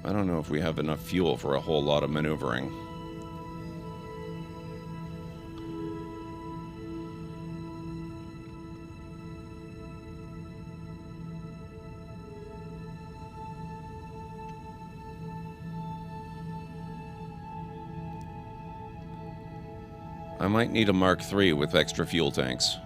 I don't know if we have enough fuel for a whole lot of maneuvering. I might need a Mark III with extra fuel tanks.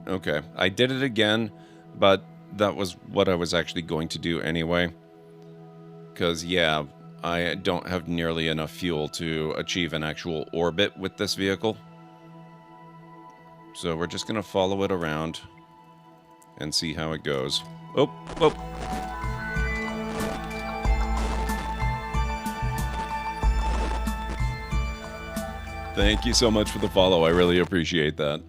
Okay, I did it again, but that was what I was actually going to do anyway. Because, yeah, I don't have nearly enough fuel to achieve an actual orbit with this vehicle. So we're just going to follow it around and see how it goes. Oh, oh. Thank you so much for the follow. I really appreciate that.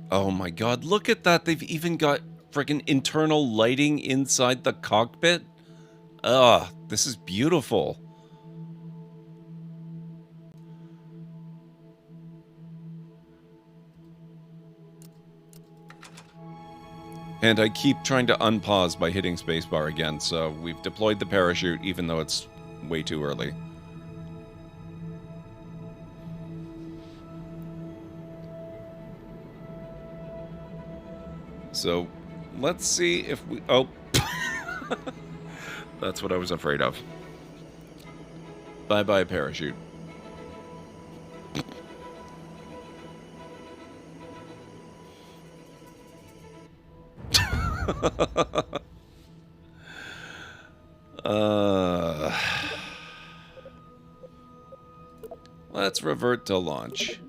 Oh my god, look at that. They've even got freaking internal lighting inside the cockpit. Ugh, this is beautiful. And I keep trying to unpause by hitting spacebar again, so we've deployed the parachute even though it's way too early. So, let's see if we... Oh. That's what I was afraid of. Bye-bye, parachute. Let's revert to launch.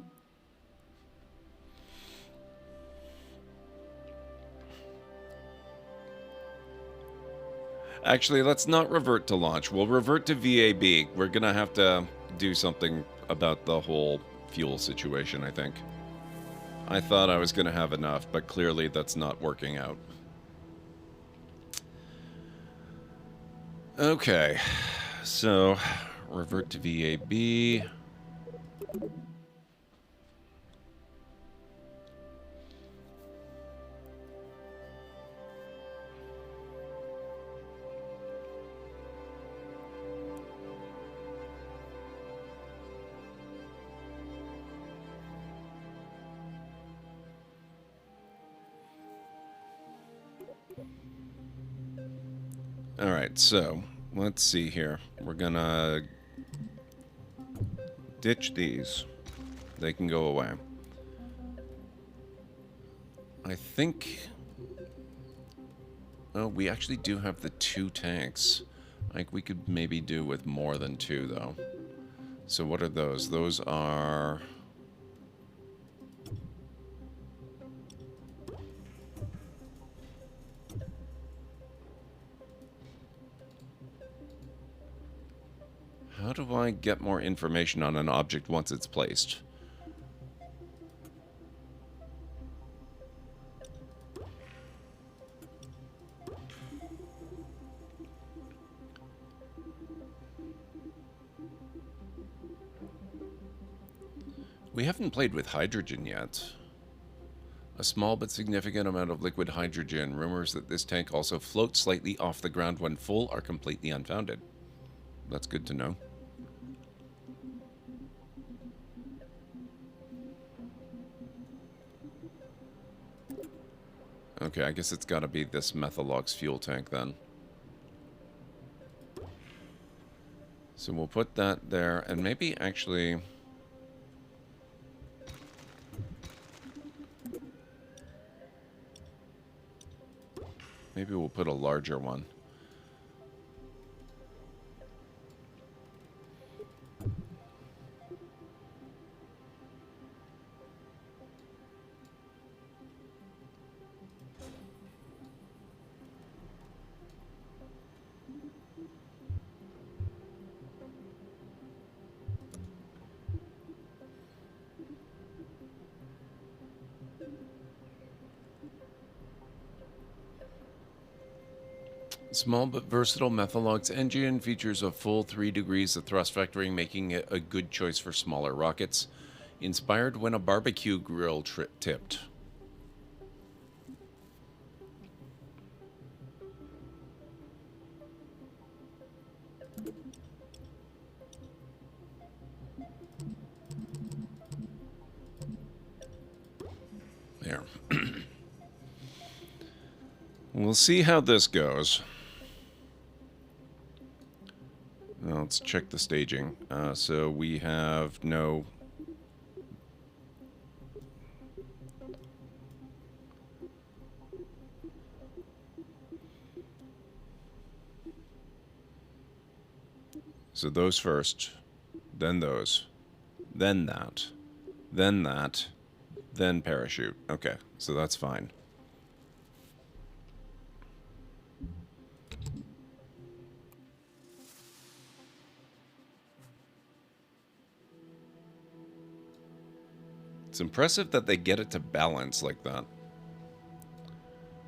Actually, let's not revert to launch. We'll revert to VAB. We're gonna have to do something about the whole fuel situation, I think. I thought I was gonna have enough, but clearly that's not working out. Okay, so revert to VAB. All right, so let's see here. We're gonna ditch these. They can go away. I think... Oh, we actually do have the 2 tanks. Like, we could maybe do with more than 2, though. So what are those? Those are... How do I get more information on an object once it's placed? We haven't played with hydrogen yet. A small but significant amount of liquid hydrogen. Rumors that this tank also floats slightly off the ground when full are completely unfounded. That's good to know. Okay, I guess it's got to be this Methalox fuel tank then. So we'll put that there, and maybe actually... maybe we'll put a larger one. Small but versatile Methalox engine features a full 3 degrees of thrust vectoring, making it a good choice for smaller rockets. Inspired when a barbecue grill tipped. There. We'll see how this goes. Now let's check the staging. So we have no... So those first, then those, then that, then parachute. Okay, so that's fine. It's impressive that they get it to balance like that.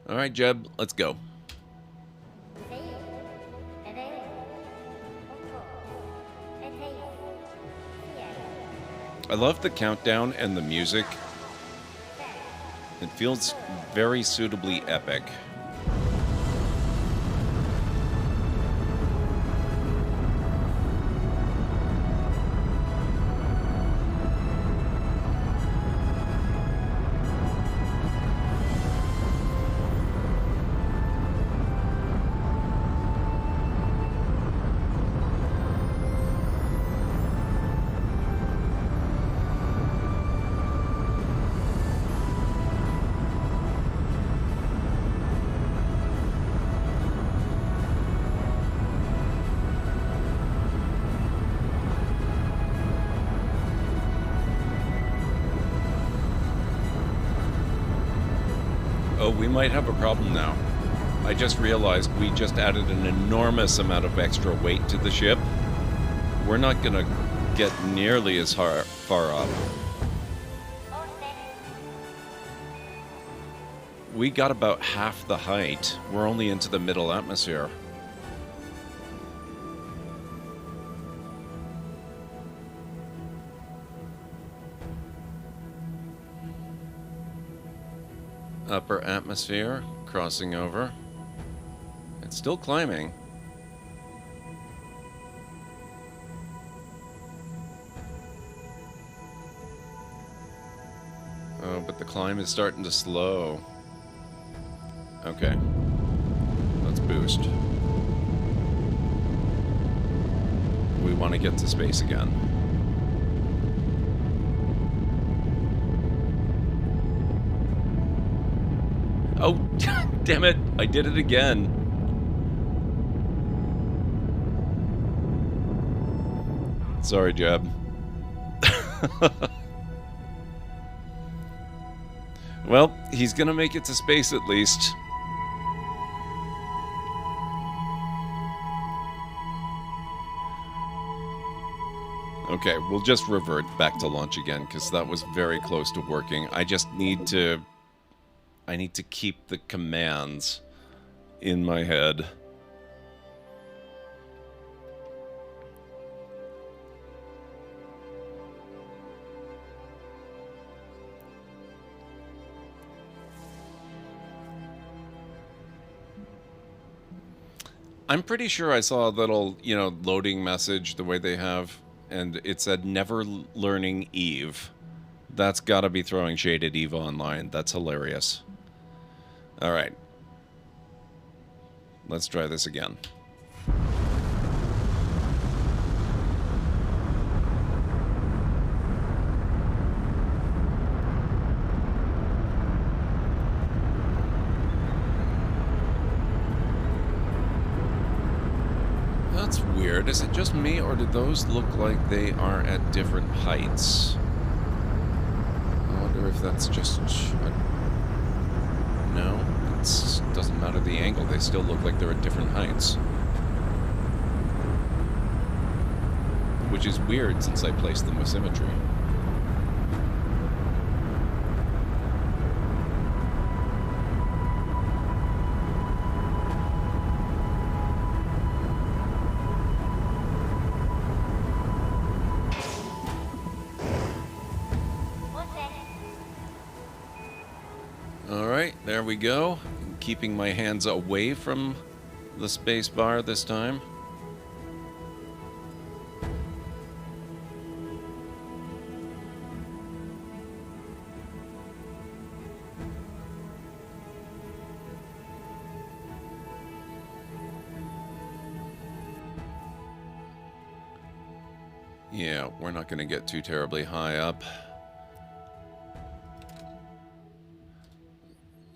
All right, Jeb, let's go. I love the countdown and the music. It feels very suitably epic. We might have a problem now. I just realized we just added an enormous amount of extra weight to the ship. We're not gonna get nearly as far up. We got about half the height. We're only into the middle atmosphere. Upper atmosphere, crossing over. It's still climbing. Oh, but the climb is starting to slow. Okay. Let's boost. We want to get to space again. Oh, damn it. I did it again. Sorry, Jeb. Well, he's gonna make it to space at least. Okay, we'll just revert back to launch again, because that was very close to working. I just need to... I need to keep the commands in my head. I'm pretty sure I saw a little, you know, loading message the way they have, and it said never learning Eve. That's gotta be throwing shade at Eve Online. That's hilarious. Alright. Let's try this again. That's weird. Is it just me, or do those look like they are at different heights? I wonder if that's just... No, it doesn't matter the angle. They still look like they're at different heights. Which is weird since I placed them with symmetry. Alright, there we go. Keeping my hands away from the space bar this time. Yeah, we're not going to get too terribly high up.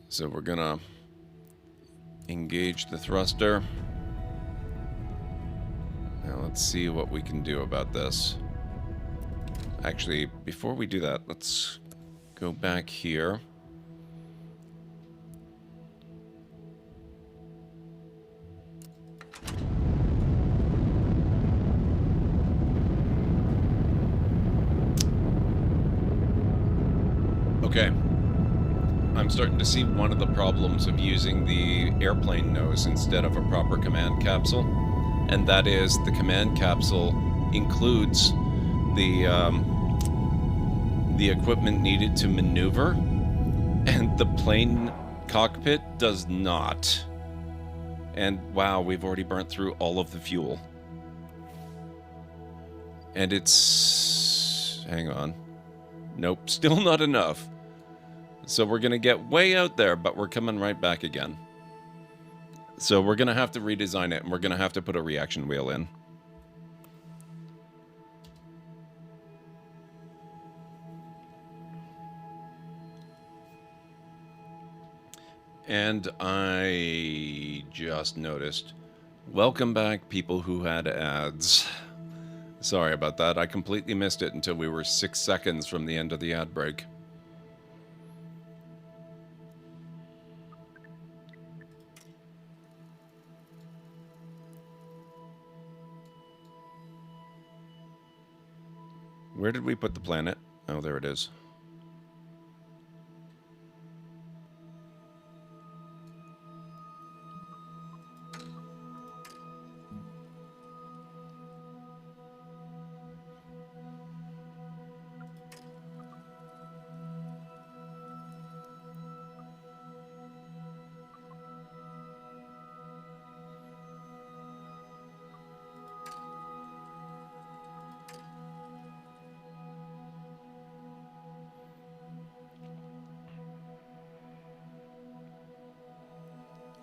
So we're going to engage the thruster. Now let's see what we can do about this. Actually, before we do that, let's go back here. Okay. I'm starting to see one of the problems of using the airplane nose instead of a proper command capsule, and that is the command capsule includes the equipment needed to maneuver, and the plane cockpit does not. And wow, we've already burnt through all of the fuel. And it's... hang on. Nope, still not enough. So we're going to get way out there, but we're coming right back again. So we're going to have to redesign it, and we're going to have to put a reaction wheel in. And I just noticed. Welcome back, people who had ads. Sorry about that. I completely missed it until we were 6 seconds from the end of the ad break. Where did we put the planet? Oh, there it is.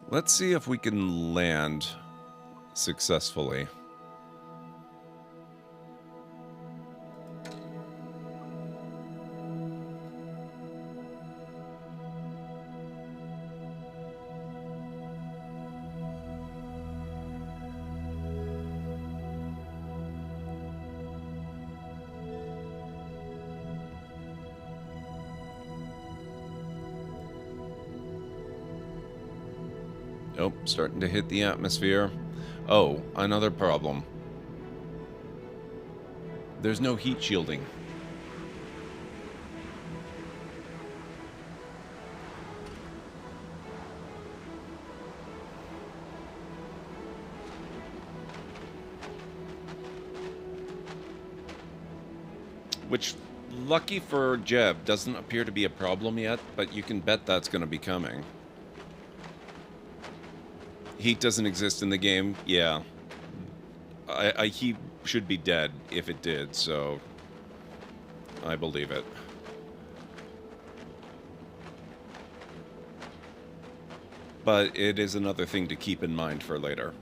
Let's see if we can land successfully. Nope, starting to hit the atmosphere. Oh, another problem. There's no heat shielding. Which, lucky for Jeb, doesn't appear to be a problem yet, but you can bet that's going to be coming. Heat doesn't exist in the game? Yeah. He should be dead if it did, so I believe it. But it is another thing to keep in mind for later.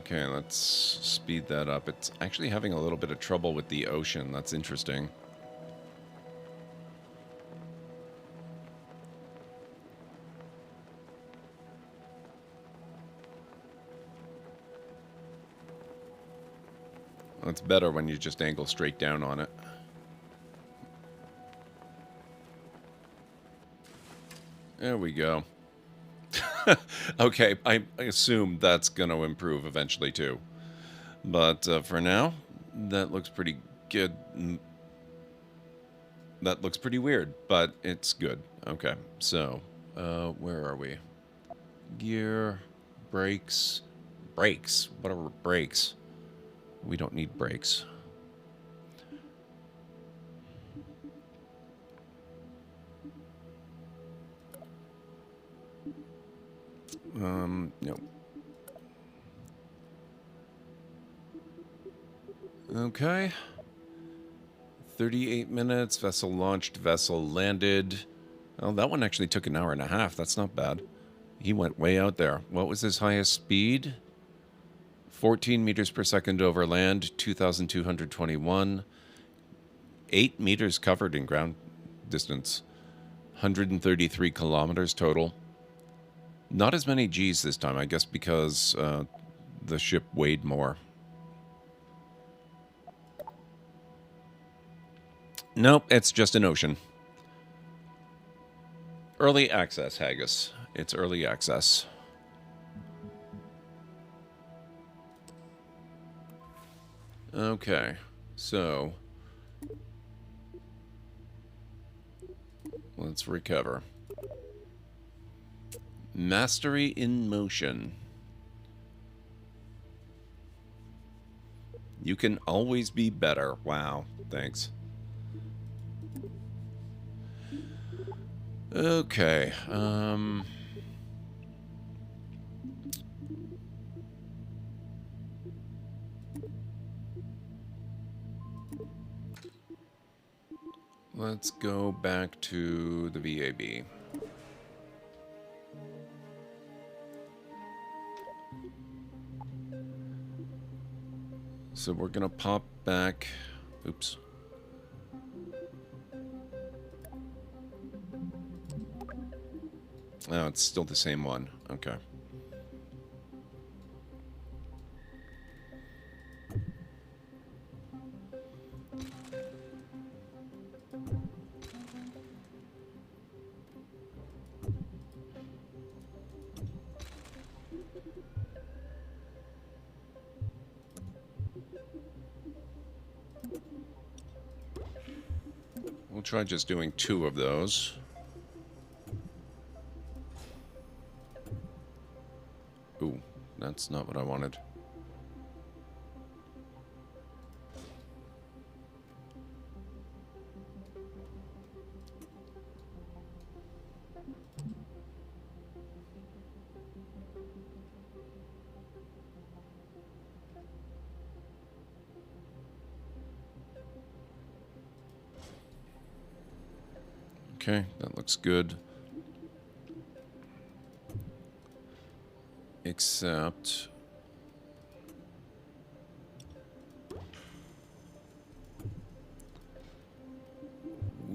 Okay, let's speed that up. It's actually having a little bit of trouble with the ocean. That's interesting. Well, it's better when you just angle straight down on it. There we go. Okay, I assume that's going to improve eventually too. But for now, that looks pretty good. That looks pretty weird, but it's good. Okay, so where are we? Gear, brakes. Brakes? What are brakes? We don't need brakes. No. Okay. 38 minutes, vessel launched, vessel landed. Oh, that one actually took an hour and a half. That's not bad. He went way out there. What was his highest speed? 14 meters per second over land, 2,221. 8 meters covered in ground distance. 133 kilometers total. Not as many Gs this time, I guess, because the ship weighed more. Nope, it's just an ocean. Early access, Haggis. It's early access. Okay, so let's recover. Mastery in motion. You can always be better. Wow, thanks. Okay, let's go back to the VAB. So we're gonna pop back. Oops. Oh, it's still the same one. Okay. We'll try just doing 2 of those. Ooh, that's not what I wanted. Okay, that looks good. Except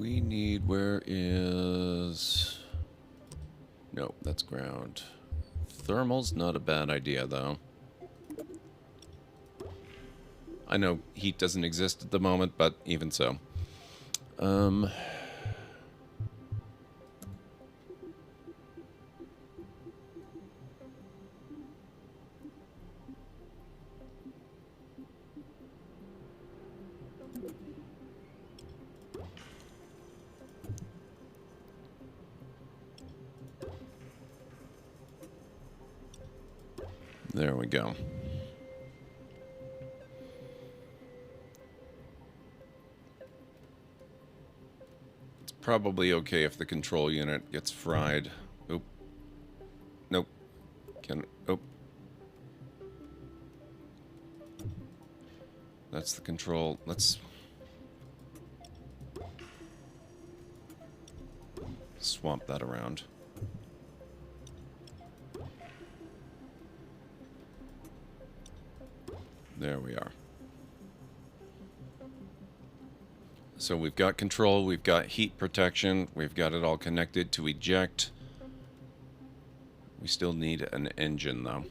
we need... Where is... No, that's ground. Thermal's not a bad idea, though. I know heat doesn't exist at the moment, but even so. There we go. It's probably okay if the control unit gets fried. Oop. Nope. Oop. That's the control. Let's swamp that around. There we are. So we've got control, we've got heat protection, we've got it all connected to eject. We still need an engine, though.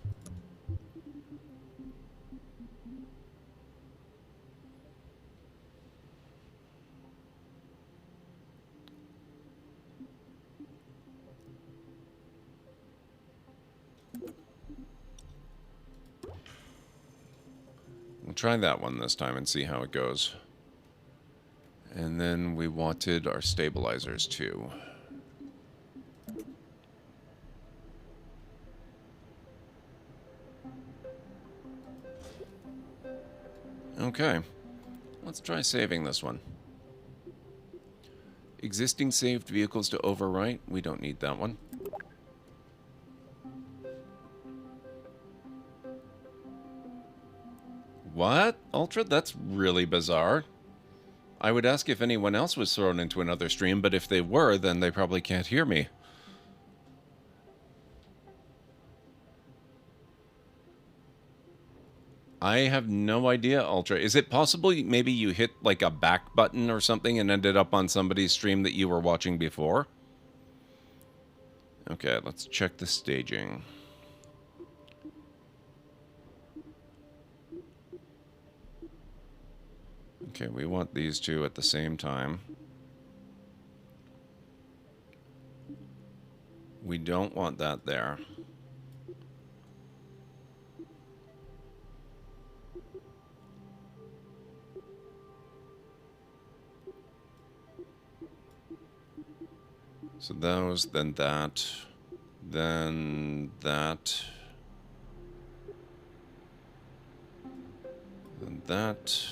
We'll try that one this time and see how it goes. And then we wanted our stabilizers too. Okay, let's try saving this one. Existing saved vehicles to overwrite. We don't need that one. What? Ultra? That's really bizarre. I would ask if anyone else was thrown into another stream, but if they were, then they probably can't hear me. I have no idea, Ultra. Is it possible maybe you hit like a back button or something and ended up on somebody's stream that you were watching before? Okay, let's check the staging. Okay, we want these two at the same time. We don't want that there. So those, then that, then that, then that,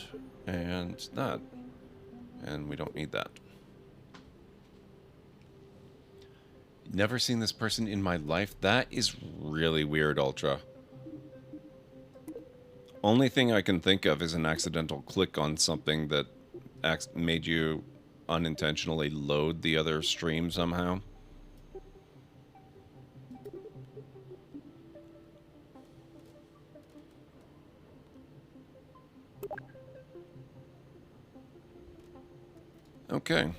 and that. And we don't need that. Never seen this person in my life? That is really weird, Ultra. Only thing I can think of is an accidental click on something that made you unintentionally load the other stream somehow. Okay.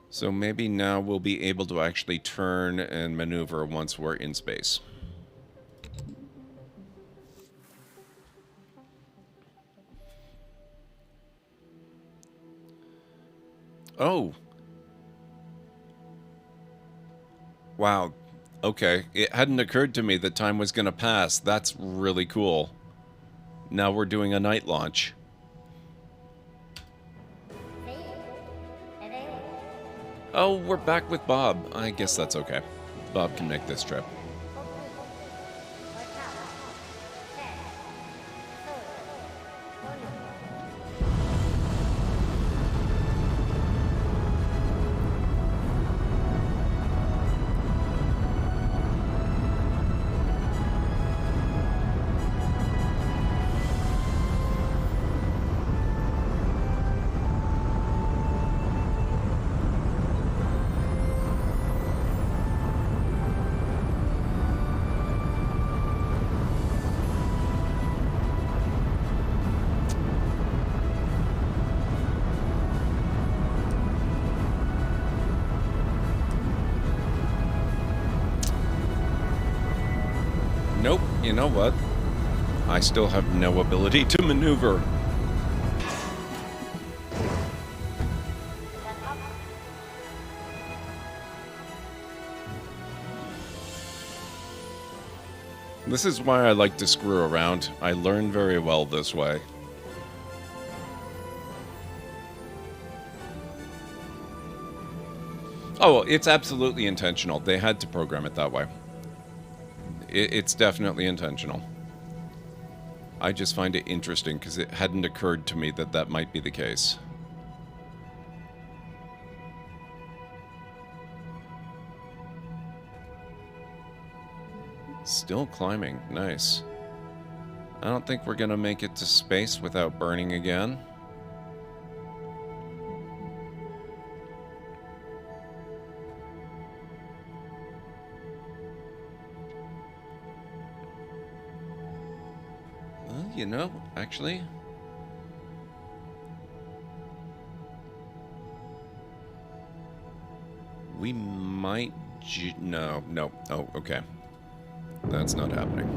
So maybe now we'll be able to actually turn and maneuver once we're in space. Oh. Wow. Okay. It hadn't occurred to me that time was going to pass. That's really cool. Now we're doing a night launch. Oh, we're back with Bob. I guess that's okay. Bob can make this trip. You know what? I still have no ability to maneuver. This is why I like to screw around. I learn very well this way. Oh, it's absolutely intentional. They had to program it that way. It's definitely intentional. I just find it interesting because it hadn't occurred to me that that might be the case. Still climbing. Nice. I don't think we're gonna make it to space without burning again. Well, you know, actually... we might... No. Oh, okay. That's not happening.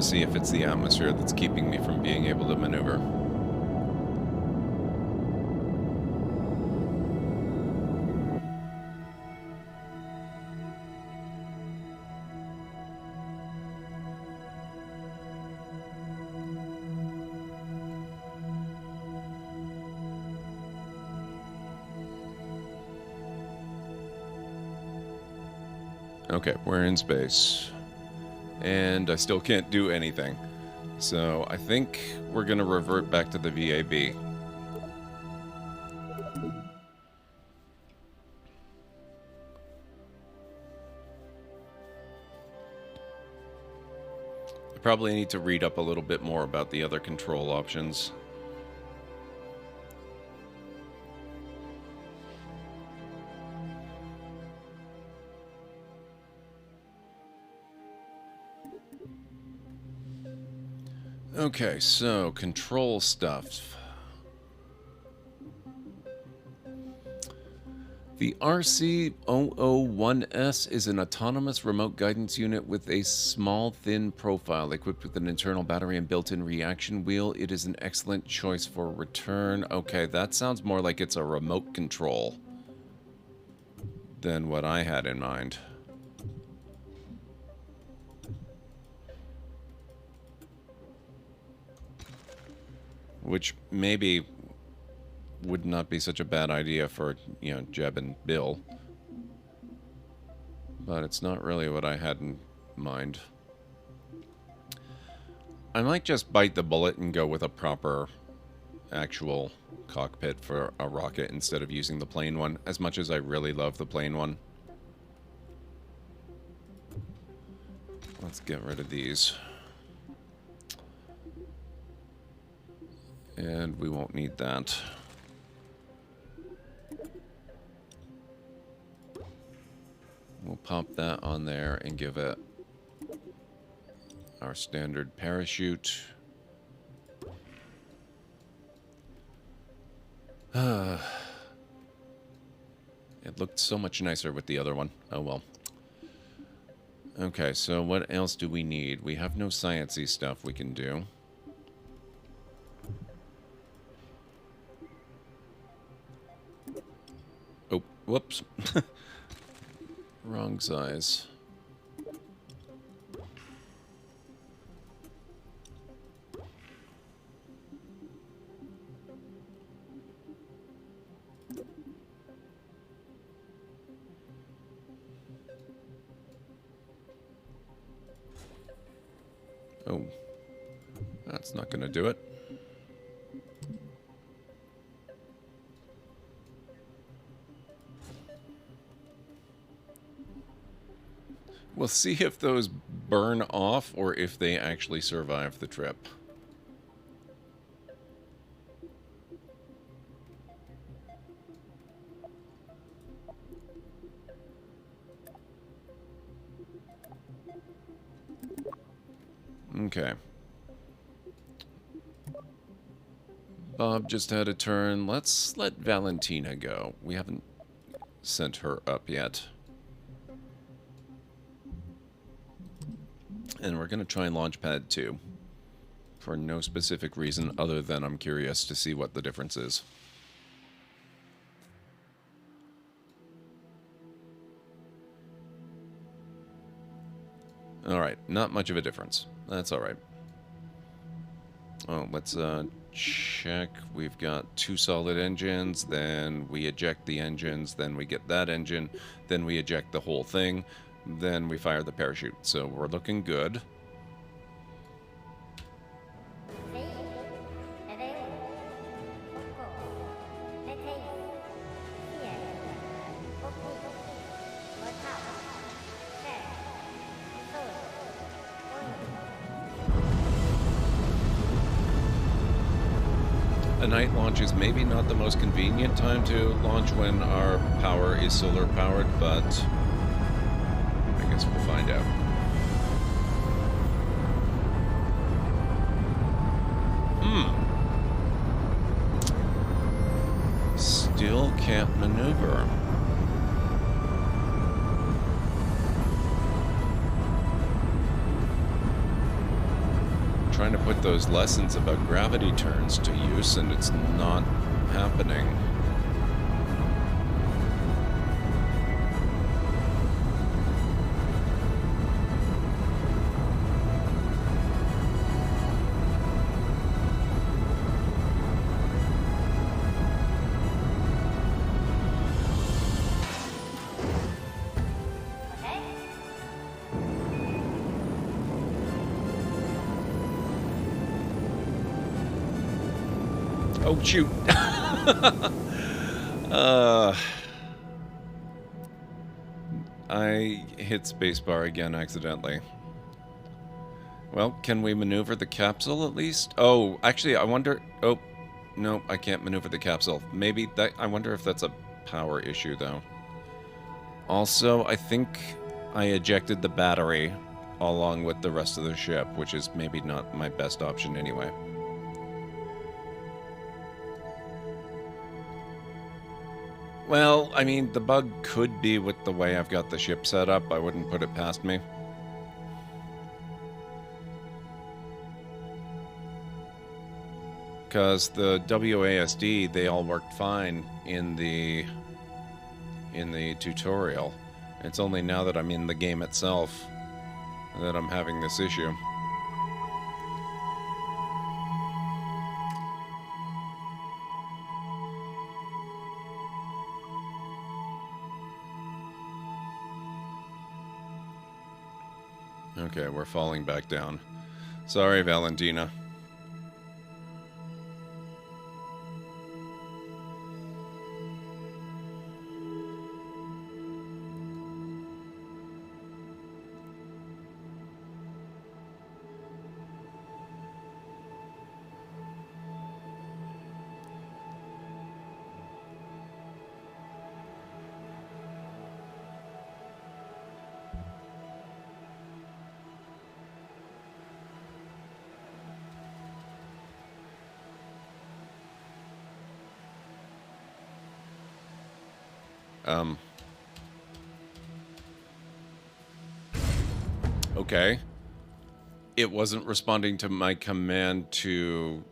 See if it's the atmosphere that's keeping me from being able to maneuver. Okay, we're in space. And I still can't do anything. So I think we're going to revert back to the VAB. I probably need to read up a little bit more about the other control options. Okay, so control stuff. The RC-001S is an autonomous remote guidance unit with a small, thin profile. Equipped with an internal battery and built-in reaction wheel, it is an excellent choice for return. Okay, that sounds more like it's a remote control than what I had in mind. Which maybe would not be such a bad idea for, you know, Jeb and Bill. But it's not really what I had in mind. I might just bite the bullet and go with a proper actual cockpit for a rocket instead of using the plain one, as much as I really love the plain one. Let's get rid of these. And we won't need that. We'll pop that on there and give it our standard parachute. It looked so much nicer with the other one. Oh well. Okay, so what else do we need? We have no sciencey stuff we can do. Oh, whoops. Wrong size. Oh, that's not going to do it. We'll see if those burn off or if they actually survive the trip. Okay. Bob just had a turn. Let's let Valentina go. We haven't sent her up yet. And we're going to try Launchpad 2. For no specific reason other than I'm curious to see what the difference is. Alright, not much of a difference. That's alright. Oh, let's check. We've got 2 solid engines, then we eject the engines, then we get that engine, then we eject the whole thing, then we fire the parachute. So we're looking good. A night launch is maybe not the most convenient time to launch when our power is solar powered, but I guess we'll find out. Still can't maneuver. Trying to put those lessons about gravity turns to use, and it's not happening. Oh, shoot. I hit spacebar again accidentally. Well, can we maneuver the capsule at least? Oh, actually, I wonder... Oh, no, I can't maneuver the capsule. Maybe that... I wonder if that's a power issue, though. Also, I think I ejected the battery along with the rest of the ship, which is maybe not my best option anyway. Well, I mean, the bug could be with the way I've got the ship set up. I wouldn't put it past me. Because the WASD, they all worked fine in the tutorial. It's only now that I'm in the game itself that I'm having this issue. Okay, we're falling back down. Sorry, Valentina. Okay. It wasn't responding to my command to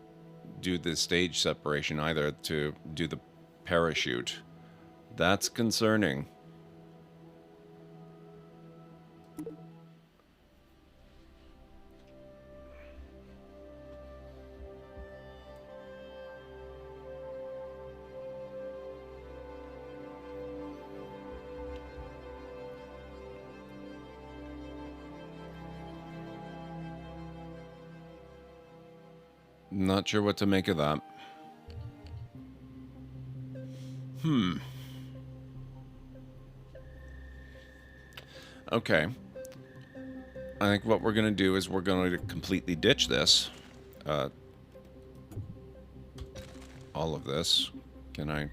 do the stage separation either, to do the parachute. That's concerning. Not sure what to make of that. Okay. I think what we're going to do is we're going to completely ditch this. All of this. Can I...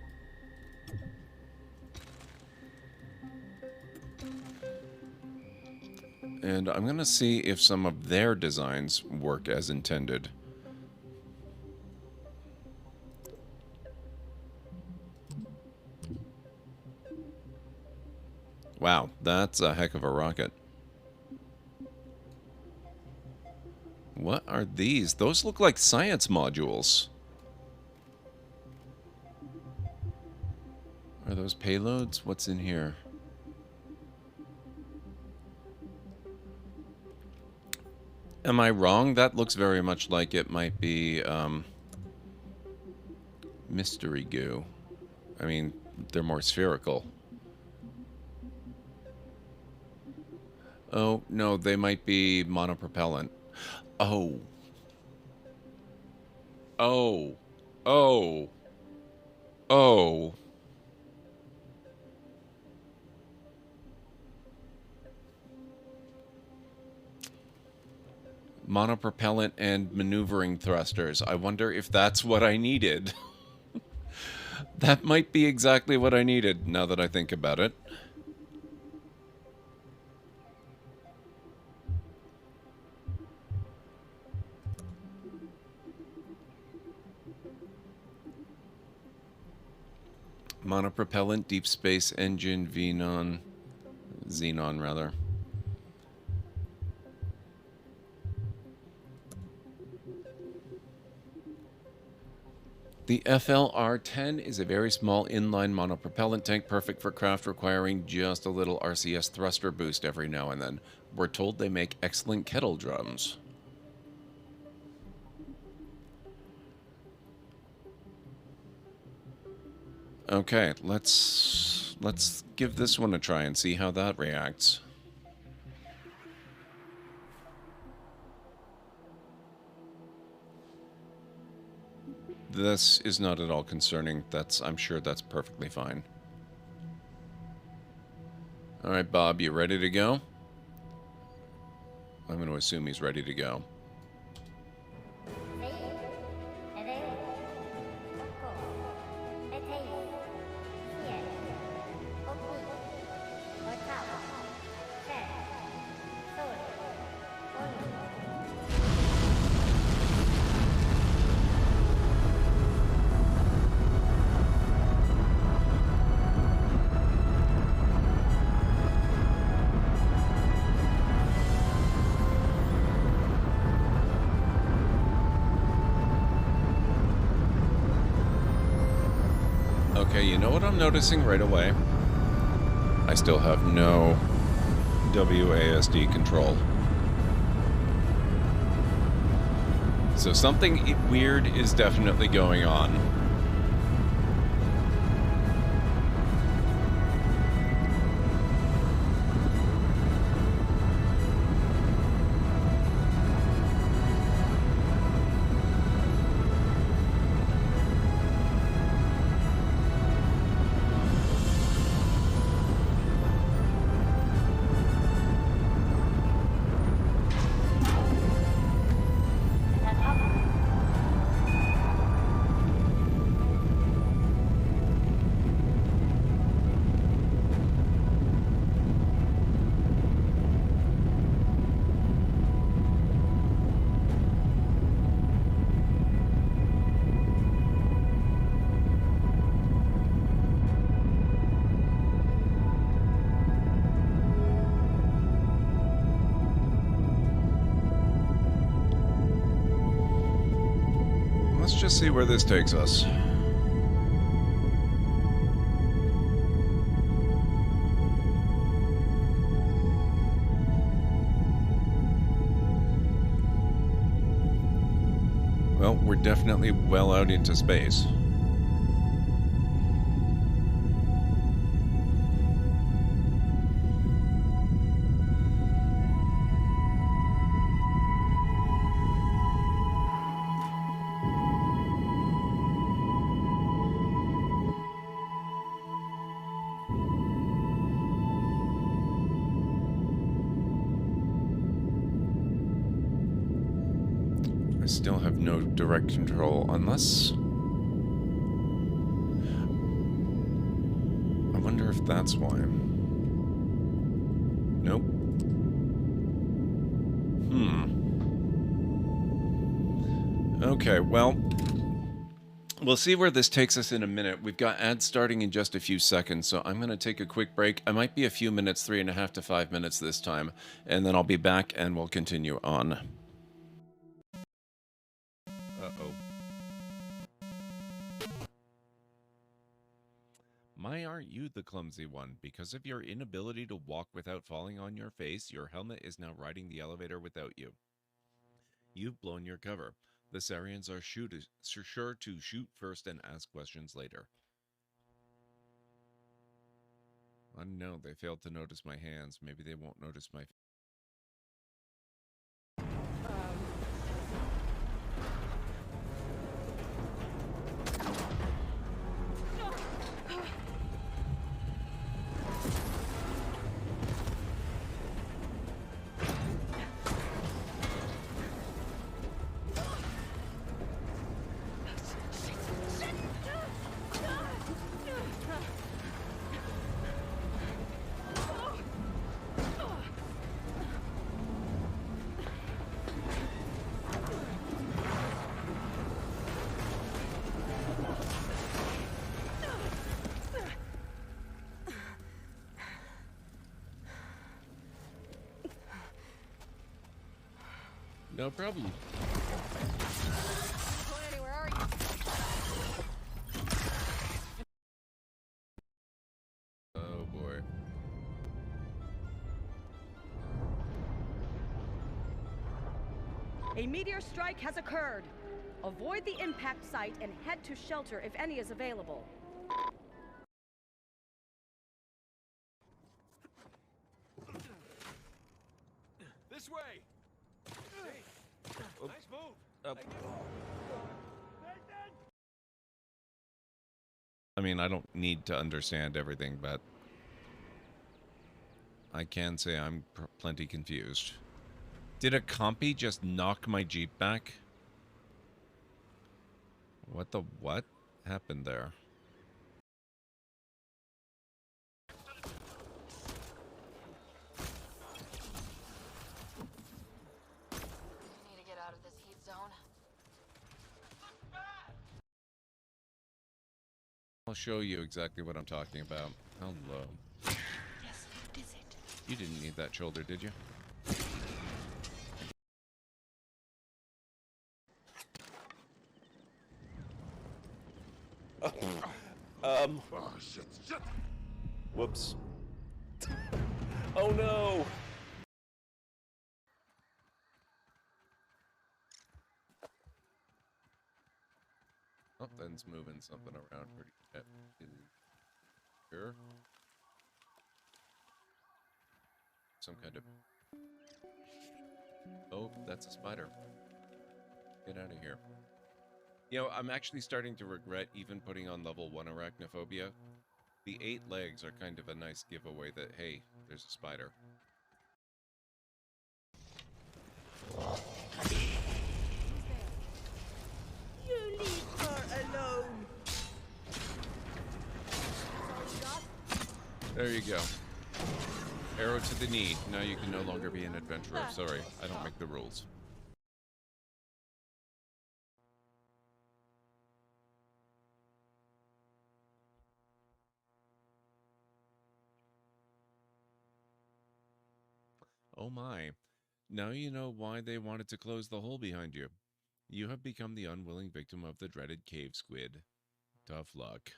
And I'm going to see if some of their designs work as intended. Wow, that's a heck of a rocket. What are these? Those look like science modules. Are those payloads? What's in here? Am I wrong? That looks very much like it might be mystery goo. I mean, they're more spherical. Oh, no, they might be monopropellant. Oh. Oh. Oh. Oh. Monopropellant and maneuvering thrusters. I wonder if that's what I needed. That might be exactly what I needed, now that I think about it. Monopropellant, deep space engine, xenon rather. The FLR-10 is a very small inline monopropellant tank, perfect for craft requiring just a little RCS thruster boost every now and then. We're told they make excellent kettle drums. Okay, let's give this one a try and see how that reacts. This is not at all concerning. I'm sure that's perfectly fine. All right, Bob, you ready to go? I'm going to assume he's ready to go. Okay, you know what I'm noticing right away? I still have no WASD control. So something weird is definitely going on. Let's just see where this takes us. Well, we're definitely well out into space. still have no direct control, unless... I wonder if that's why. Nope. Okay, well, we'll see where this takes us in a minute. We've got ads starting in just a few seconds, so I'm going to take a quick break. I might be a few minutes, 3.5 to 5 minutes this time, and then I'll be back and we'll continue on. Uh-oh. My, aren't you the clumsy one? Because of your inability to walk without falling on your face, your helmet is now riding the elevator without you. You've blown your cover. The Sarians are sure to shoot first and ask questions later. I don't know, they failed to notice my hands. Maybe they won't notice my... No problem. Going anywhere, are you? Oh boy. A meteor strike has occurred. Avoid the impact site and head to shelter if any is available. This way! Hey, nice move! I mean, I don't need to understand everything, but I can say I'm plenty confused. Did a compy just knock my Jeep back? What the what happened there? We need to get out of this heat zone. I'll show you exactly what I'm talking about. Hello. Yes, what is it? You didn't need that shoulder, did you? Oh, shit. Whoops. Oh no! Something's moving something around pretty here. Some kind of... Oh, that's a spider. Get out of here. You know, I'm actually starting to regret even putting on level 1 arachnophobia. The 8 legs are kind of a nice giveaway that, hey, there's a spider. You leave her alone. There you go. Arrow to the knee. Now you can no longer be an adventurer. Sorry, I don't make the rules. Oh my. Now you know why they wanted to close the hole behind you. You have become the unwilling victim of the dreaded cave squid. Tough luck.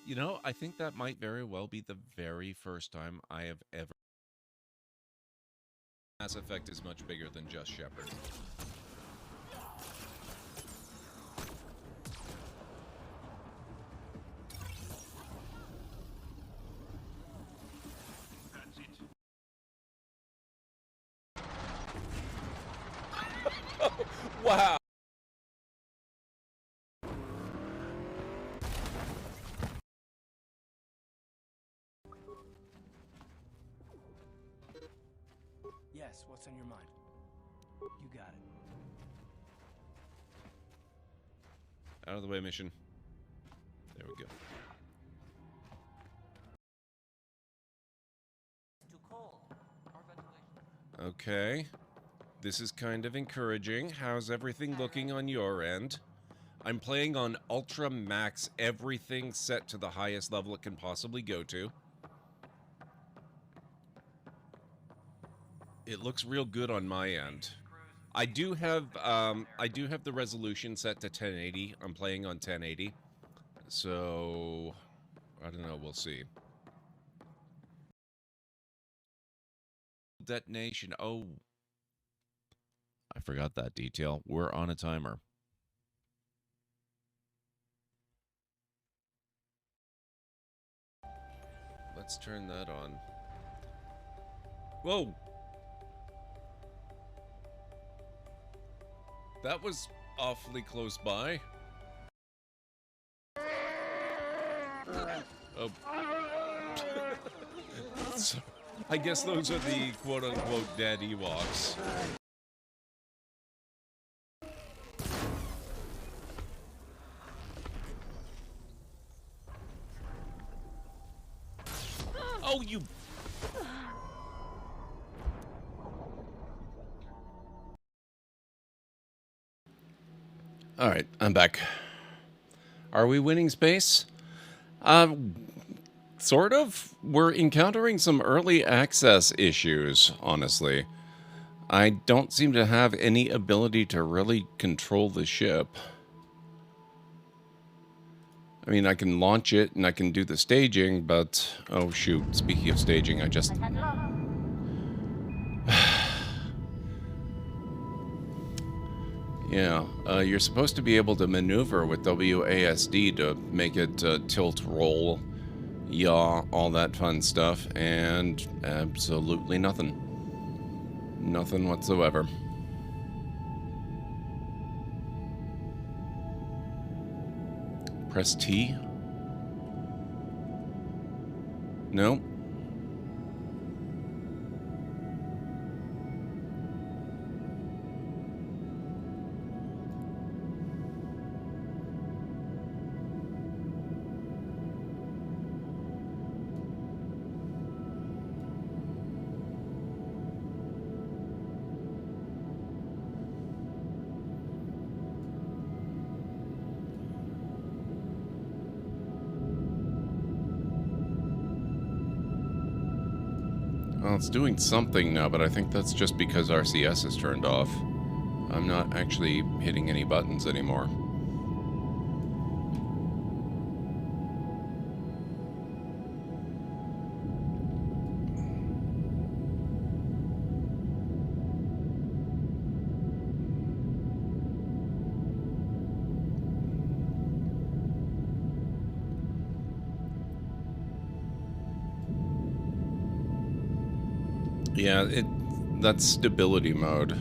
You know, I think that might very well be the very first time I have ever... Mass Effect is much bigger than just Shepard. That's it. Wow! What's on your mind? You got it. Out of the way, mission. There we go. Okay. This is kind of encouraging. How's everything looking on your end? I'm playing on Ultra Max, everything set to the highest level it can possibly go to. It looks real good on my end. I do have the resolution set to 1080. I'm playing on 1080. So I don't know, we'll see. Detonation. Oh, I forgot that detail. We're on a timer. Let's turn that on. Whoa! That was awfully close by. Oh. So, I guess those are the quote-unquote dead Ewoks. Oh, you... All right, I'm back. Are we winning space? Sort of. We're encountering some early access issues, honestly. I don't seem to have any ability to really control the ship. I mean, I can launch it and I can do the staging, but... Oh, shoot. Speaking of staging, I just... Yeah, you're supposed to be able to maneuver with WASD to make it tilt, roll, yaw, all that fun stuff, and absolutely nothing. Nothing whatsoever. Press T? No. Well, it's doing something now, but I think that's just because RCS is turned off. I'm not actually hitting any buttons anymore. Yeah, that's stability mode.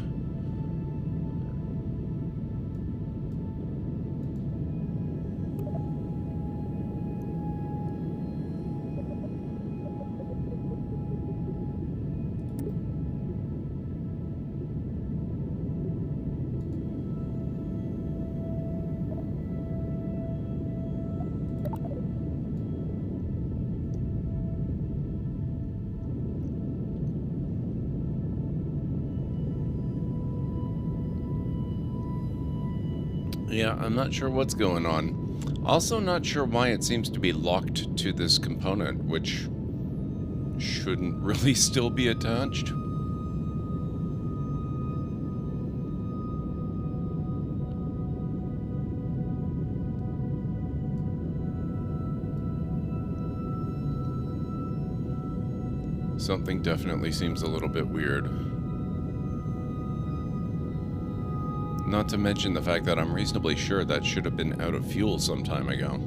Yeah, I'm not sure what's going on. Also not sure why it seems to be locked to this component, which shouldn't really still be attached. Something definitely seems a little bit weird. Not to mention the fact that I'm reasonably sure that should have been out of fuel some time ago.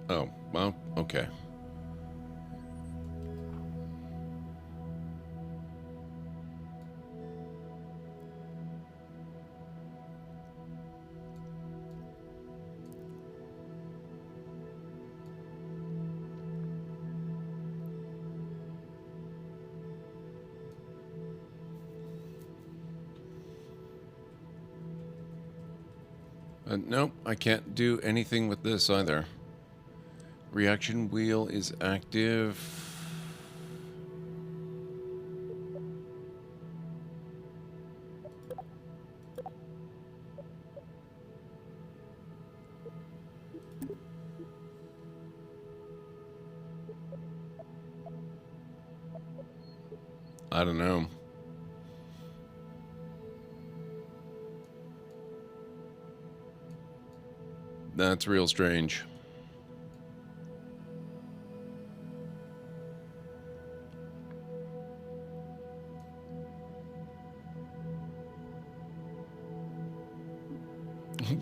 Oh, well, okay. Nope, I can't do anything with this either. Reaction wheel is active. I don't know. That's real strange.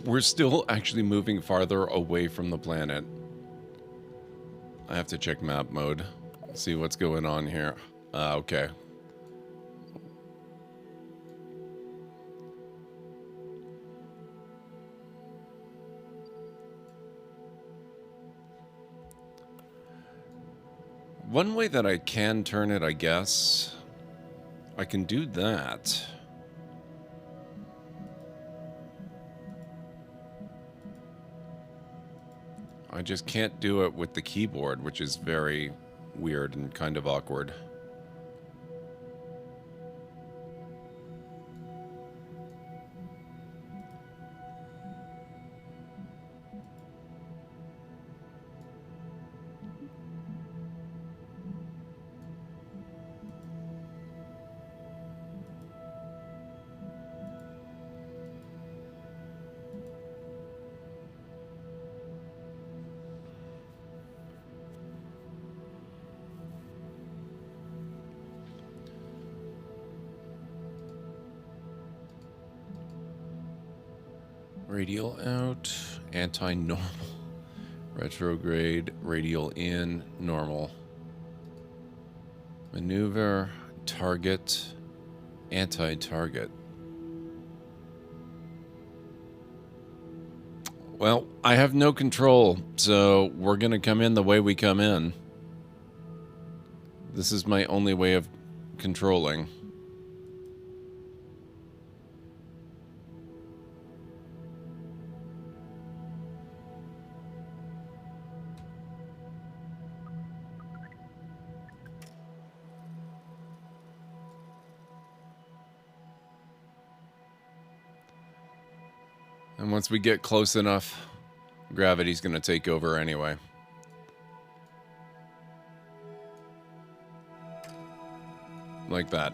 We're still actually moving farther away from the planet. I have to check map mode. See what's going on here. Okay. One way that I can turn it, I guess, I can do that. I just can't do it with the keyboard, which is very weird and kind of awkward. Radial out, anti-normal, retrograde, radial in, normal. Maneuver, target, anti-target. Well, I have no control, so we're gonna come in the way we come in. This is my only way of controlling. And once we get close enough, gravity's going to take over anyway. Like that.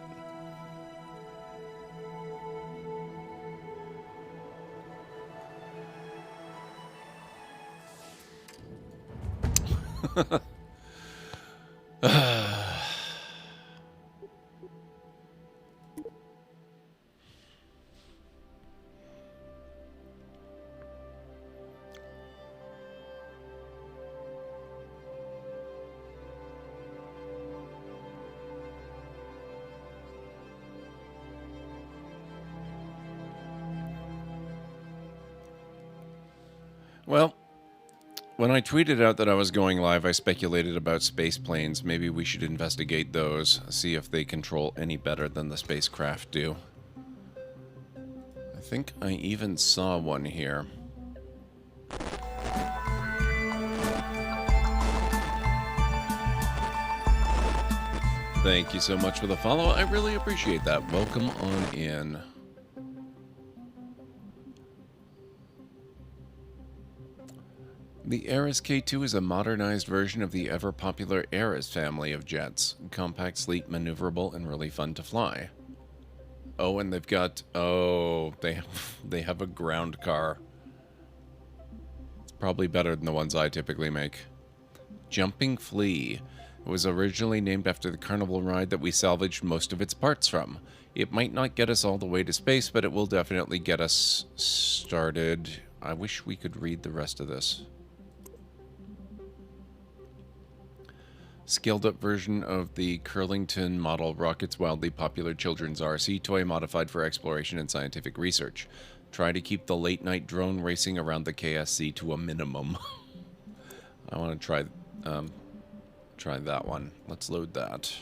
Well, when I tweeted out that I was going live, I speculated about space planes. Maybe we should investigate those, see if they control any better than the spacecraft do. I think I even saw one here. Thank you so much for the follow. I really appreciate that. Welcome on in. The Ares K2 is a modernized version of the ever-popular Ares family of jets. Compact, sleek, maneuverable, and really fun to fly. Oh, and they've got... Oh, they have a ground car. It's probably better than the ones I typically make. Jumping Flea. It was originally named after the carnival ride that we salvaged most of its parts from. It might not get us all the way to space, but it will definitely get us started. I wish we could read the rest of this. Scaled-up version of the Curlington model rocket's wildly popular children's RC toy modified for exploration and scientific research. Try to keep the late-night drone racing around the KSC to a minimum. I want to try that one. Let's load that.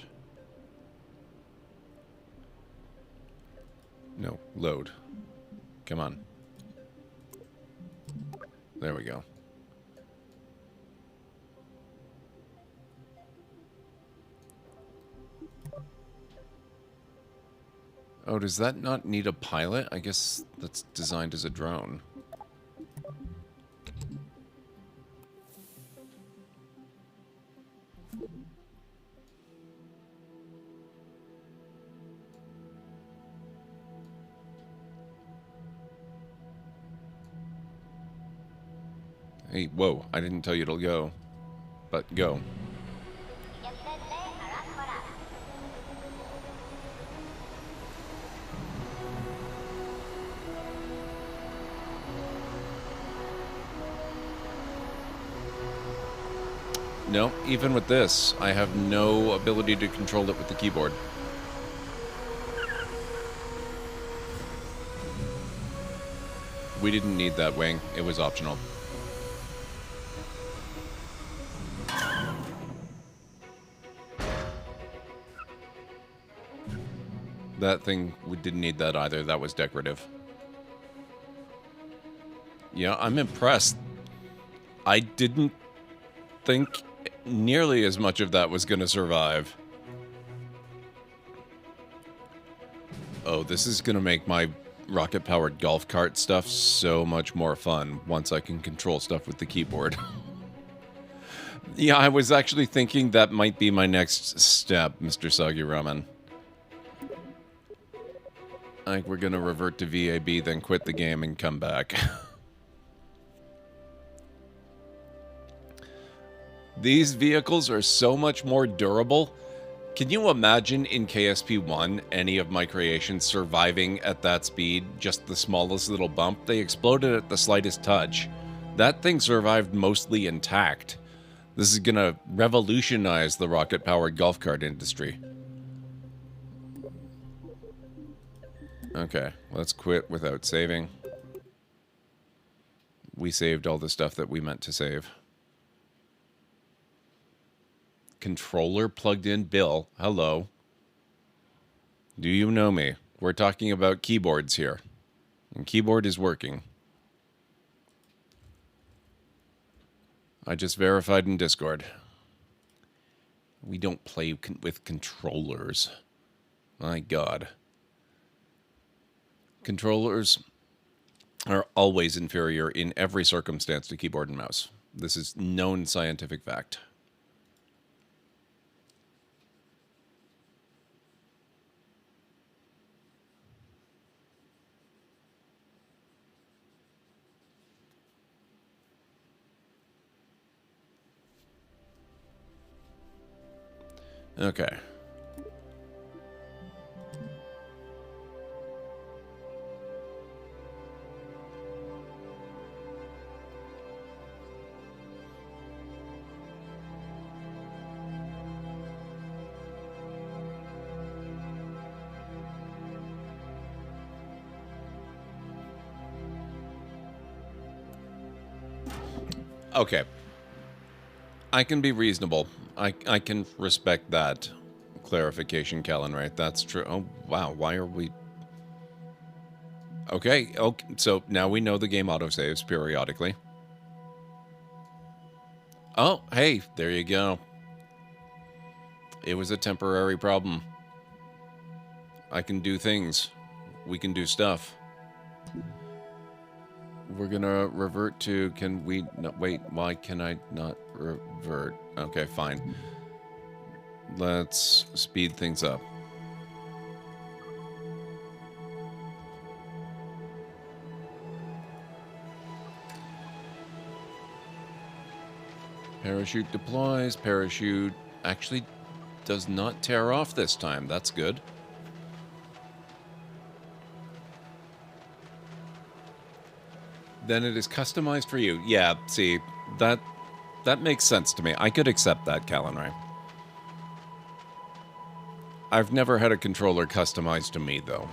No, load. Come on. There we go. Oh, does that not need a pilot? I guess that's designed as a drone. Hey, whoa, I didn't tell you to go. But go. No, even with this, I have no ability to control it with the keyboard. We didn't need that wing. It was optional. That thing, we didn't need that either. That was decorative. Yeah, I'm impressed. I didn't think nearly as much of that was going to survive. Oh, this is going to make my rocket-powered golf cart stuff so much more fun once I can control stuff with the keyboard. Yeah, I was actually thinking that might be my next step, Mr. Soggy Ramen. I think we're going to revert to VAB, then quit the game and come back. These vehicles are so much more durable. Can you imagine in KSP1 any of my creations surviving at that speed? Just the smallest little bump? They exploded at the slightest touch. That thing survived mostly intact. This is gonna revolutionize the rocket-powered golf cart industry. Okay, let's quit without saving. We saved all the stuff that we meant to save. Controller plugged in Bill. Hello. Do you know me? We're talking about keyboards here. And keyboard is working. I just verified in Discord. We don't play with controllers. My God. Controllers are always inferior in every circumstance to keyboard and mouse. This is known scientific fact. Okay. Okay. I can be reasonable. I can respect that clarification, Callan, right? That's true. Oh, wow. Why are we... Okay. So now we know the game autosaves periodically. Oh, hey, there you go. It was a temporary problem. I can do things. We can do stuff. We're gonna revert to, can we, no, wait, why can I not revert? Okay, fine. Let's speed things up. Parachute deploys, parachute actually does not tear off this time, that's good. Then it is customized for you. Yeah, see, that makes sense to me. I could accept that, Callan. I've never had a controller customized to me, though.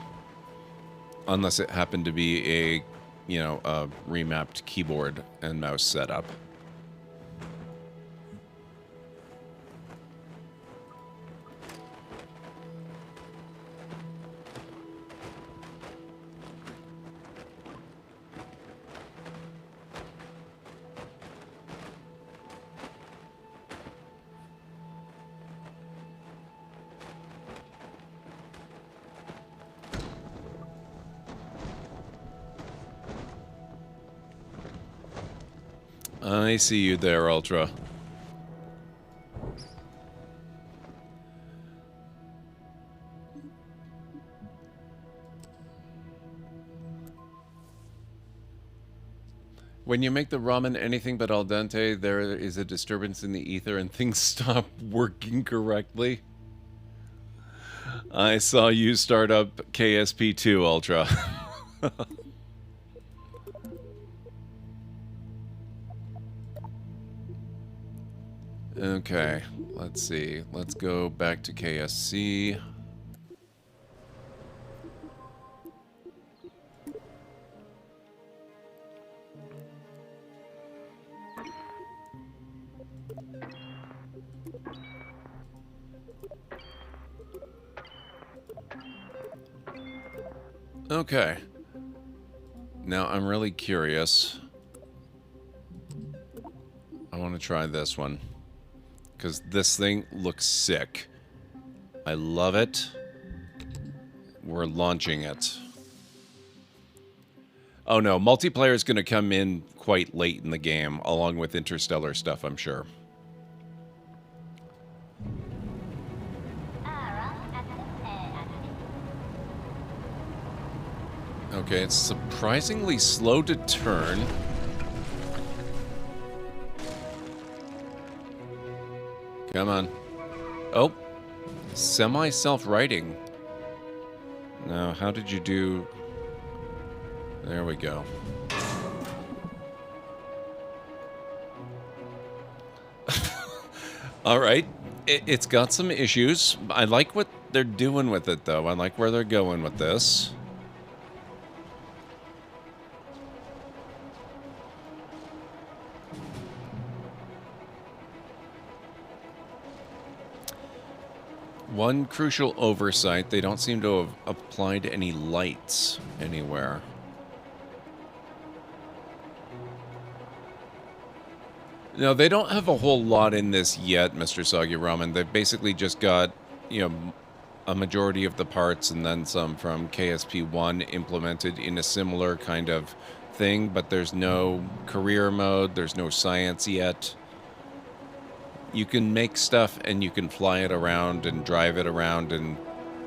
Unless it happened to be a, you know, a remapped keyboard and mouse setup. I see you there, Ultra. When you make the ramen anything but al dente, there is a disturbance in the ether and things stop working correctly. I saw you start up KSP2, Ultra. Okay, let's see. Let's go back to KSC. Okay. Now I'm really curious. I want to try this one. Because this thing looks sick. I love it. We're launching it. Oh no, multiplayer is going to come in quite late in the game, along with interstellar stuff, I'm sure. Okay, it's surprisingly slow to turn. Come on. Oh, semi-self-righting. Now, how did you do... There we go. Alright, it's got some issues. I like what they're doing with it, though. I like where they're going with this. One crucial oversight, they don't seem to have applied any lights anywhere. No, they don't have a whole lot in this yet, Mr. Soggy Ramen. They've basically just got, you know, a majority of the parts and then some from KSP1 implemented in a similar kind of thing, but there's no career mode, there's no science yet. You can make stuff and you can fly it around and drive it around and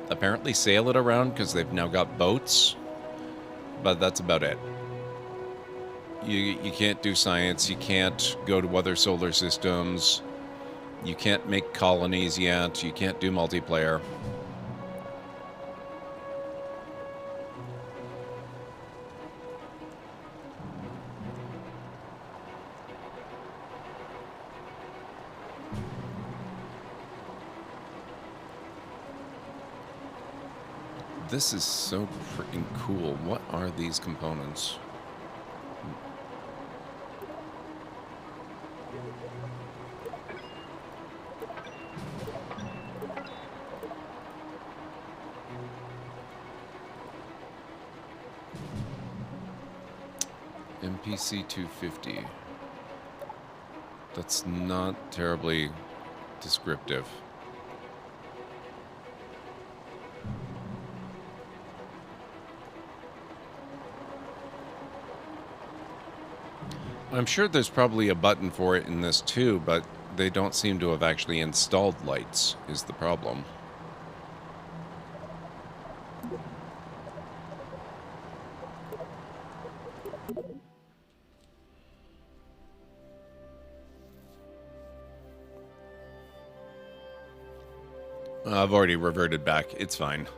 apparently sail it around because they've now got boats, but that's about it. You can't do science, you can't go to other solar systems, you can't make colonies yet, you can't do multiplayer. This is so freaking cool. What are these components? MPC 250. That's not terribly descriptive. I'm sure there's probably a button for it in this too, but they don't seem to have actually installed lights, is the problem. I've already reverted back. It's fine.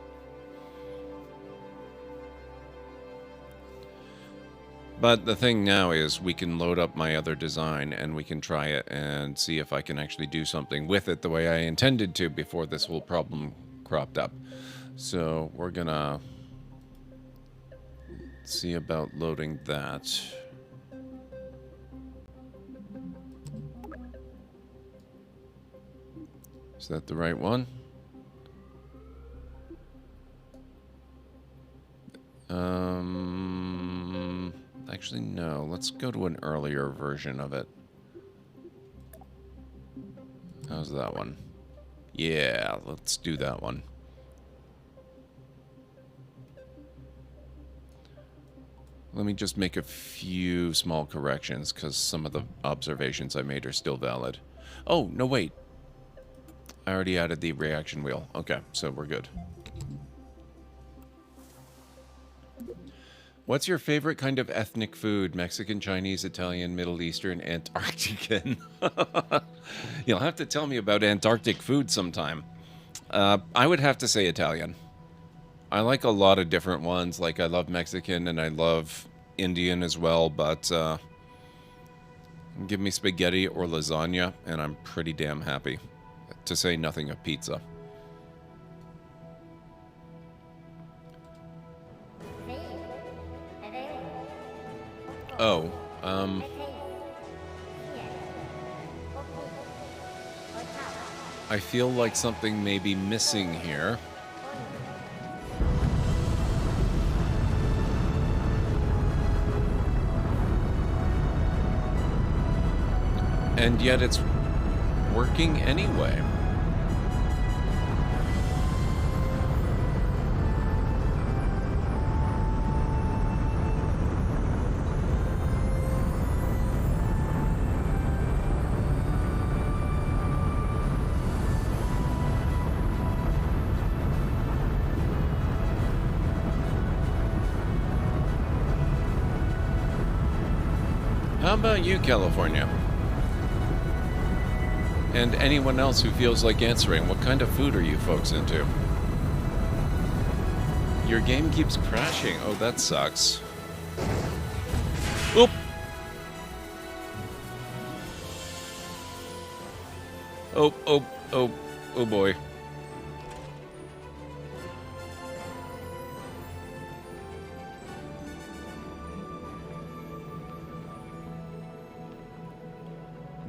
But the thing now is we can load up my other design and we can try it and see if I can actually do something with it the way I intended to before this whole problem cropped up. So we're gonna see about loading that. Is that the right one? Actually, no. Let's go to an earlier version of it. How's that one? Yeah, let's do that one. Let me just make a few small corrections, because some of the observations I made are still valid. Oh, no, wait. I already added the reaction wheel. Okay, so we're good. What's your favorite kind of ethnic food? Mexican, Chinese, Italian, Middle Eastern, Antarctican? You'll have to tell me about Antarctic food sometime. I would have to say Italian. I like a lot of different ones. Like, I love Mexican and I love Indian as well, but give me spaghetti or lasagna and I'm pretty damn happy. To say nothing of pizza. Oh, I feel like something may be missing here. And yet it's working anyway. How about you, California? And anyone else who feels like answering, what kind of food are you folks into? Your game keeps crashing. Oh, that sucks. Oop! Oh, oh, oh, oh boy.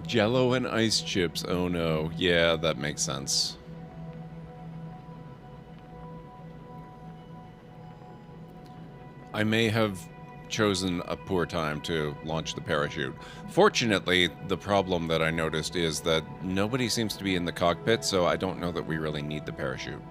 Jello and ice chips. Oh no. Yeah, that makes sense. I may have chosen a poor time to launch the parachute. Fortunately, the problem that I noticed is that nobody seems to be in the cockpit, so I don't know that we really need the parachute.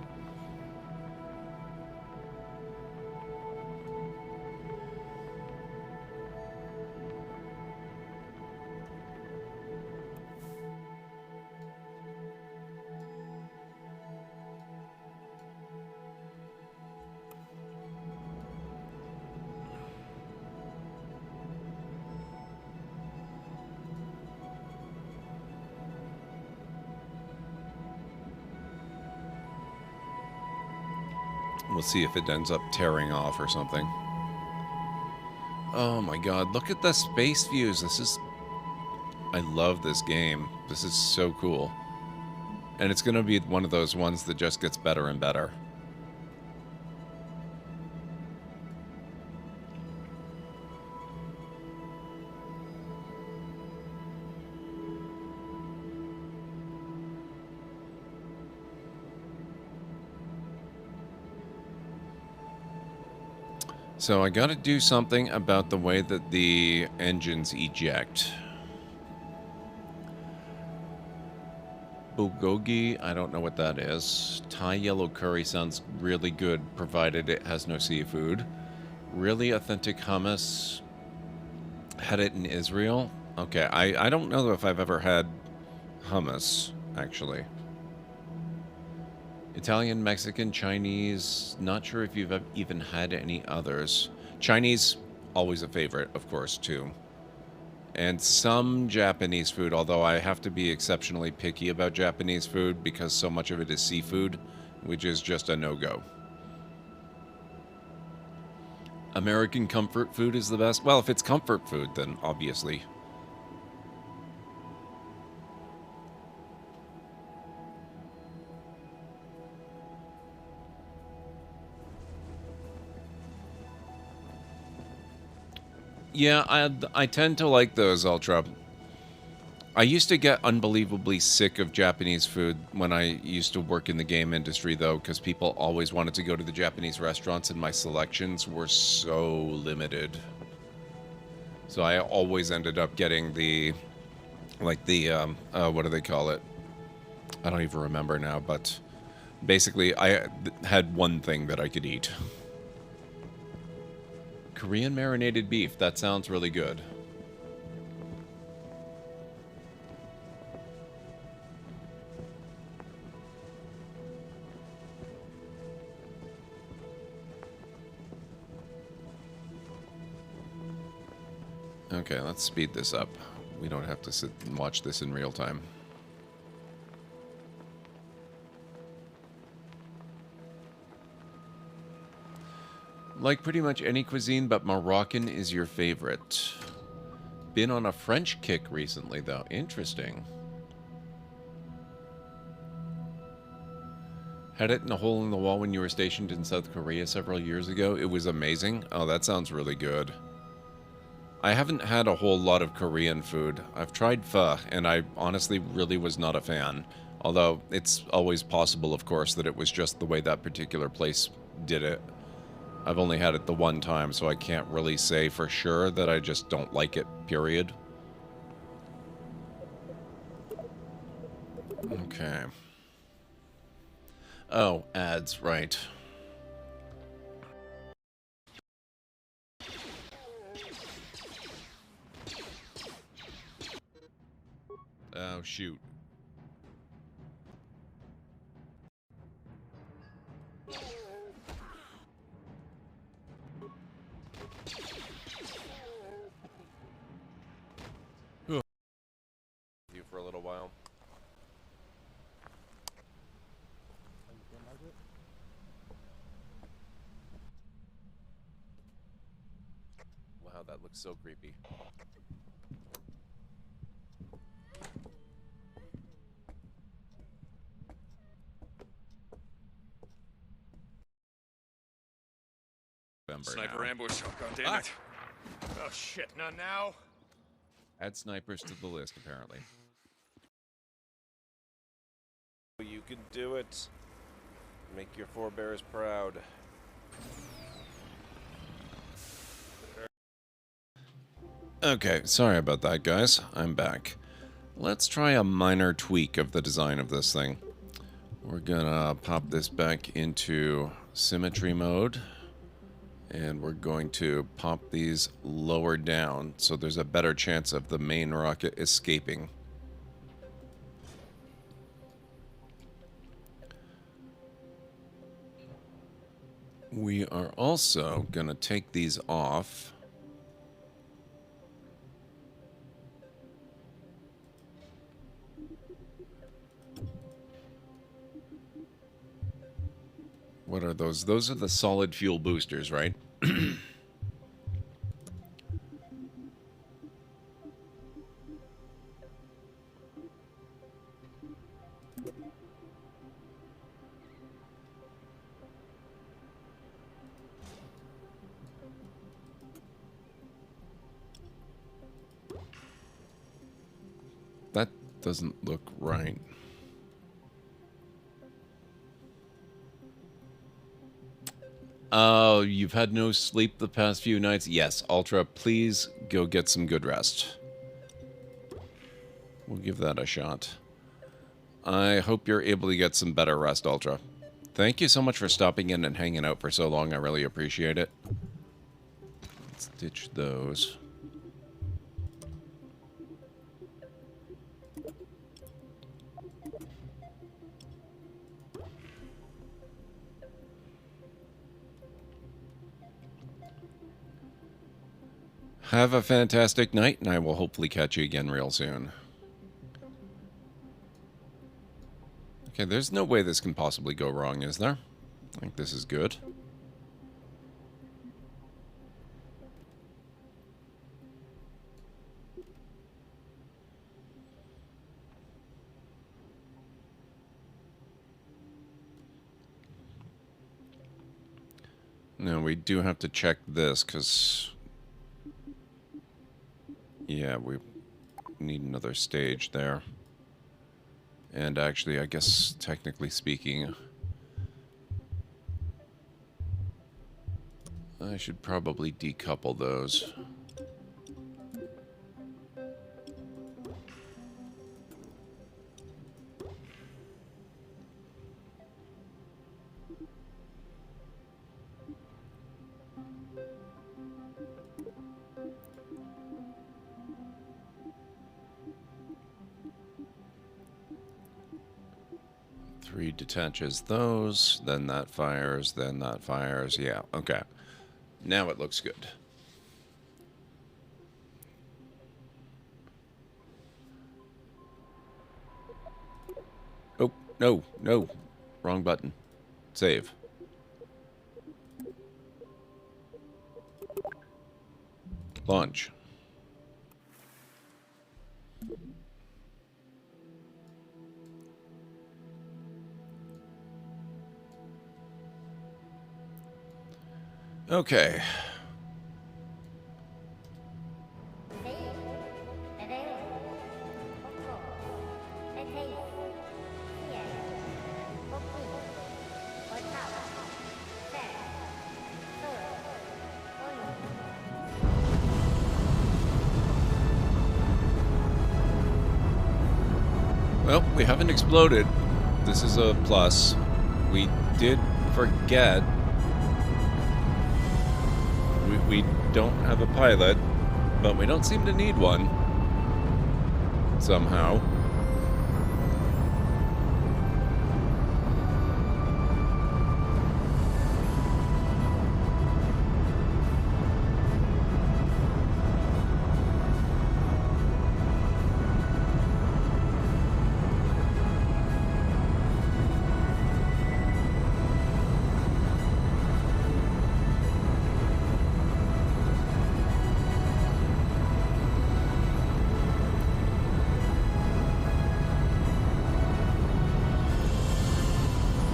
We'll see if it ends up tearing off or something. Oh my god, look at the space views. This is... I love this game. This is so cool. And it's going to be one of those ones that just gets better and better. So I gotta do something about the way that the engines eject. Bulgogi, I don't know what that is. Thai yellow curry sounds really good, provided it has no seafood. Really authentic hummus. Had it in Israel? Okay, I don't know if I've ever had hummus, actually. Italian, Mexican, Chinese. Not sure if you've even had any others. Chinese, always a favorite, of course, too. And some Japanese food, although I have to be exceptionally picky about Japanese food because so much of it is seafood, which is just a no-go. American comfort food is the best. Well, if it's comfort food, then obviously. Yeah, I tend to like those, Ultra. I used to get unbelievably sick of Japanese food when I used to work in the game industry, though, because people always wanted to go to the Japanese restaurants, and my selections were so limited. So I always ended up getting the, like the, what do they call it? I don't even remember now, but basically I had one thing that I could eat. Korean marinated beef. That sounds really good. Okay, let's speed this up. We don't have to sit and watch this in real time. Like pretty much any cuisine, but Moroccan is your favorite. Been on a French kick recently, though. Interesting. Had it in a hole in the wall when you were stationed in South Korea several years ago. It was amazing. Oh, that sounds really good. I haven't had a whole lot of Korean food. I've tried pho, and I honestly really was not a fan. Although, it's always possible, of course, that it was just the way that particular place did it. I've only had it the one time, so I can't really say for sure that I just don't like it, period. Okay. Oh, ads, right. Oh, shoot. You for a little while. Wow, that looks so creepy. Sniper now. ambush. Oh, God damn it. Oh, shit. Not now. Add snipers to the list, apparently. You can do it. Make your forebears proud. Okay, sorry about that, guys. I'm back. Let's try a minor tweak of the design of this thing. We're gonna pop this back into symmetry mode. And we're going to pop these lower down so there's a better chance of the main rocket escaping. We are also going to take these off. What are those? Those are the solid fuel boosters, right? That doesn't look right. Oh, you've had no sleep the past few nights? Yes, Ultra, please go get some good rest. We'll give that a shot. I hope you're able to get some better rest, Ultra. Thank you so much for stopping in and hanging out for so long. I really appreciate it. Let's ditch those. Have a fantastic night, and I will hopefully catch you again real soon. Okay, there's no way this can possibly go wrong, is there? I think this is good. Now, we do have to check this, because... yeah, we need another stage there. And actually, I guess, technically speaking, I should probably decouple those. Redetaches those, then that fires, then that fires. Yeah, okay. Now it looks good. Oh, no, no. Wrong button. Save. Launch. Okay. Well, we haven't exploded. This is a plus. We did forget. We don't have a pilot, but we don't seem to need one. Somehow.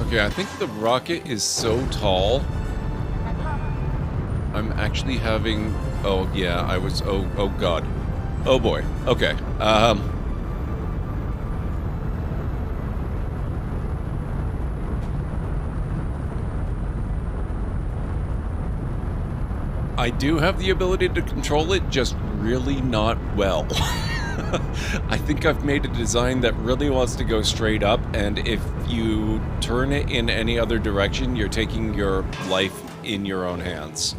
Okay, I think the rocket is so tall. I'm actually having... Oh, yeah, I was... Oh, God. Oh, boy. Okay. I do have the ability to control it, just really not well. I think I've made a design that really wants to go straight up, and if you turn it in any other direction, you're taking your life in your own hands.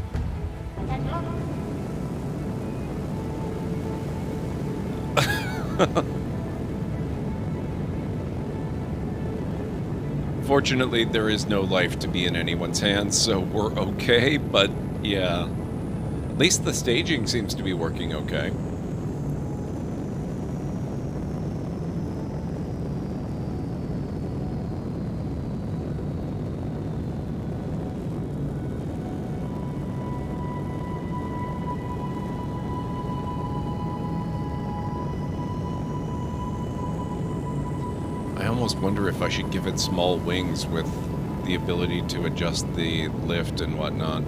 Fortunately, there is no life to be in anyone's hands, so we're okay, but yeah. At least the staging seems to be working okay. I almost wonder if I should give it small wings with the ability to adjust the lift and whatnot.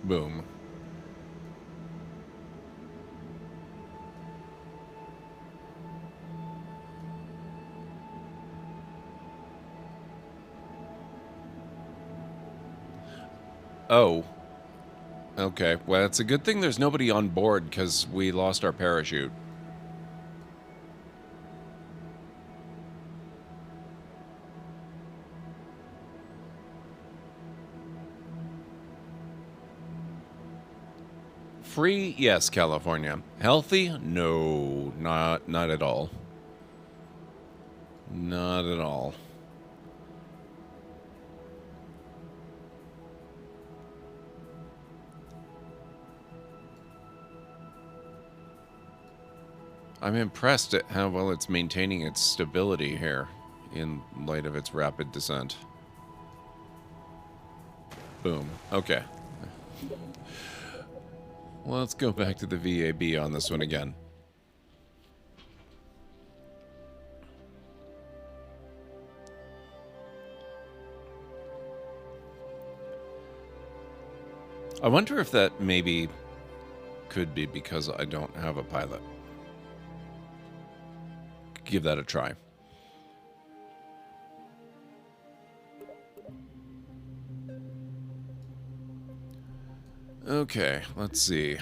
Boom. Oh. Okay, well, it's a good thing there's nobody on board, because we lost our parachute. Free? Yes, California. Healthy? No, not at all. Not at all. I'm impressed at how well it's maintaining its stability here in light of its rapid descent. Boom. Okay. Well, let's go back to the VAB on this one again. I wonder if that maybe could be because I don't have a pilot. Give that a try. Okay, let's see.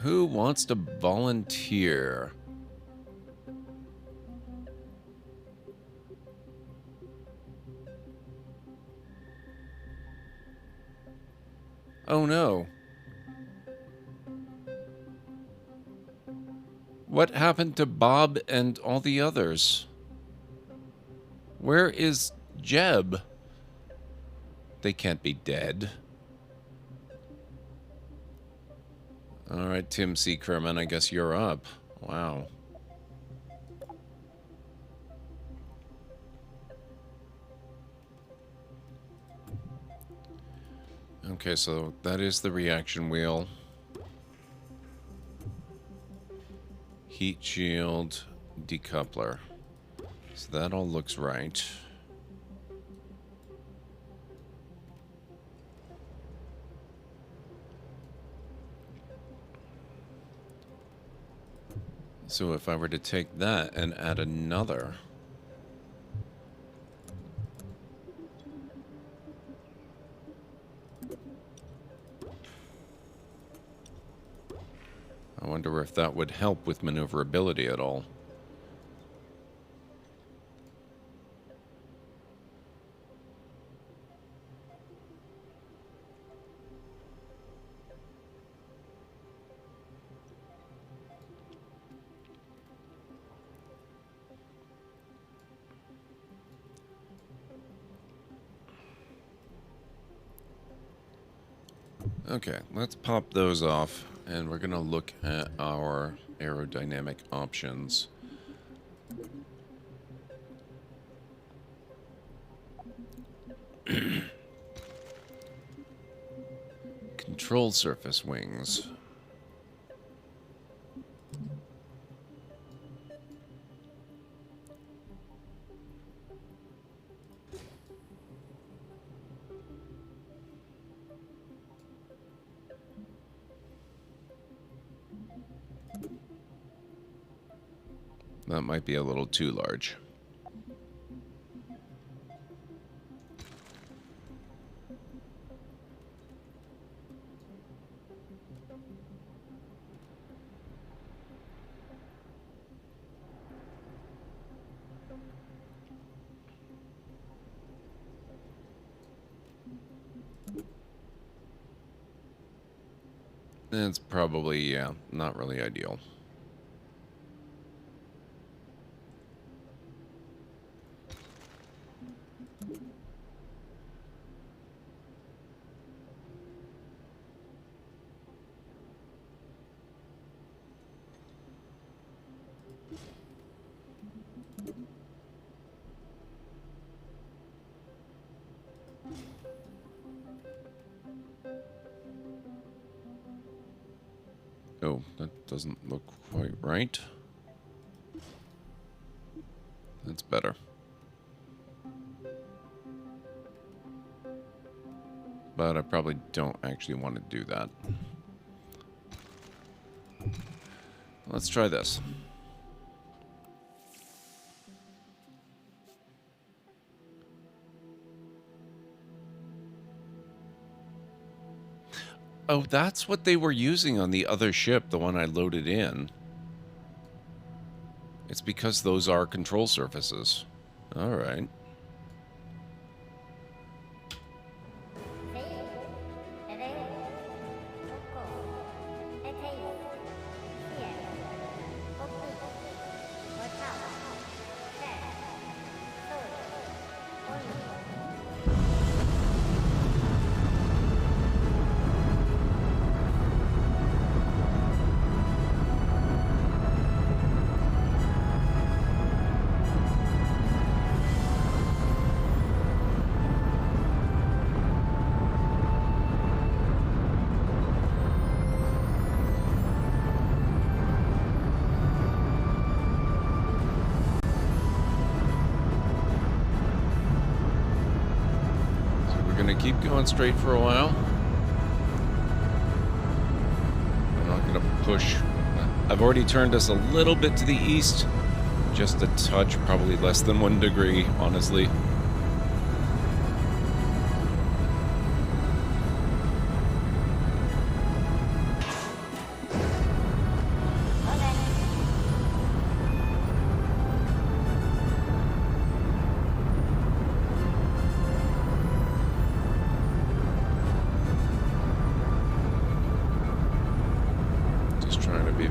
Who wants to volunteer? Oh no. What happened to Bob and all the others? Where is Jeb? They can't be dead. Alright, Tim C. Kerman, I guess you're up. Wow. Okay, so that is the reaction wheel. Heat shield, decoupler. So that all looks right. So if I were to take that and add another... I wonder if that would help with maneuverability at all. Okay, let's pop those off, and we're going to look at our aerodynamic options. Control surface wings. That might be a little too large. It's probably, yeah, not really ideal. Oh, that doesn't look quite right. That's better. But I probably don't actually want to do that. Let's try this. Oh, that's what they were using on the other ship, the one I loaded in. It's because those are control surfaces. All right. Keep going straight for a while. I'm not going to push. I've already turned us a little bit to the east. Just a touch, probably less than 1 degree, honestly.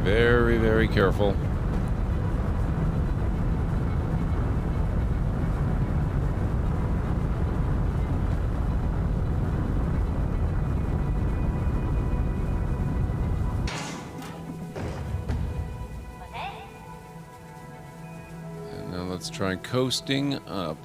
very, very careful. And now let's try coasting up.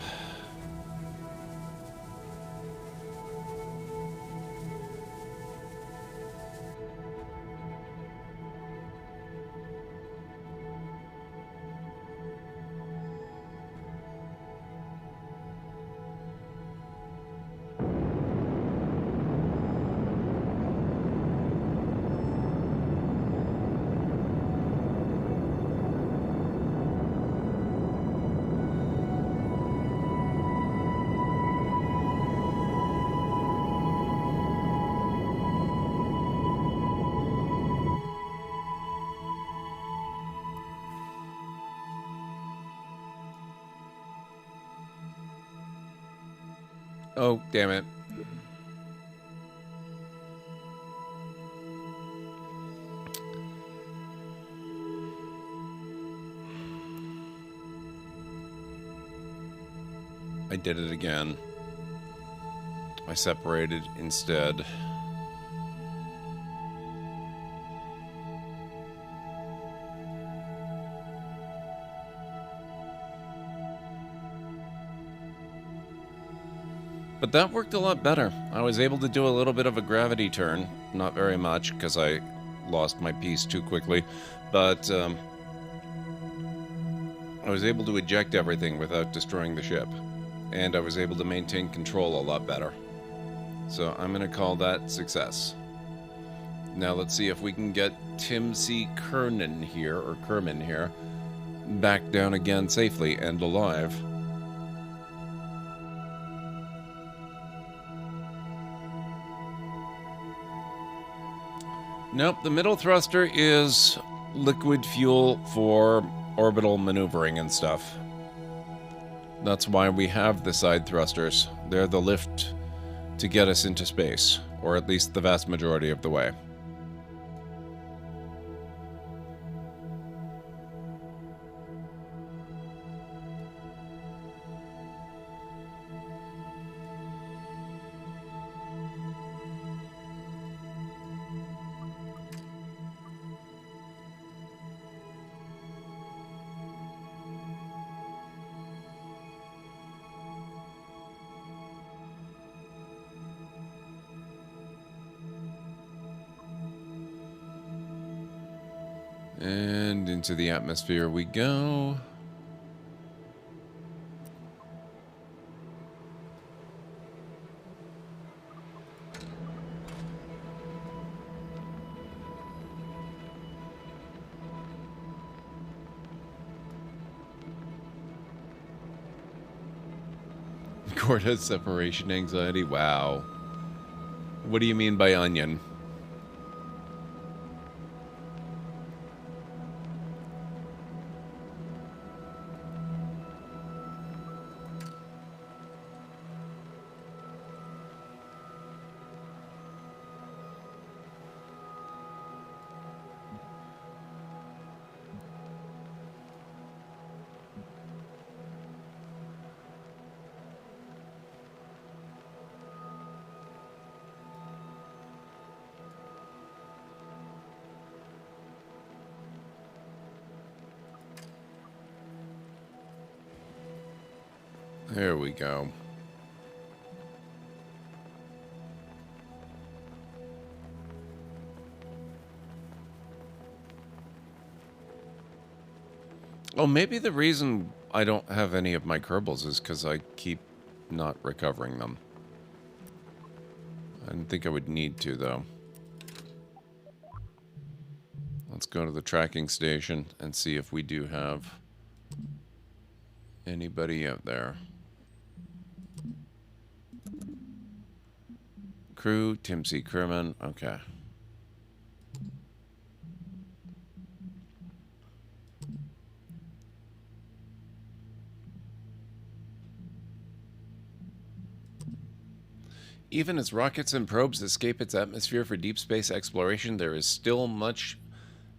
Oh, damn it. I did it again. I separated instead. But that worked a lot better. I was able to do a little bit of a gravity turn. Not very much, because I lost my piece too quickly. But I was able to eject everything without destroying the ship. And I was able to maintain control a lot better. So I'm going to call that success. Now let's see if we can get Tim C. Kerman here, back down again safely and alive. Nope, the middle thruster is liquid fuel for orbital maneuvering and stuff. That's why we have the side thrusters. They're the lift to get us into space, or at least the vast majority of the way. And into the atmosphere we go. Gord has separation anxiety. Wow. What do you mean by onion? There we go. Oh, maybe the reason I don't have any of my Kerbals is because I keep not recovering them. I didn't think I would need to, though. Let's go to the tracking station and see if we do have anybody out there. Crew, Tim C. Kerman, okay. Even as rockets and probes escape its atmosphere for deep space exploration, there is still much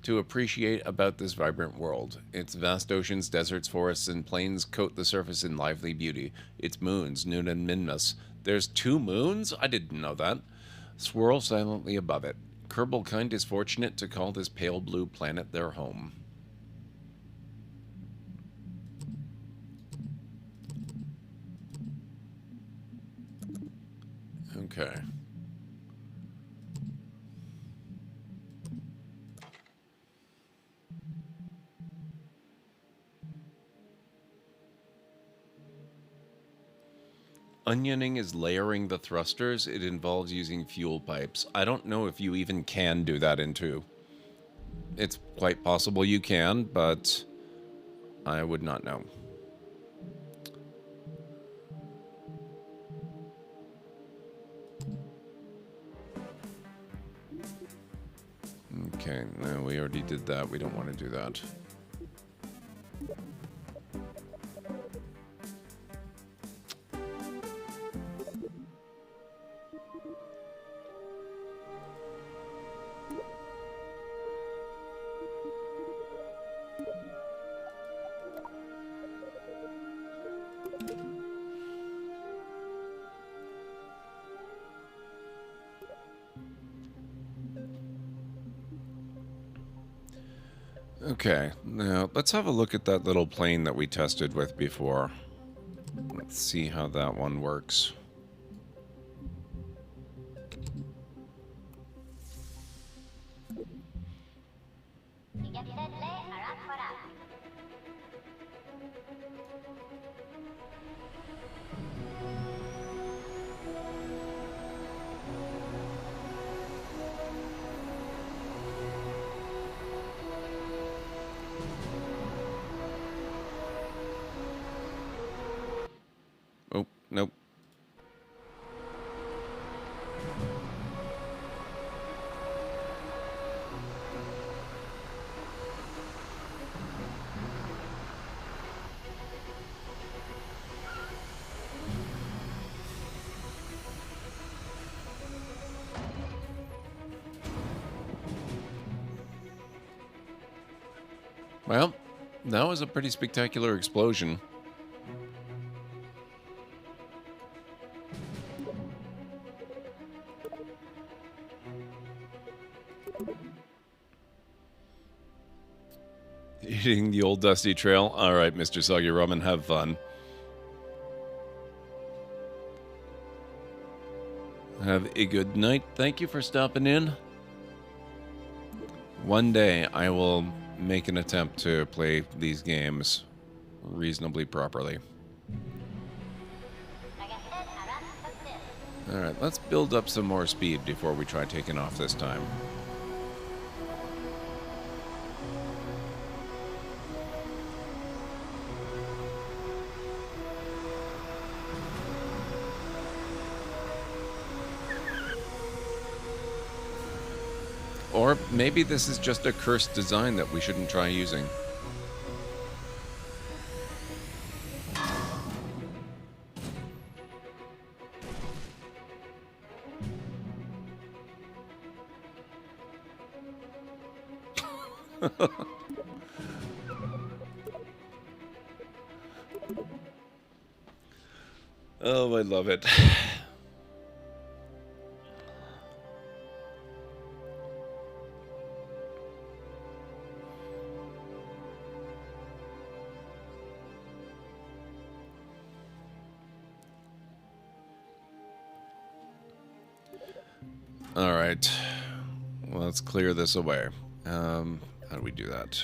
to appreciate about this vibrant world. Its vast oceans, deserts, forests, and plains coat the surface in lively beauty. Its moons, Noon and Minmus. There's 2 moons? I didn't know that. Swirl silently above it. Kerbal kind is fortunate to call this pale blue planet their home. Okay. Onioning is layering the thrusters. It involves using fuel pipes. I don't know if you even can do that in 2. It's quite possible you can, but I would not know. Okay, no, we already did that. We don't want to do that. Okay, now let's have a look at that little plane that we tested with before. Let's see how that one works. Oh, nope. Well, that was a pretty spectacular explosion. Eating the old dusty trail. All right, Mr. Soggy Ramen, have fun. Have a good night. Thank you for stopping in. One day I will make an attempt to play these games reasonably properly. Alright, let's build up some more speed before we try taking off this time. Or maybe this is just a cursed design that we shouldn't try using. Oh, I love it. All right, well, let's clear this away. How do we do that?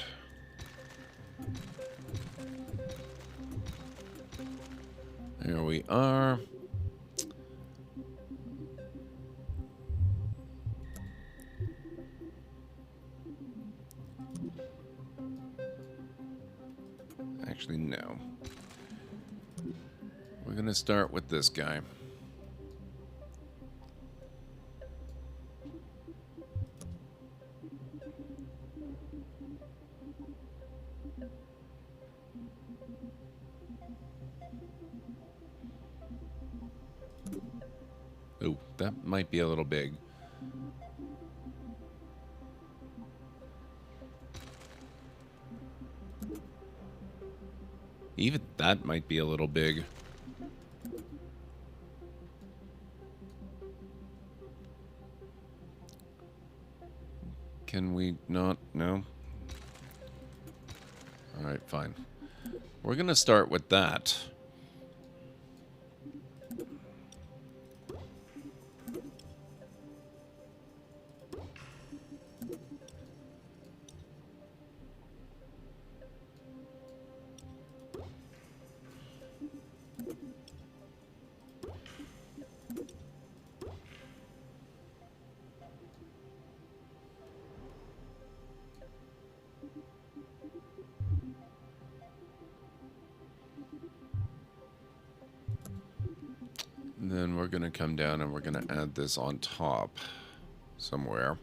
There we are. Actually, no. We're going to start with this guy. Oh, that might be a little big. Even that might be a little big. Can we not? No? Alright, fine. We're gonna start with that. Then we're going to come down and we're going to add this on top somewhere.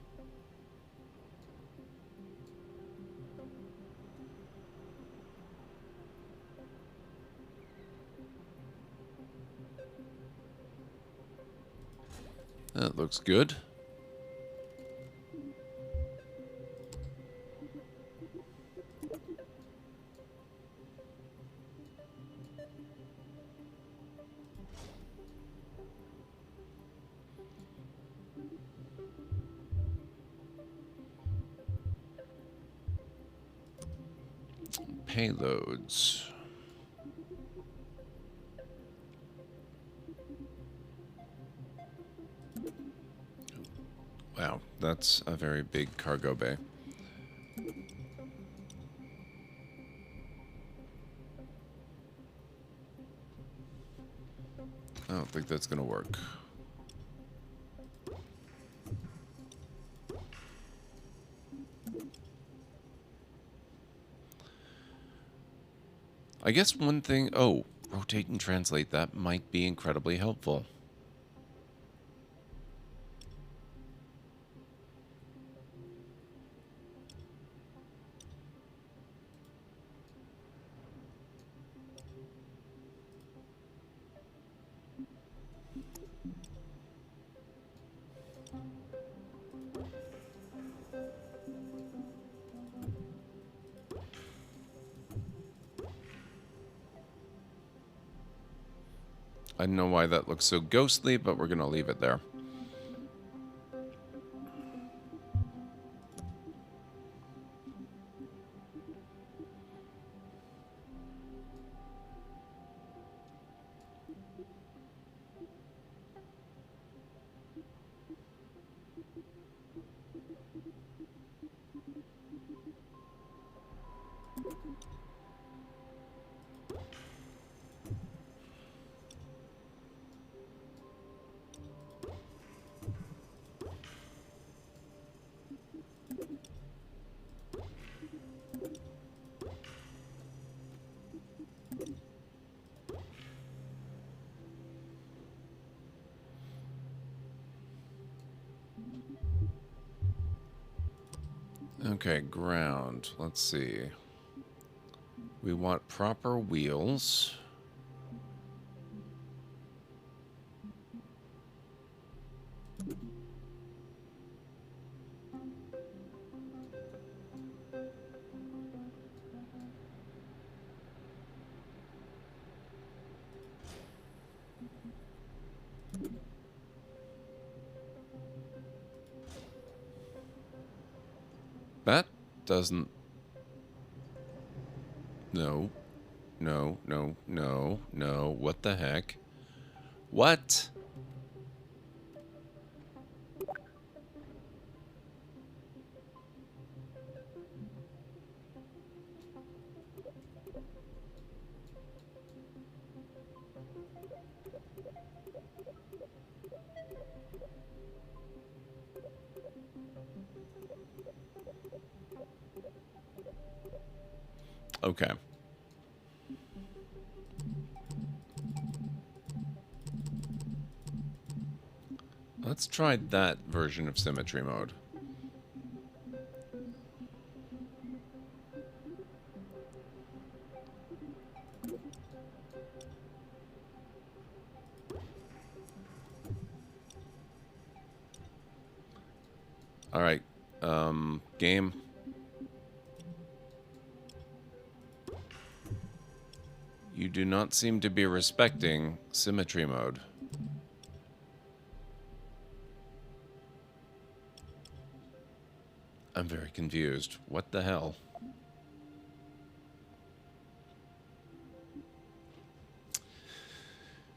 That looks good. Payloads. Wow, that's a very big cargo bay. I don't think that's going to work. I guess one thing... Oh, rotate and translate. That might be incredibly helpful. I don't know why that looks so ghostly, but we're going to leave it there. Okay, ground. Let's see. We want proper wheels. That doesn't... No. No, no, no, no. What the heck? What? Okay. Let's try that version of symmetry mode. All right. Game. You do not seem to be respecting symmetry mode. I'm very confused. What the hell?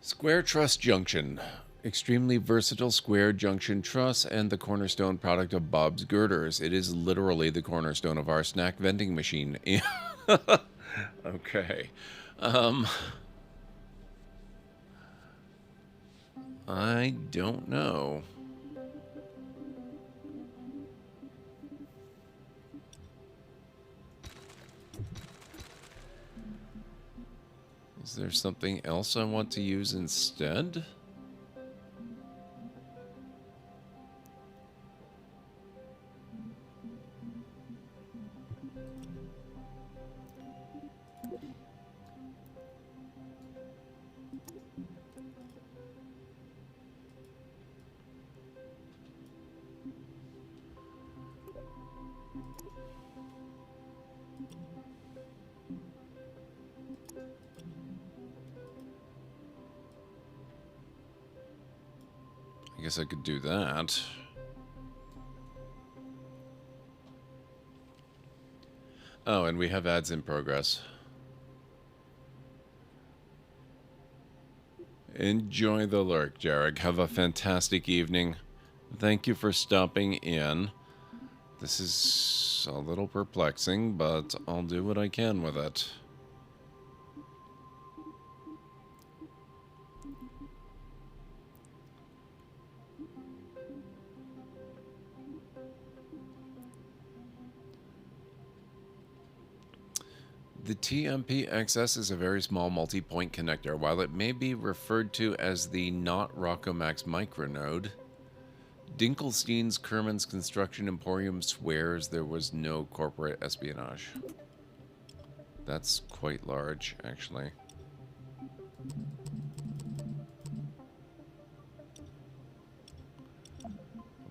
Square Truss Junction. Extremely versatile square junction truss and the cornerstone product of Bob's Girders. It is literally the cornerstone of our snack vending machine. Okay. I don't know. Is there something else I want to use instead? I guess I could do that. Oh, and we have ads in progress. Enjoy the lurk, Jarek. Have a fantastic evening. Thank you for stopping in. This is a little perplexing, but I'll do what I can with it. The TMP-XS is a very small multi-point connector. While it may be referred to as the not Rockomax micronode, Dinkelstein's Kerman's Construction Emporium swears there was no corporate espionage. That's quite large, actually.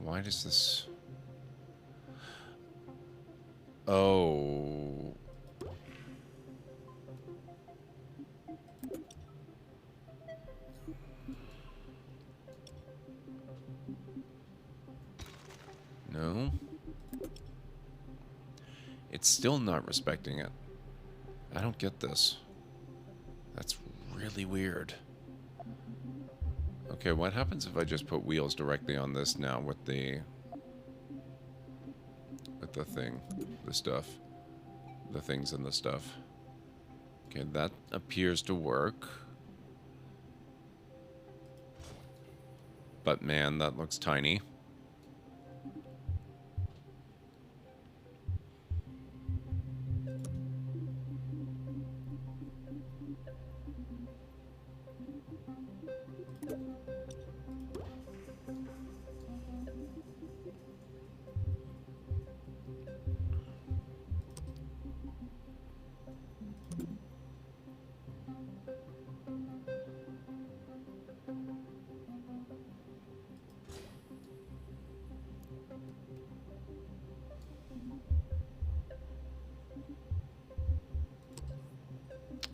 Why does this... Oh... No. It's still not respecting it. I don't get this. That's really weird. Okay, what happens if I just put wheels directly on this now with the thing, the stuff, the things and the stuff? Okay, that appears to work. But man, that looks tiny.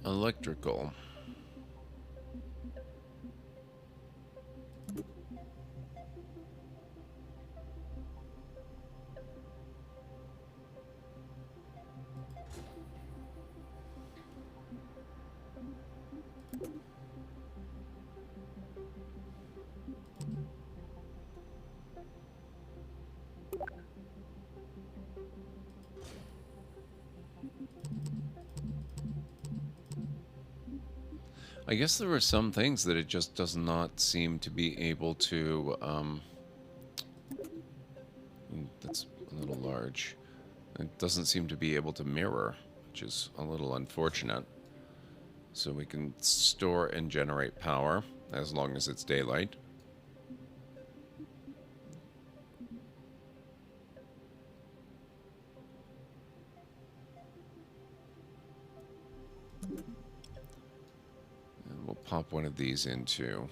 Electrical. I guess there are some things that it just does not seem to be able to, that's a little large. It doesn't seem to be able to mirror, which is a little unfortunate. So we can store and generate power as long as it's daylight. Pop one of these into,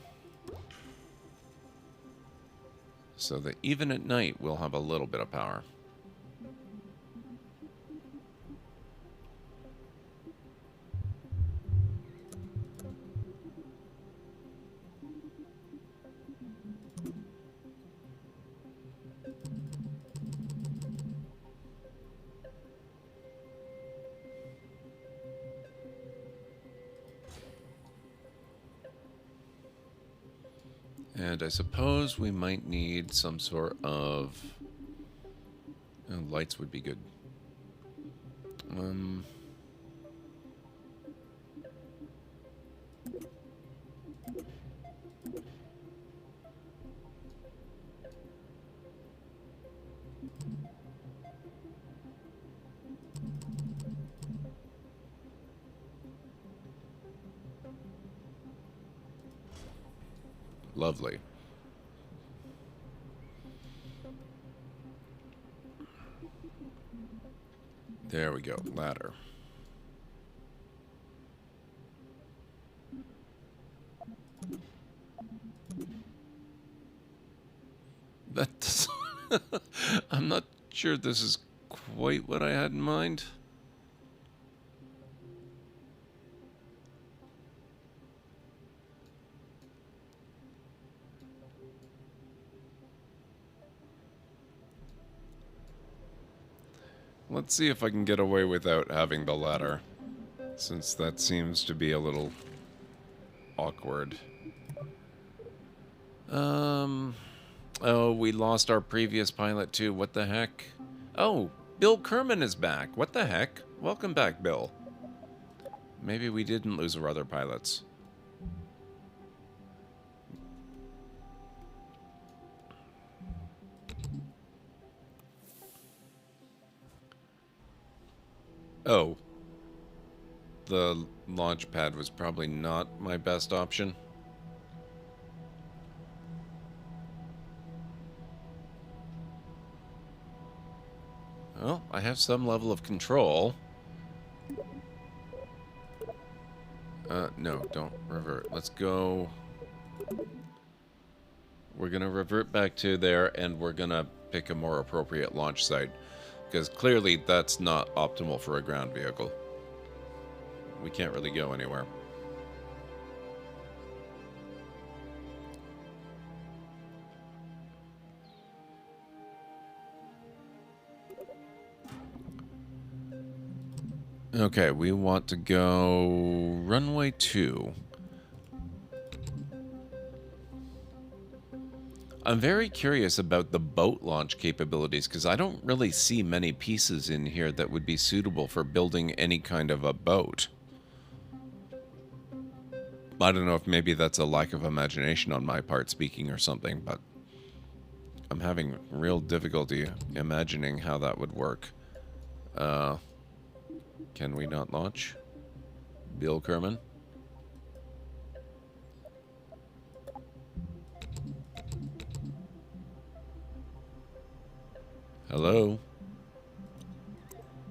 so that even at night we'll have a little bit of power. And I suppose we might need some sort of... oh, lights would be good. Lovely. There we go, ladder. That's... I'm not sure this is quite what I had in mind. Let's see if I can get away without having the ladder, since that seems to be a little awkward. Oh, we lost our previous pilot too. What the heck? Oh, Bill Kerman is back. What the heck? Welcome back, Bill. Maybe we didn't lose our other pilots. Oh. The launch pad was probably not my best option. Well, I have some level of control. No, don't revert. Let's go. We're gonna revert back to there, and we're gonna pick a more appropriate launch site. Because clearly that's not optimal for a ground vehicle. We can't really go anywhere. Okay, we want to go runway 2. I'm very curious about the boat launch capabilities because I don't really see many pieces in here that would be suitable for building any kind of a boat. I don't know if maybe that's a lack of imagination on my part speaking or something, but I'm having real difficulty imagining how that would work. Can we not launch? Bill Kerman? Hello?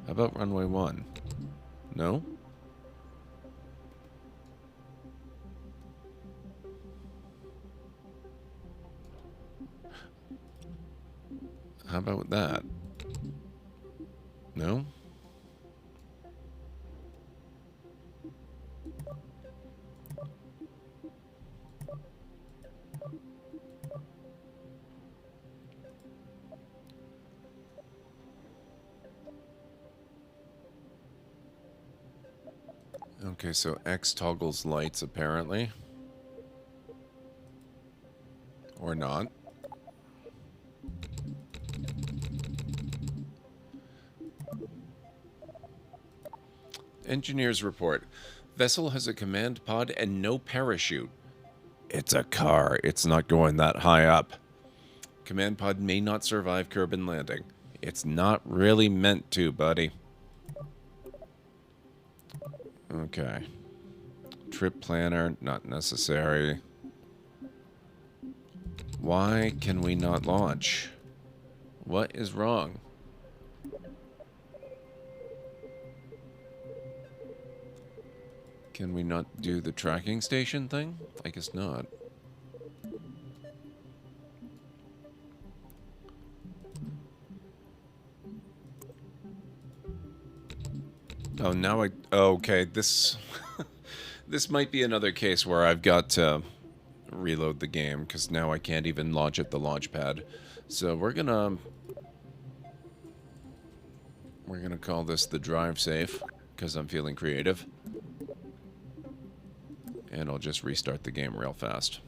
How about runway 1? No? How about that? No? Okay, so X toggles lights apparently. Or not. Engineers report. Vessel has a command pod and no parachute. It's a car. It's not going that high up. Command pod may not survive Kerbal landing. It's not really meant to, buddy. Okay. Trip planner, not necessary. Why can we not launch? What is wrong? Can we not do the tracking station thing? I guess not. Oh, now I... okay, this... this might be another case where I've got to reload the game, because now I can't even launch at the launch pad. So we're gonna call this the drive safe, because I'm feeling creative. And I'll just restart the game real fast.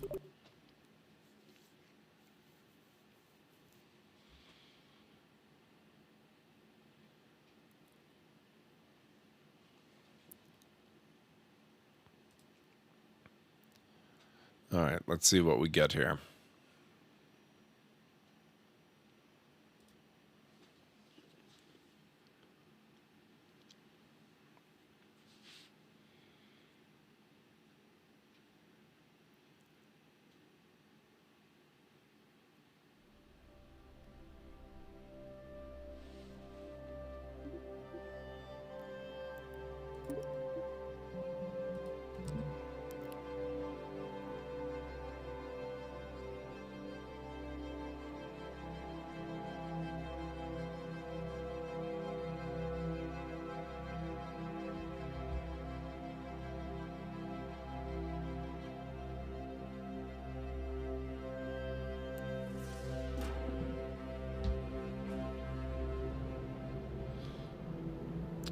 Alright, let's see what we get here.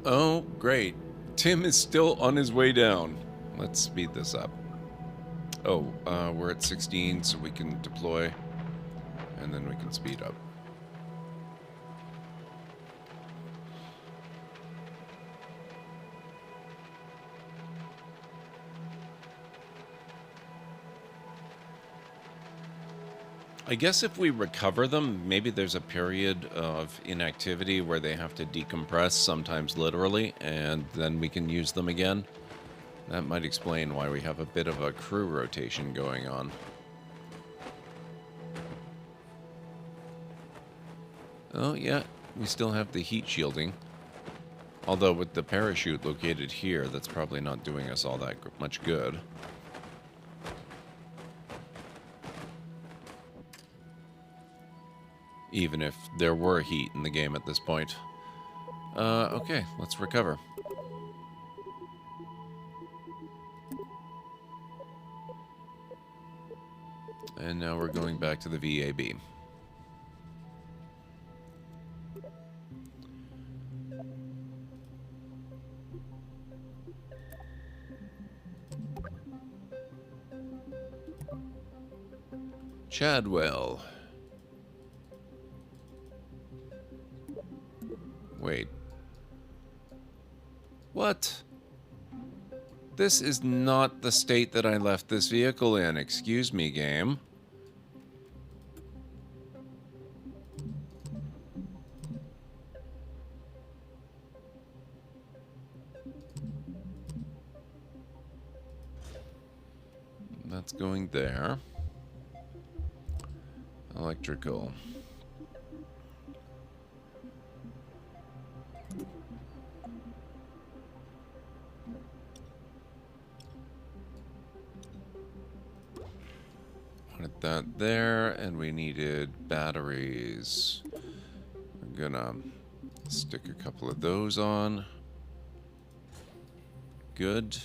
Oh, great. Tim is still on his way down. Let's speed this up. Oh, we're at 16, so we can deploy, and then we can speed up. I guess if we recover them, maybe there's a period of inactivity where they have to decompress, sometimes literally, and then we can use them again. That might explain why we have a bit of a crew rotation going on. Oh yeah, we still have the heat shielding. Although with the parachute located here, that's probably not doing us all that much good. Even if there were heat in the game at this point. Okay, let's recover. And now we're going back to the VAB. Chadwell. Wait. What? This is not the state that I left this vehicle in. Excuse me, game. That's going there. Electrical. Wanted that there, and we needed batteries. I'm gonna stick a couple of those on. Good.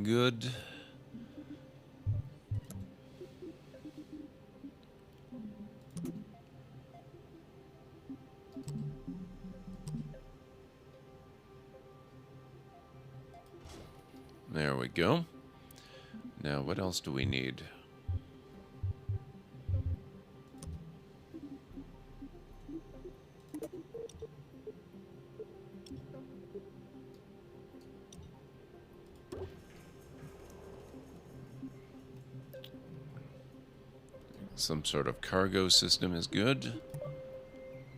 Good. There we go. Now, what else do we need? Some sort of cargo system is good.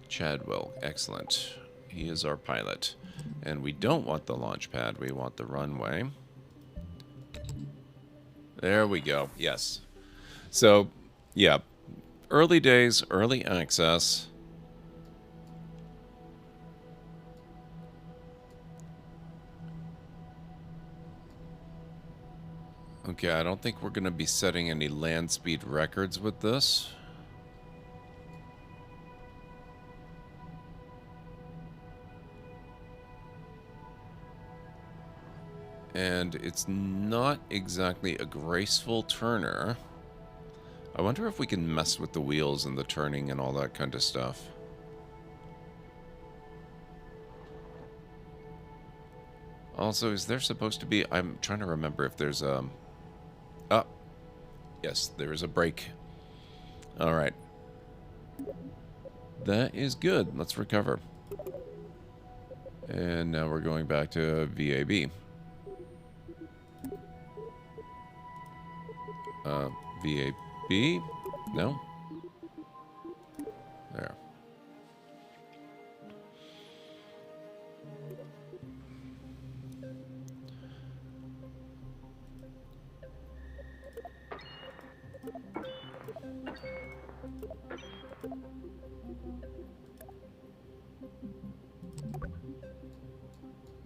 Chadwell, excellent. He is our pilot. And we don't want the launch pad, we want the runway. There we go, yes. So, yeah, early days, early access. Okay, I don't think we're going to be setting any land speed records with this. And it's not exactly a graceful turner. I wonder if we can mess with the wheels and the turning and all that kind of stuff. Also, is there supposed to be... I'm trying to remember if there's a... Oh. Yes, there is a break. Alright. That is good. Let's recover. And now we're going back to VAB. VAB? No? There.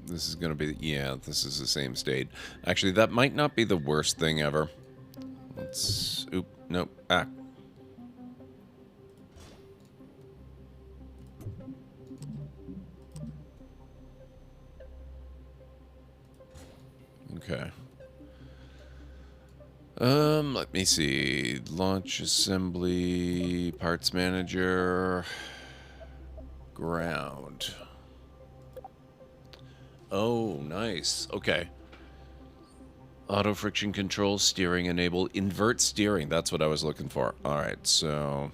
This is going to be... Yeah, this is the same state. Actually, that might not be the worst thing ever. Let's... Oop. Nope. Ah. Okay. Let me see. Launch assembly, parts manager, ground. Oh, nice. Okay. Auto friction control, steering enable, invert steering. That's what I was looking for. All right, so...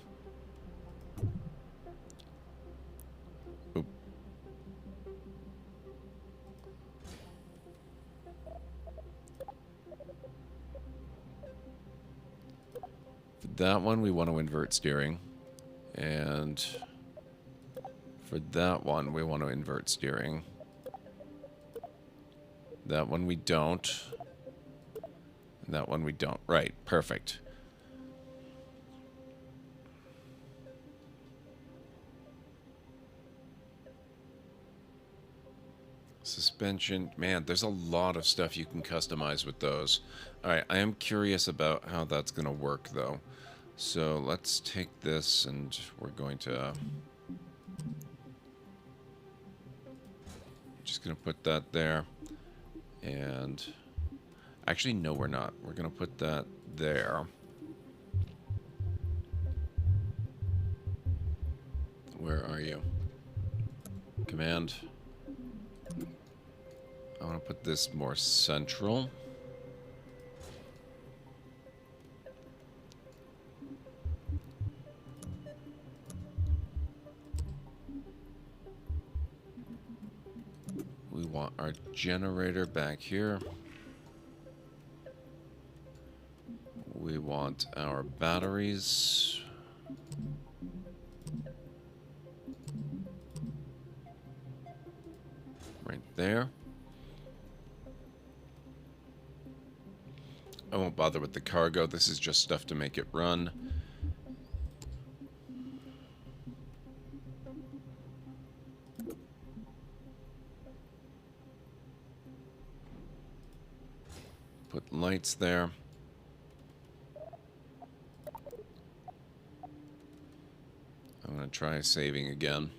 Oop. For that one, we want to invert steering. And for that one, we want to invert steering. That one we don't. And that one we don't. Right, perfect. Suspension. Man, there's a lot of stuff you can customize with those. Alright, I am curious about how that's going to work, though. So let's take this and we're going to... Just going to put that there. And... Actually, no, we're not. We're going to put that there. Where are you? Command. I want to put this more central. We want our generator back here. We want our batteries. Right there. I won't bother with the cargo. This is just stuff to make it run. Put lights there. I'm going to try saving again.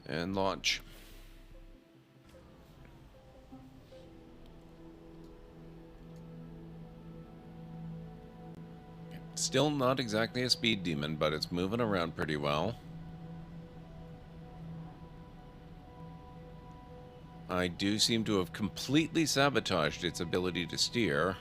And launch. Still not exactly a speed demon, but it's moving around pretty well. I do seem to have completely sabotaged its ability to steer.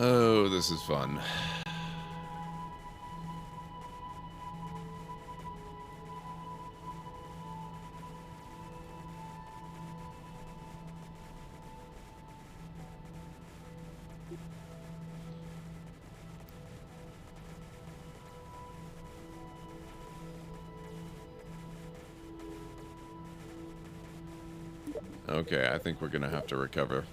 Oh, this is fun. Okay, I think we're gonna have to recover.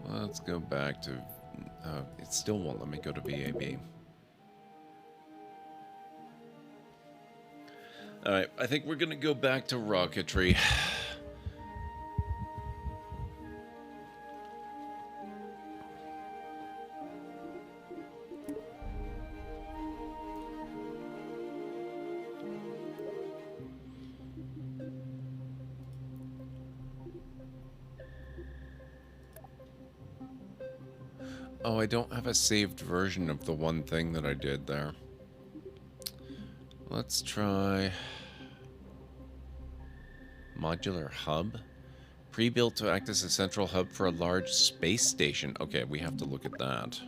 Let's go back to... it still won't let me go to VAB. Alright, I think we're gonna go back to rocketry. Oh, I don't have a saved version of the one thing that I did there. Let's try... Modular hub? Pre-built to act as a central hub for a large space station. Okay, we have to look at that.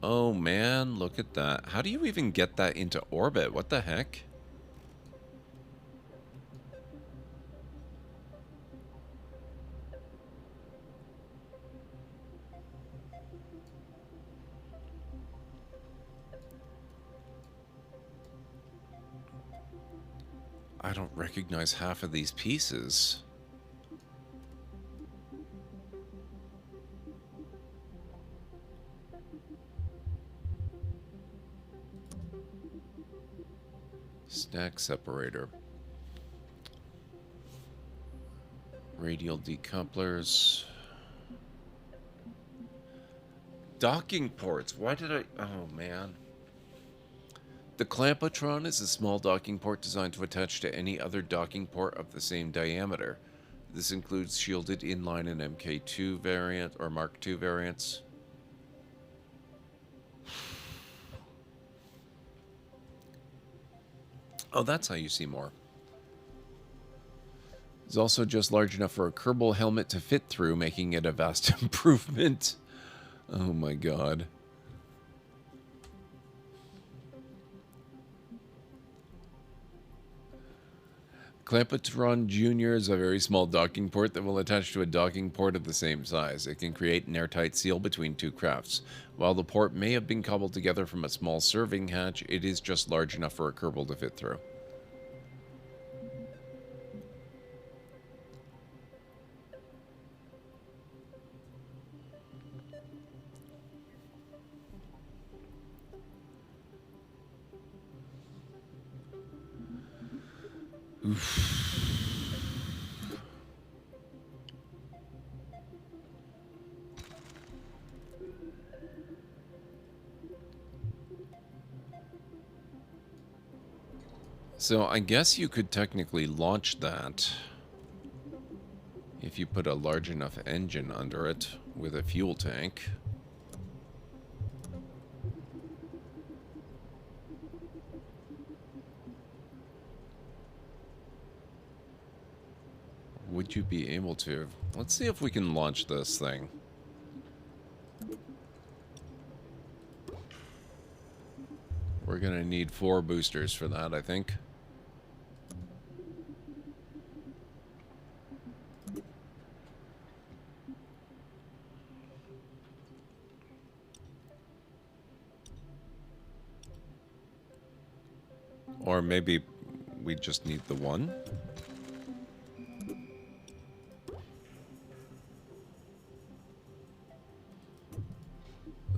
Oh man, look at that. How do you even get that into orbit? What the heck? I don't recognize half of these pieces. Stack separator. Radial decouplers. Docking ports. Why did I... Oh, man. The Clampotron is a small docking port designed to attach to any other docking port of the same diameter. This includes shielded inline and MK2 variant or Mark II variants. Oh, that's how you see more. It's also just large enough for a Kerbal helmet to fit through, making it a vast improvement. Oh my god. Clampotron Jr. is a very small docking port that will attach to a docking port of the same size. It can create an airtight seal between two crafts. While the port may have been cobbled together from a small serving hatch, it is just large enough for a Kerbal to fit through. Oof. So I guess you could technically launch that if you put a large enough engine under it with a fuel tank. Would you be able to? Let's see if we can launch this thing. We're gonna need 4 boosters for that, I think. Or maybe we just need the one?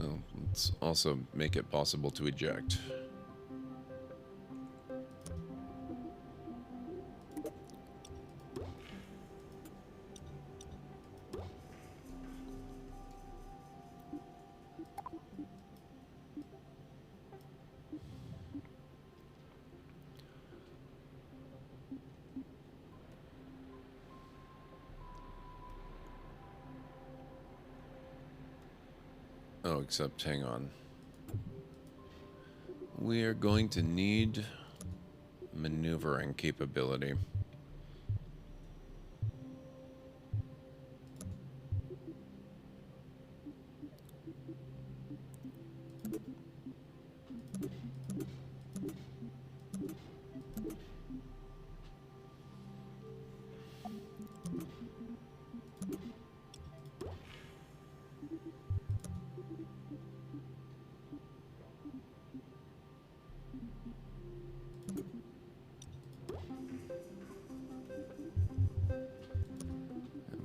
Oh, let's also make it possible to eject. Oh, except, hang on. We are going to need maneuvering capability.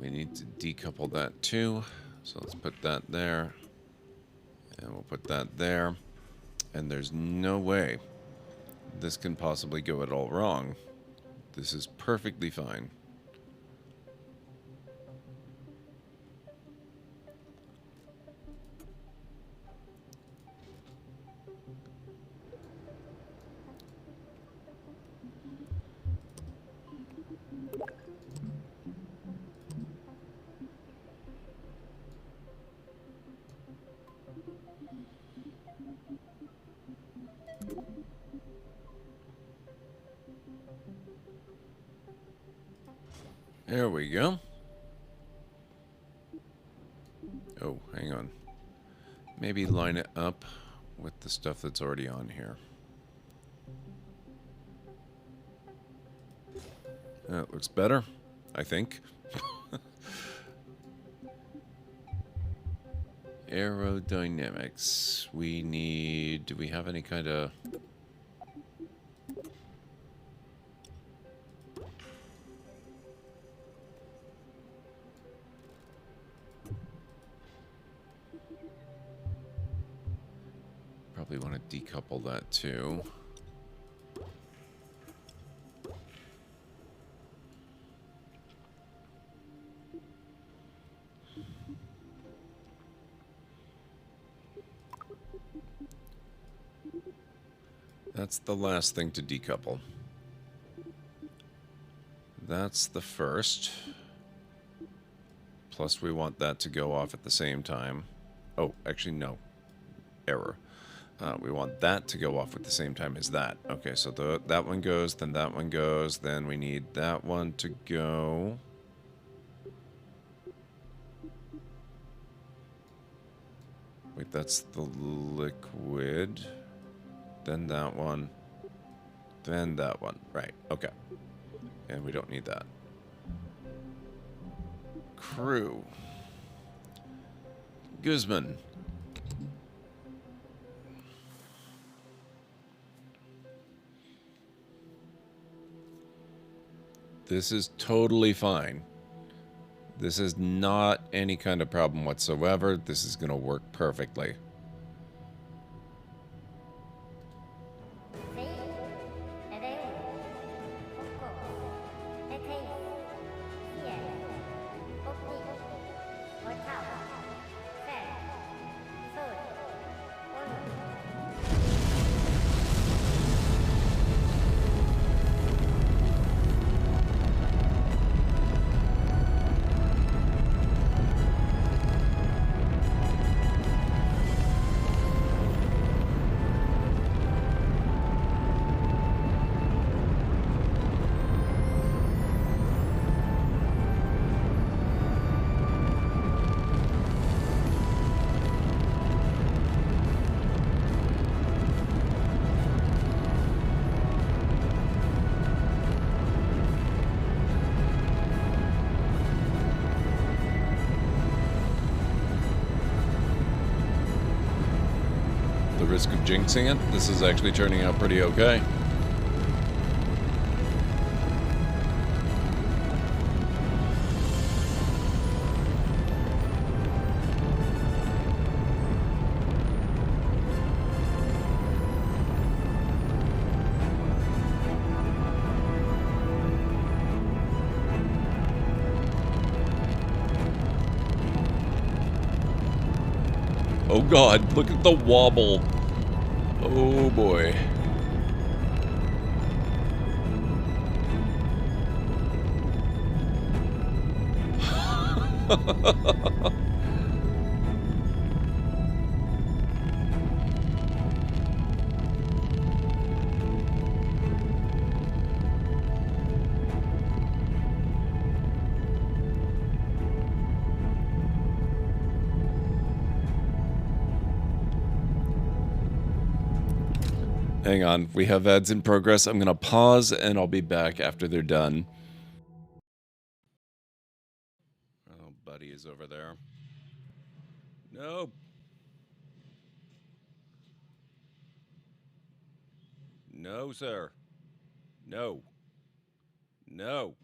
We need to decouple that too. So let's put that there. And we'll put that there. And there's no way this can possibly go at all wrong. This is perfectly fine. There we go. Oh, hang on. Maybe line it up with the stuff that's already on here. That looks better, I think. Aerodynamics. We need... Do we have any kind of... Probably want to decouple that too. That's the last thing to decouple. That's the first. Plus we want that to go off at the same time. Oh, actually no. Error. We want that to go off at the same time as that. Okay, so that one goes, then that one goes, then we need that one to go. Wait, that's the liquid. Then that one. Then that one. Right, okay. And we don't need that. Crew. Guzman. This is totally fine. This is not any kind of problem whatsoever. This is going to work perfectly. Risk of jinxing it. This is actually turning out pretty okay. Oh God, look at the wobble. Oh boy. Hang on, we have ads in progress. I'm gonna pause and I'll be back after they're done. Oh, buddy is over there. No. No, sir. No. No.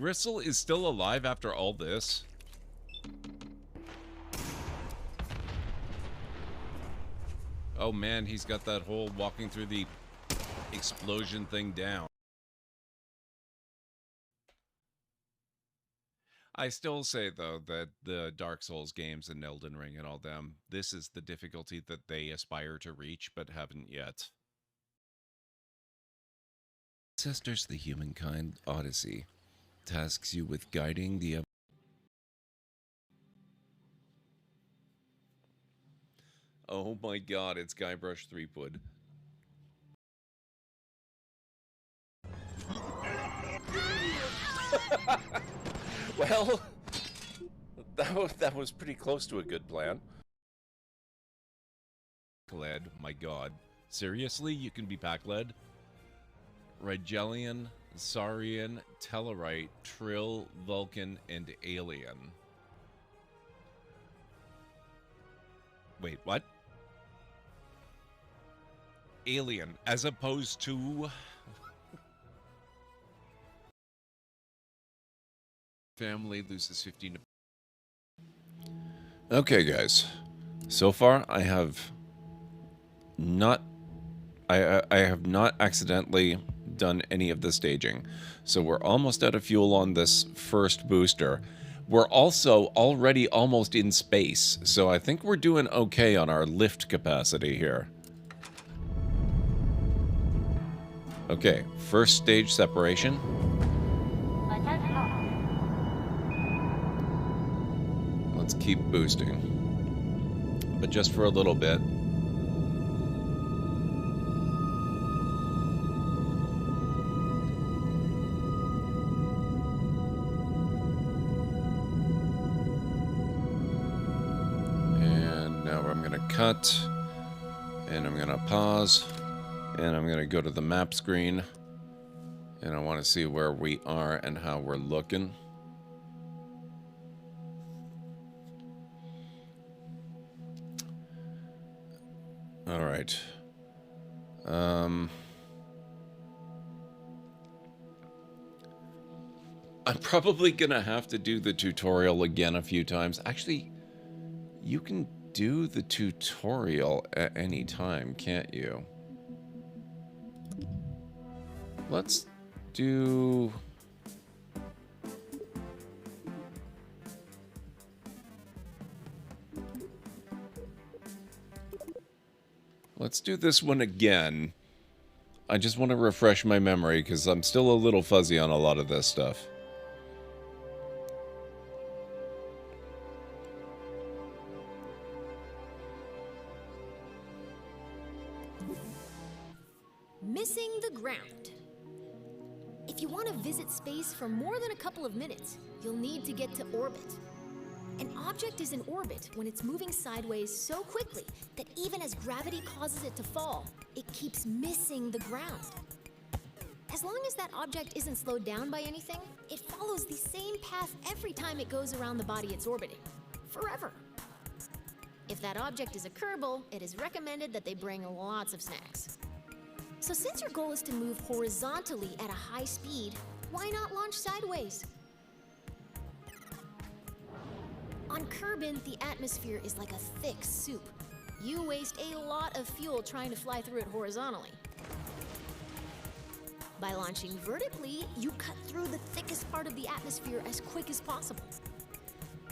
Gristle is still alive after all this? Oh man, he's got that whole walking through the explosion thing down. I still say, though, that the Dark Souls games and Elden Ring and all them, this is the difficulty that they aspire to reach but haven't yet. Ancestors the Humankind Odyssey tasks you with guiding the... Oh my god, it's Guybrush Threepwood. Well, that was pretty close to a good plan. Pack-led, my god. Seriously, you can be pack-led? Rigelian, Saurian, Tellarite, Trill, Vulcan, and Alien. Wait, what? Alien, as opposed to... Family loses 15... Okay, guys. So far, I have not accidentally done any of the staging. So we're almost out of fuel on this first booster. We're also already almost in space, so I think we're doing okay on our lift capacity here. Okay, first stage separation. Let's keep boosting, but just for a little bit. And now I'm going to cut, and I'm going to pause, and I'm going to go to the map screen, and I want to see where we are and how we're looking. All right. I'm probably gonna have to do the tutorial again a few times. Actually, you can do the tutorial at any time, can't you? Let's do... Let's do this one again. I just want to refresh my memory because I'm still a little fuzzy on a lot of this stuff. Missing the ground. If you want to visit space for more than a couple of minutes, you'll need to get to orbit. An object is in orbit when it's moving sideways so quickly that even as gravity causes it to fall, it keeps missing the ground. As long as that object isn't slowed down by anything, it follows the same path every time it goes around the body it's orbiting. Forever. If that object is a Kerbal, it is recommended that they bring lots of snacks. So since your goal is to move horizontally at a high speed, why not launch sideways? On Kerbin, the atmosphere is like a thick soup. You waste a lot of fuel trying to fly through it horizontally. By launching vertically, you cut through the thickest part of the atmosphere as quick as possible.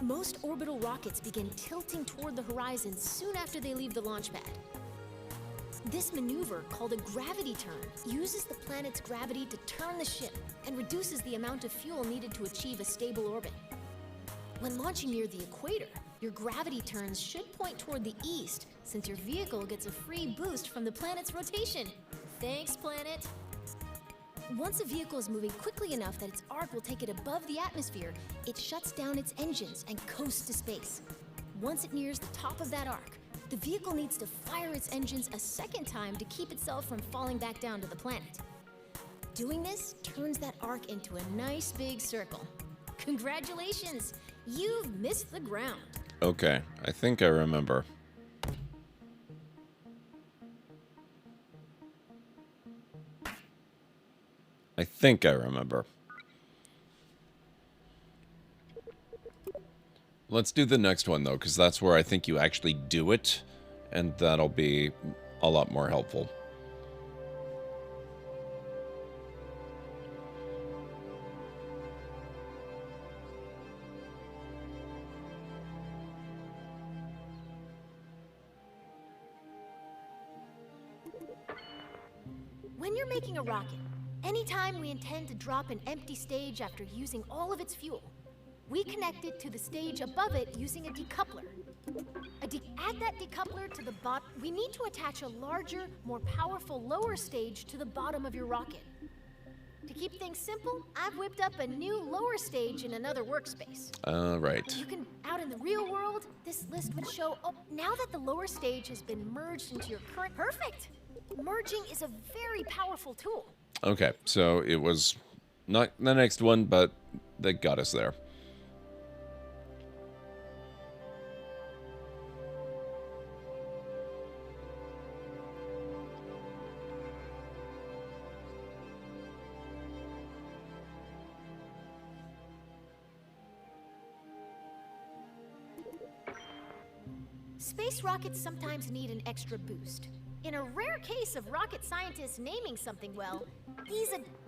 Most orbital rockets begin tilting toward the horizon soon after they leave the launch pad. This maneuver, called a gravity turn, uses the planet's gravity to turn the ship and reduces the amount of fuel needed to achieve a stable orbit. When launching near the equator, your gravity turns should point toward the east, since your vehicle gets a free boost from the planet's rotation. Thanks, planet! Once a vehicle is moving quickly enough that its arc will take it above the atmosphere, it shuts down its engines and coasts to space. Once it nears the top of that arc, the vehicle needs to fire its engines a second time to keep itself from falling back down to the planet. Doing this turns that arc into a nice big circle. Congratulations! You've missed the ground. Okay, I think I remember. I think I remember. Let's do the next one, though, because that's where I think you actually do it, and that'll be a lot more helpful. When you're making a rocket, anytime we intend to drop an empty stage after using all of its fuel, we connect it to the stage above it using a decoupler. Add that decoupler to the bottom. We need to attach a larger, more powerful lower stage to the bottom of your rocket. To keep things simple, I've whipped up a new lower stage in another workspace. Right. You can, out in the real world, this list would show, oh, now that the lower stage has been merged into your current, perfect! Merging is a very powerful tool. Okay, so it was not the next one, but that got us there. Space rockets sometimes need an extra boost. In a rare case of rocket scientists naming something well,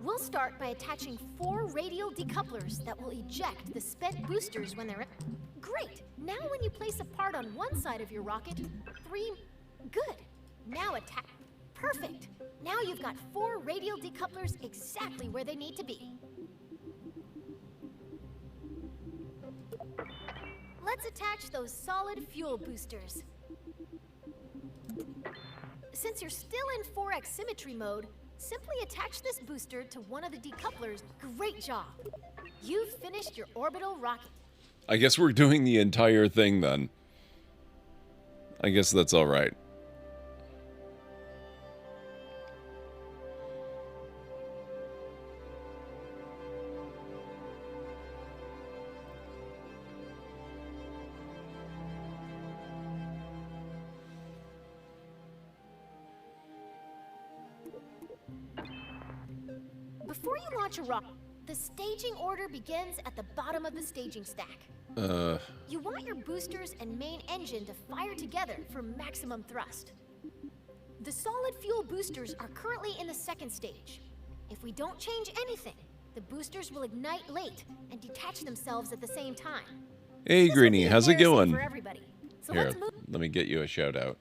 we'll start by attaching 4 radial decouplers that will eject the spent boosters when they're... Great! Now when you place a part on one side of your rocket, 3... Good! Now attach... Perfect! Now you've got 4 radial decouplers exactly where they need to be. Let's attach those solid fuel boosters. Since you're still in 4x symmetry mode, simply attach this booster to one of the decouplers. Great job! You've finished your orbital rocket. I guess we're doing the entire thing then. I guess that's all right. Before you launch a rocket, the staging order begins at the bottom of the staging stack. You want your boosters and main engine to fire together for maximum thrust. The solid fuel boosters are currently in the second stage. If we don't change anything, the boosters will ignite late and detach themselves at the same time. Hey, Greenie, how's it going? For everybody. So Here, let's move. let me get you a shout out.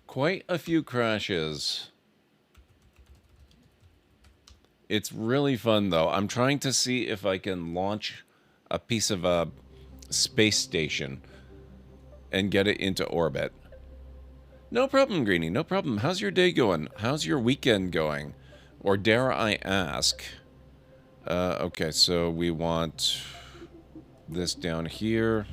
Quite a few crashes. It's really fun, though. I'm trying to see if I can launch a piece of a space station and get it into orbit. No problem, Greenie, no problem. How's your day going? How's your weekend going? Or dare I ask? Okay, so we want this down here.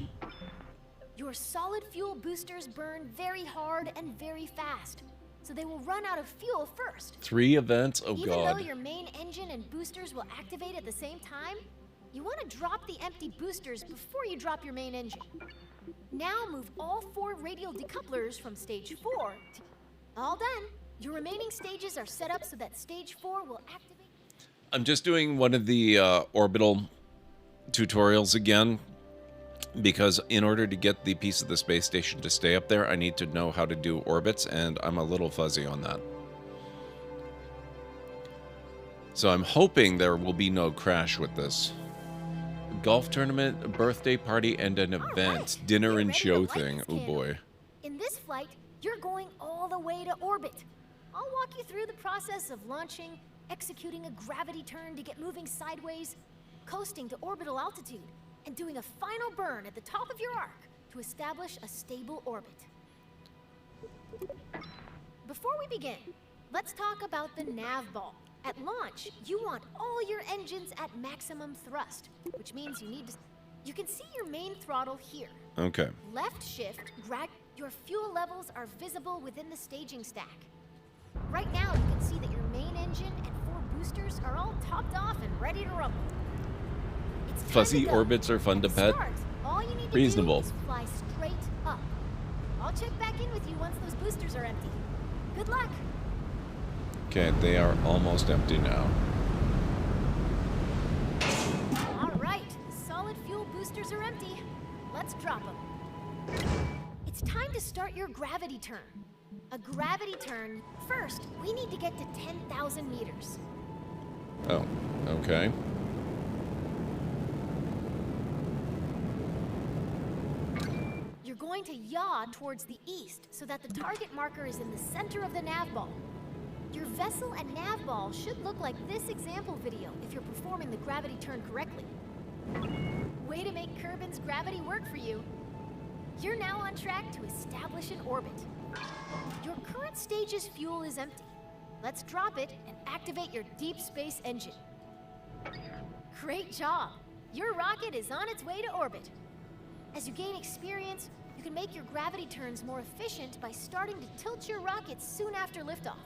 Your solid fuel boosters burn very hard and very fast, so they will run out of fuel first. 3 events? Oh, Even God. though your main engine and boosters will activate at the same time, you want to drop the empty boosters before you drop your main engine. Now move all 4 radial decouplers from stage 4 to... All done. Your remaining stages are set up so that stage 4 will activate... I'm just doing one of the orbital tutorials again, because in order to get the piece of the space station to stay up there, I need to know how to do orbits, and I'm a little fuzzy on that. So I'm hoping there will be no crash with this. Golf tournament, a birthday party, and an event. Dinner and show thing. Oh boy. In this flight, you're going all the way to orbit. I'll walk you through the process of launching, executing a gravity turn to get moving sideways, coasting to orbital altitude, and doing a final burn at the top of your arc to establish a stable orbit. Before we begin, let's talk about the nav ball. At launch, you want all your engines at maximum thrust, which means you need to... You can see your main throttle here. Okay. Left shift, your fuel levels are visible within the staging stack. Right now, you can see that your main engine and 4 boosters are all topped off and ready to rumble. It's time Fuzzy to go. orbits are fun to pet. Start. All you need to Reasonable. do is fly straight up. I'll check back in with you once those boosters are empty. Good luck. Okay, they are almost empty now. All right, the solid fuel boosters boosters are empty. Let's drop them. It's time to start your gravity turn. A gravity turn. First, we need to get to 10,000 meters. Oh, okay. You're going to yaw towards the east so that the target marker is in the center of the nav ball. Your vessel and nav ball should look like this example video if you're performing the gravity turn correctly. Way to make Kerbin's gravity work for you. You're now on track to establish an orbit. Your current stage's fuel is empty. Let's drop it and activate your deep space engine. Great job! Your rocket is on its way to orbit. As you gain experience, you can make your gravity turns more efficient by starting to tilt your rocket soon after liftoff.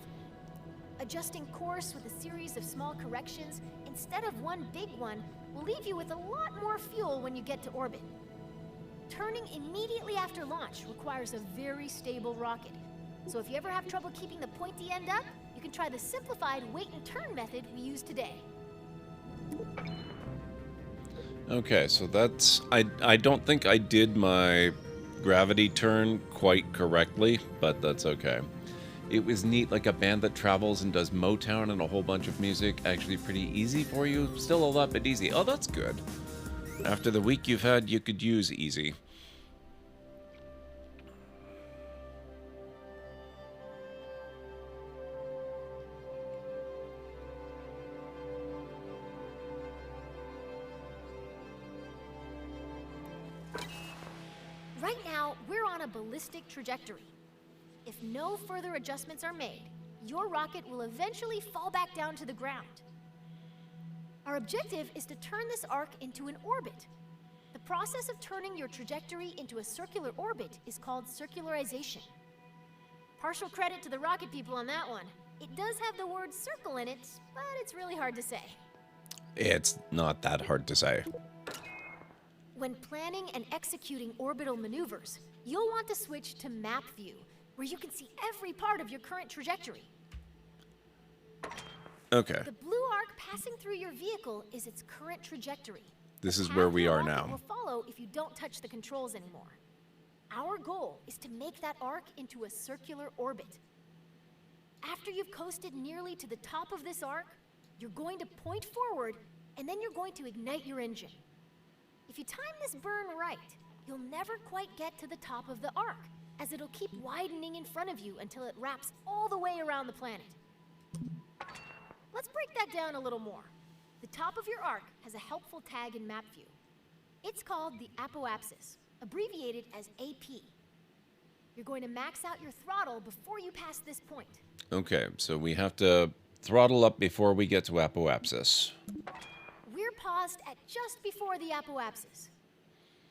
Adjusting course with a series of small corrections instead of one big one will leave you with a lot more fuel when you get to orbit. Turning immediately after launch requires a very stable rocket. So if you ever have trouble keeping the pointy end up, you can try the simplified wait and turn method we use today. Okay, so that's... I don't think I did my gravity turn quite correctly, but that's okay. It was neat, like a band that travels and does Motown and a whole bunch of music. Actually pretty easy for you. Still a lot, but easy. Oh, that's good. After the week you've had, you could use easy. Right now, we're on a ballistic trajectory. If no further adjustments are made, your rocket will eventually fall back down to the ground. Our objective is to turn this arc into an orbit. The process of turning your trajectory into a circular orbit is called circularization. Partial credit to the rocket people on that one. It does have the word circle in it, but it's really hard to say. It's not that hard to say. When planning and executing orbital maneuvers, you'll want to switch to map view, where you can see every part of your current trajectory. Okay. The blue arc passing through your vehicle is its current trajectory. This is where we are It now. will follow if you don't touch the controls anymore. Our goal is to make that arc into a circular orbit. After you've coasted nearly to the top of this arc, you're going to point forward, and then you're going to ignite your engine. If you time this burn right, you'll never quite get to the top of the arc, as it'll keep widening in front of you until it wraps all the way around the planet. Let's break that down a little more. The top of your arc has a helpful tag in map view. It's called the apoapsis, abbreviated as AP. You're going to max out your throttle before you pass this point. Okay, so we have to throttle up before we get to apoapsis. We're paused at just before the apoapsis.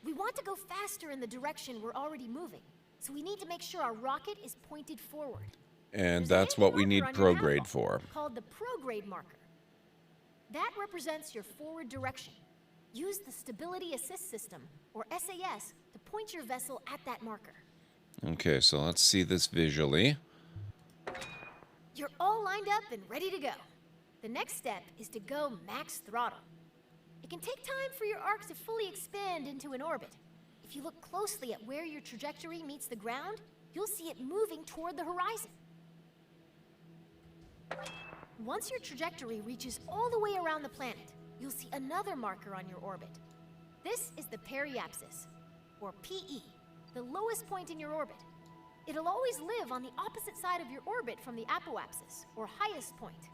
We want to go faster in the direction we're already moving, so we need to make sure our rocket is pointed forward. And that's what we need prograde for. Called the prograde marker. That represents your forward direction. Use the Stability Assist System, or SAS, to point your vessel at that marker. Okay, so let's see this visually. You're all lined up and ready to go. The next step is to go max throttle. It can take time for your arc to fully expand into an orbit. If you look closely at where your trajectory meets the ground, you'll see it moving toward the horizon. Once your trajectory reaches all the way around the planet, you'll see another marker on your orbit. This is the periapsis, or PE, the lowest point in your orbit. It'll always live on the opposite side of your orbit from the apoapsis, or highest point.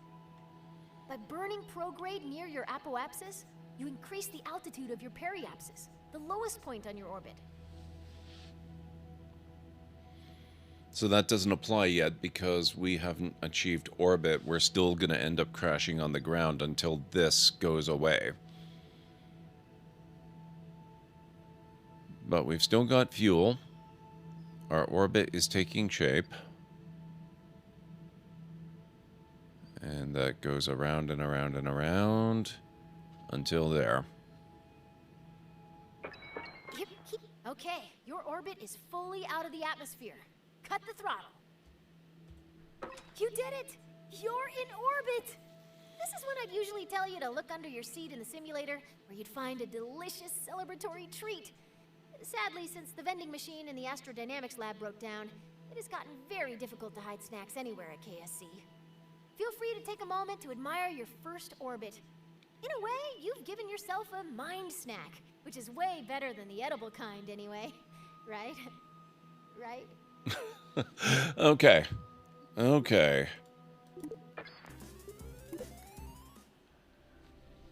By burning prograde near your apoapsis, you increase the altitude of your periapsis, the lowest point on your orbit. So that doesn't apply yet because we haven't achieved orbit. We're still going to end up crashing on the ground until this goes away. But we've still got fuel. Our orbit is taking shape. And that goes around and around and around until there. Okay, your orbit is fully out of the atmosphere. Cut the throttle. You did it! You're in orbit! This is when I'd usually tell you to look under your seat in the simulator, where you'd find a delicious celebratory treat. Sadly, since the vending machine in the astrodynamics lab broke down, it has gotten very difficult to hide snacks anywhere at KSC. Feel free to take a moment to admire your first orbit. In a way, you've given yourself a mind snack, which is way better than the edible kind anyway. Right? Right? Okay. Okay.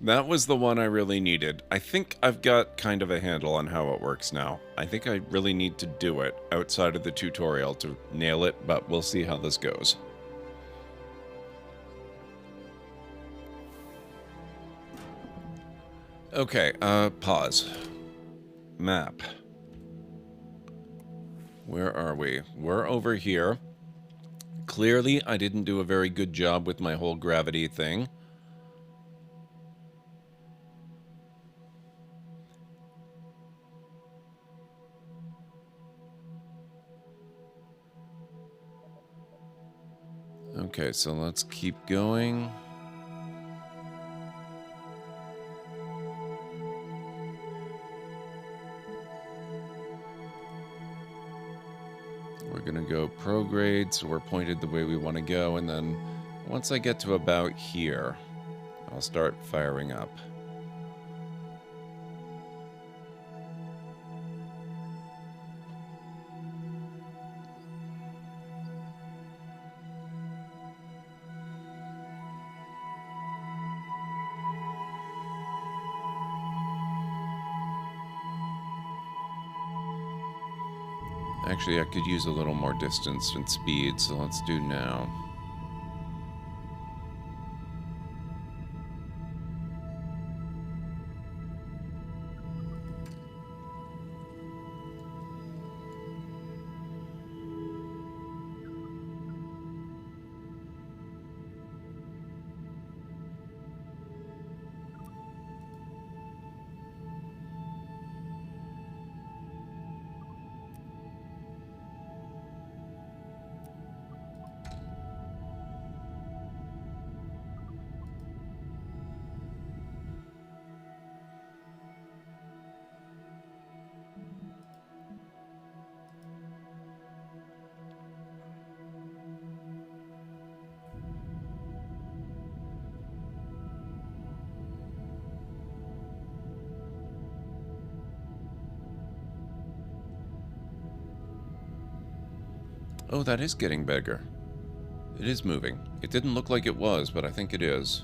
That was the one I really needed. I think I've got kind of a handle on how it works now. I think I really need to do it outside of the tutorial to nail it, but we'll see how this goes. Okay, pause. Map. Where are we? We're over here. Clearly, I didn't do a very good job with my whole gravity thing. Okay, so let's keep going. We're gonna go prograde, so we're pointed the way we want to go, and then once I get to about here, I'll start firing up. Actually, I could use a little more distance and speed, so let's do now. Oh, that is getting bigger. It is moving. It didn't look like it was, but I think it is.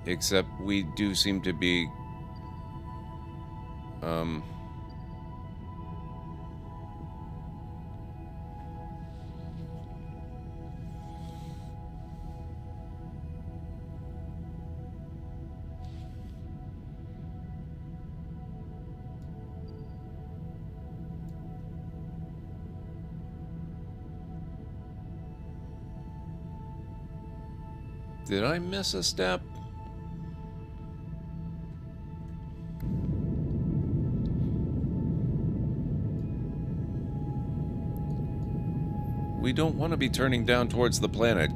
Except we do seem to be... Did I miss a step? We don't want to be turning down towards the planet.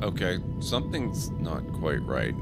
Okay, something's not quite right.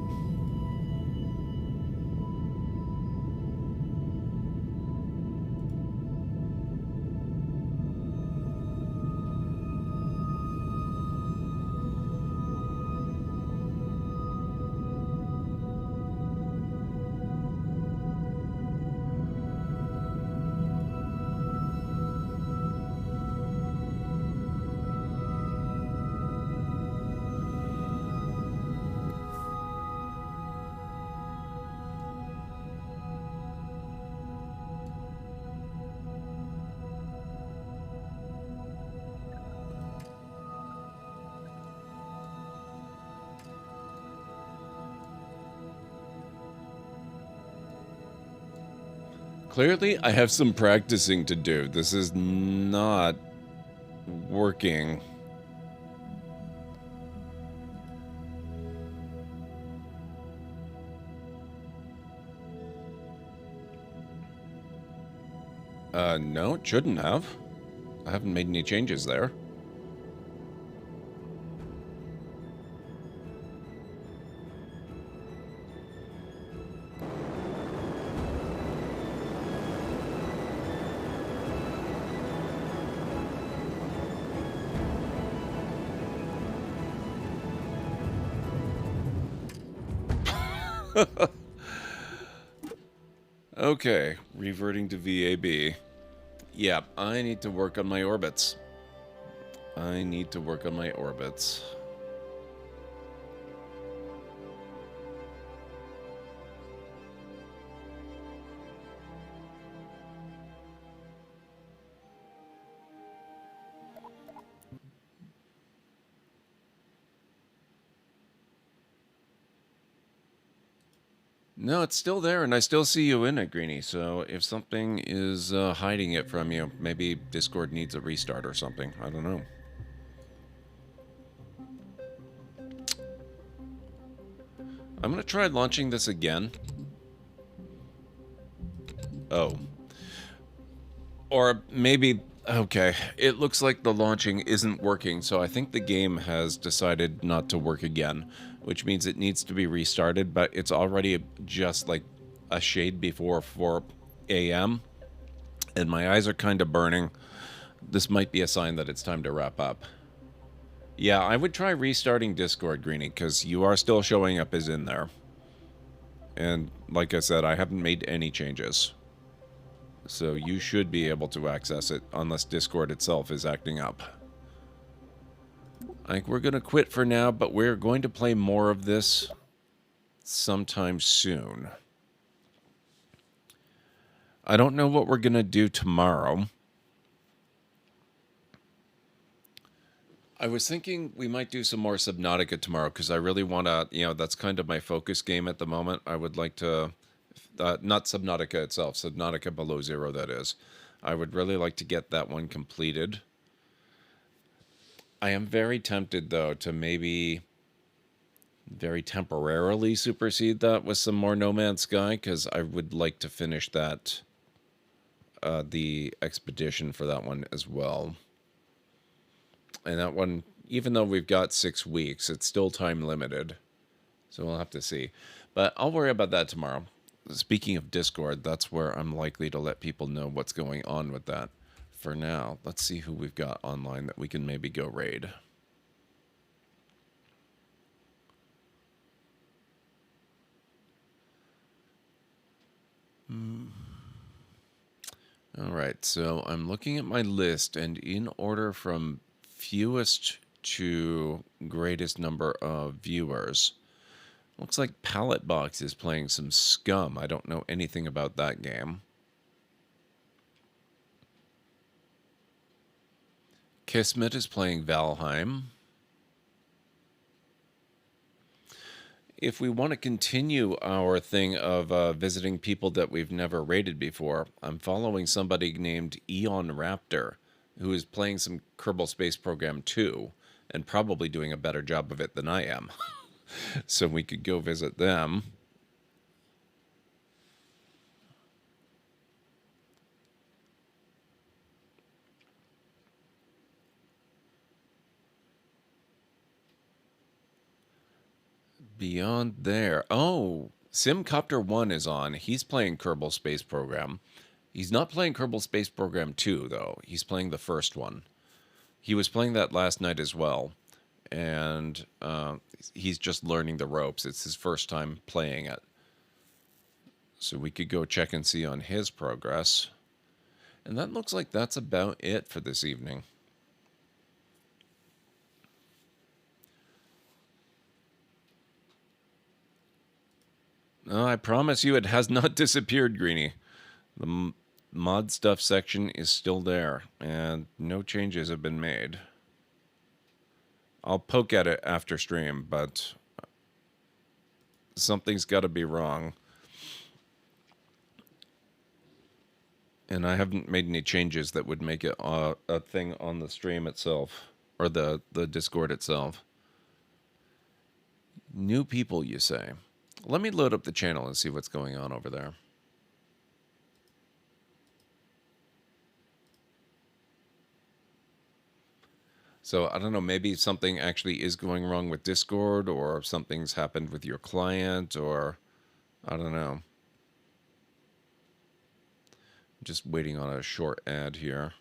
Clearly, I have some practicing to do. This is not working. No, it shouldn't have. I haven't made any changes there. Okay, reverting to VAB. Yeah, I need to work on my orbits. I need to work on my orbits. No, it's still there, and I still see you in it, Greenie. So if something is hiding it from you, maybe Discord needs a restart or something. I don't know. I'm going to try launching this again. Oh. Or maybe... Okay, it looks like the launching isn't working, so I think the game has decided not to work again, which means it needs to be restarted, but it's already just like a shade before 4 a.m., and my eyes are kind of burning. This might be a sign that it's time to wrap up. Yeah, I would try restarting Discord, Greenie, because you are still showing up as in there. And like I said, I haven't made any changes. So you should be able to access it, unless Discord itself is acting up. I think we're going to quit for now, but we're going to play more of this sometime soon. I don't know what we're going to do tomorrow. I was thinking we might do some more Subnautica tomorrow, because I really want to, you know, that's kind of my focus game at the moment. I would like to... not Subnautica itself, Subnautica Below Zero, that is. I would really like to get that one completed. I am very tempted, though, to maybe very temporarily supersede that with some more No Man's Sky, because I would like to finish that, the expedition for that one as well. And that one, even though we've got 6 weeks, it's still time limited. So we'll have to see. But I'll worry about that tomorrow. Speaking of Discord, that's where I'm likely to let people know what's going on with that. For now, let's see who we've got online that we can maybe go raid. Alright, so I'm looking at my list, and in order from fewest to greatest number of viewers, looks like Pallet Box is playing some Scum. I don't know anything about that game. Kismet is playing Valheim. If we want to continue our thing of visiting people that we've never raided before, I'm following somebody named Eon Raptor, who is playing some Kerbal Space Program 2, and probably doing a better job of it than I am. So we could go visit them. Beyond there. Oh, Simcopter 1 is on. He's playing Kerbal Space Program. He's not playing Kerbal Space Program 2, though. He's playing the first one. He was playing that last night as well. And he's just learning the ropes. It's his first time playing it. So we could go check and see on his progress. And that looks like that's about it for this evening. No, I promise you it has not disappeared, Greenie. The mod stuff section is still there, and no changes have been made. I'll poke at it after stream, but something's got to be wrong. And I haven't made any changes that would make it a thing on the stream itself, or the Discord itself. New people, you say? Let me load up the channel and see what's going on over there. So, I don't know, maybe something actually is going wrong with Discord, or something's happened with your client, or I don't know. Just waiting on a short ad here.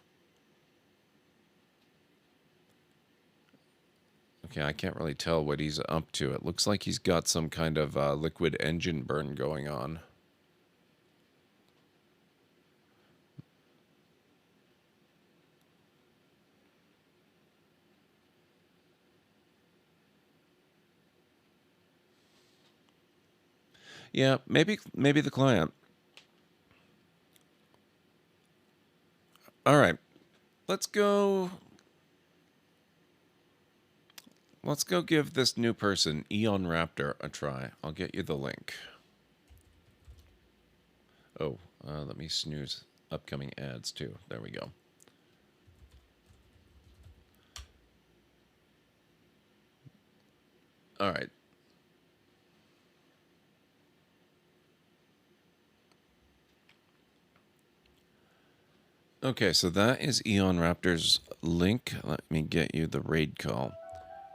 Okay, I can't really tell what he's up to. It looks like he's got some kind of liquid engine burn going on. Yeah, maybe the client. All right. Let's go give this new person, Eon Raptor, a try. I'll get you the link. Oh, let me snooze upcoming ads too. There we go. All right. Okay, so that is Eon Raptor's link. Let me get you the raid call.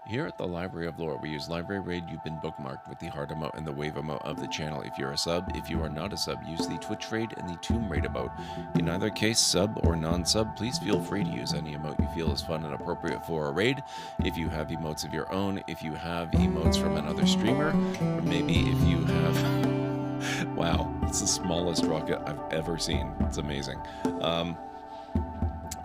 Here at the Library of Lore, we use Library Raid. You've been bookmarked with the heart emote and the wave emote of the channel if you're a sub. If you are not a sub, use the Twitch Raid and the Tomb Raid emote. In either case, sub or non-sub, please feel free to use any emote you feel is fun and appropriate for a raid. If you have emotes of your own, if you have emotes from another streamer, or maybe if you have... Wow, it's the smallest rocket I've ever seen. It's amazing.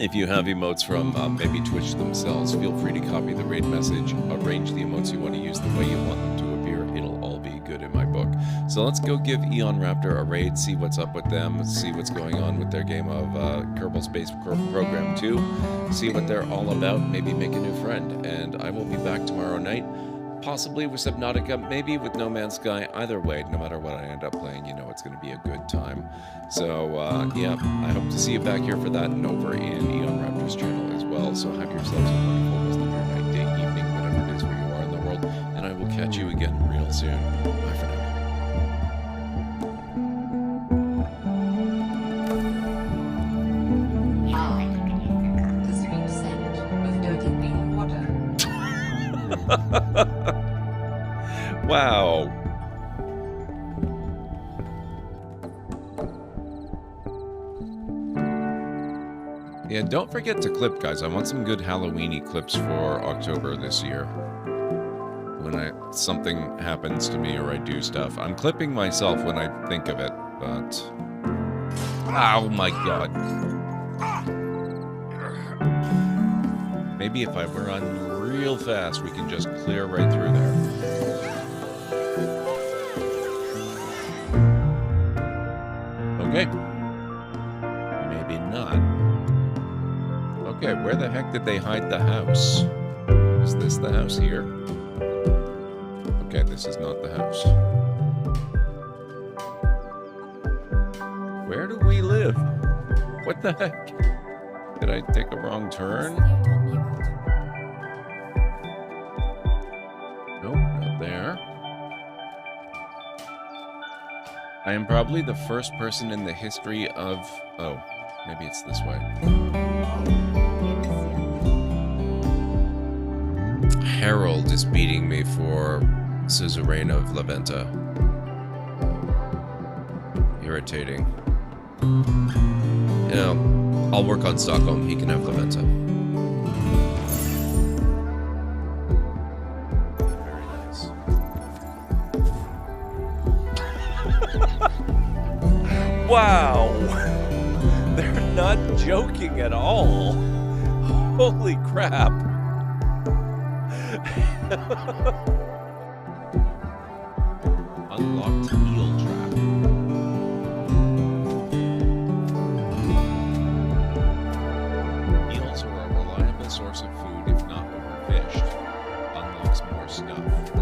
If you have emotes from maybe Twitch themselves, feel free to copy the raid message, arrange the emotes you want to use the way you want them to appear. It'll all be good in my book. So let's go give Eon Raptor a raid, see what's up with them, see what's going on with their game of Kerbal Space Program 2, see what they're all about, maybe make a new friend. And I will be back tomorrow night, possibly with Subnautica, maybe with No Man's Sky. Either way, no matter what I end up playing, you know it's going to be a good time. So, yeah, I hope to see you back here for that and over in Eon Raptor's channel as well. So have yourselves a wonderful rest of your night, day, evening, whatever it is where you are in the world. And I will catch you again real soon. Bye for now. Wow. Yeah, don't forget to clip, guys. I want some good Halloween-y clips for October this year. When something happens to me or I do stuff. I'm clipping myself when I think of it, but... Oh my god. Maybe if I run real fast, we can just clear right through there. Okay. Maybe not. Okay, where the heck did they hide the house? Is this the house here? Okay, this is not the house. Where do we live? What the heck? Did I take a wrong turn? Nope, not there. I am probably the first person in the history of... Oh, maybe it's this way. Harold is beating me for Suzerain of Laventa. Irritating. You know, I'll work on Stockholm. He can have Laventa. Wow! They're not joking at all. Holy crap. Unlocked eel trap. Eels are a reliable source of food if not overfished. Unlocks more stuff.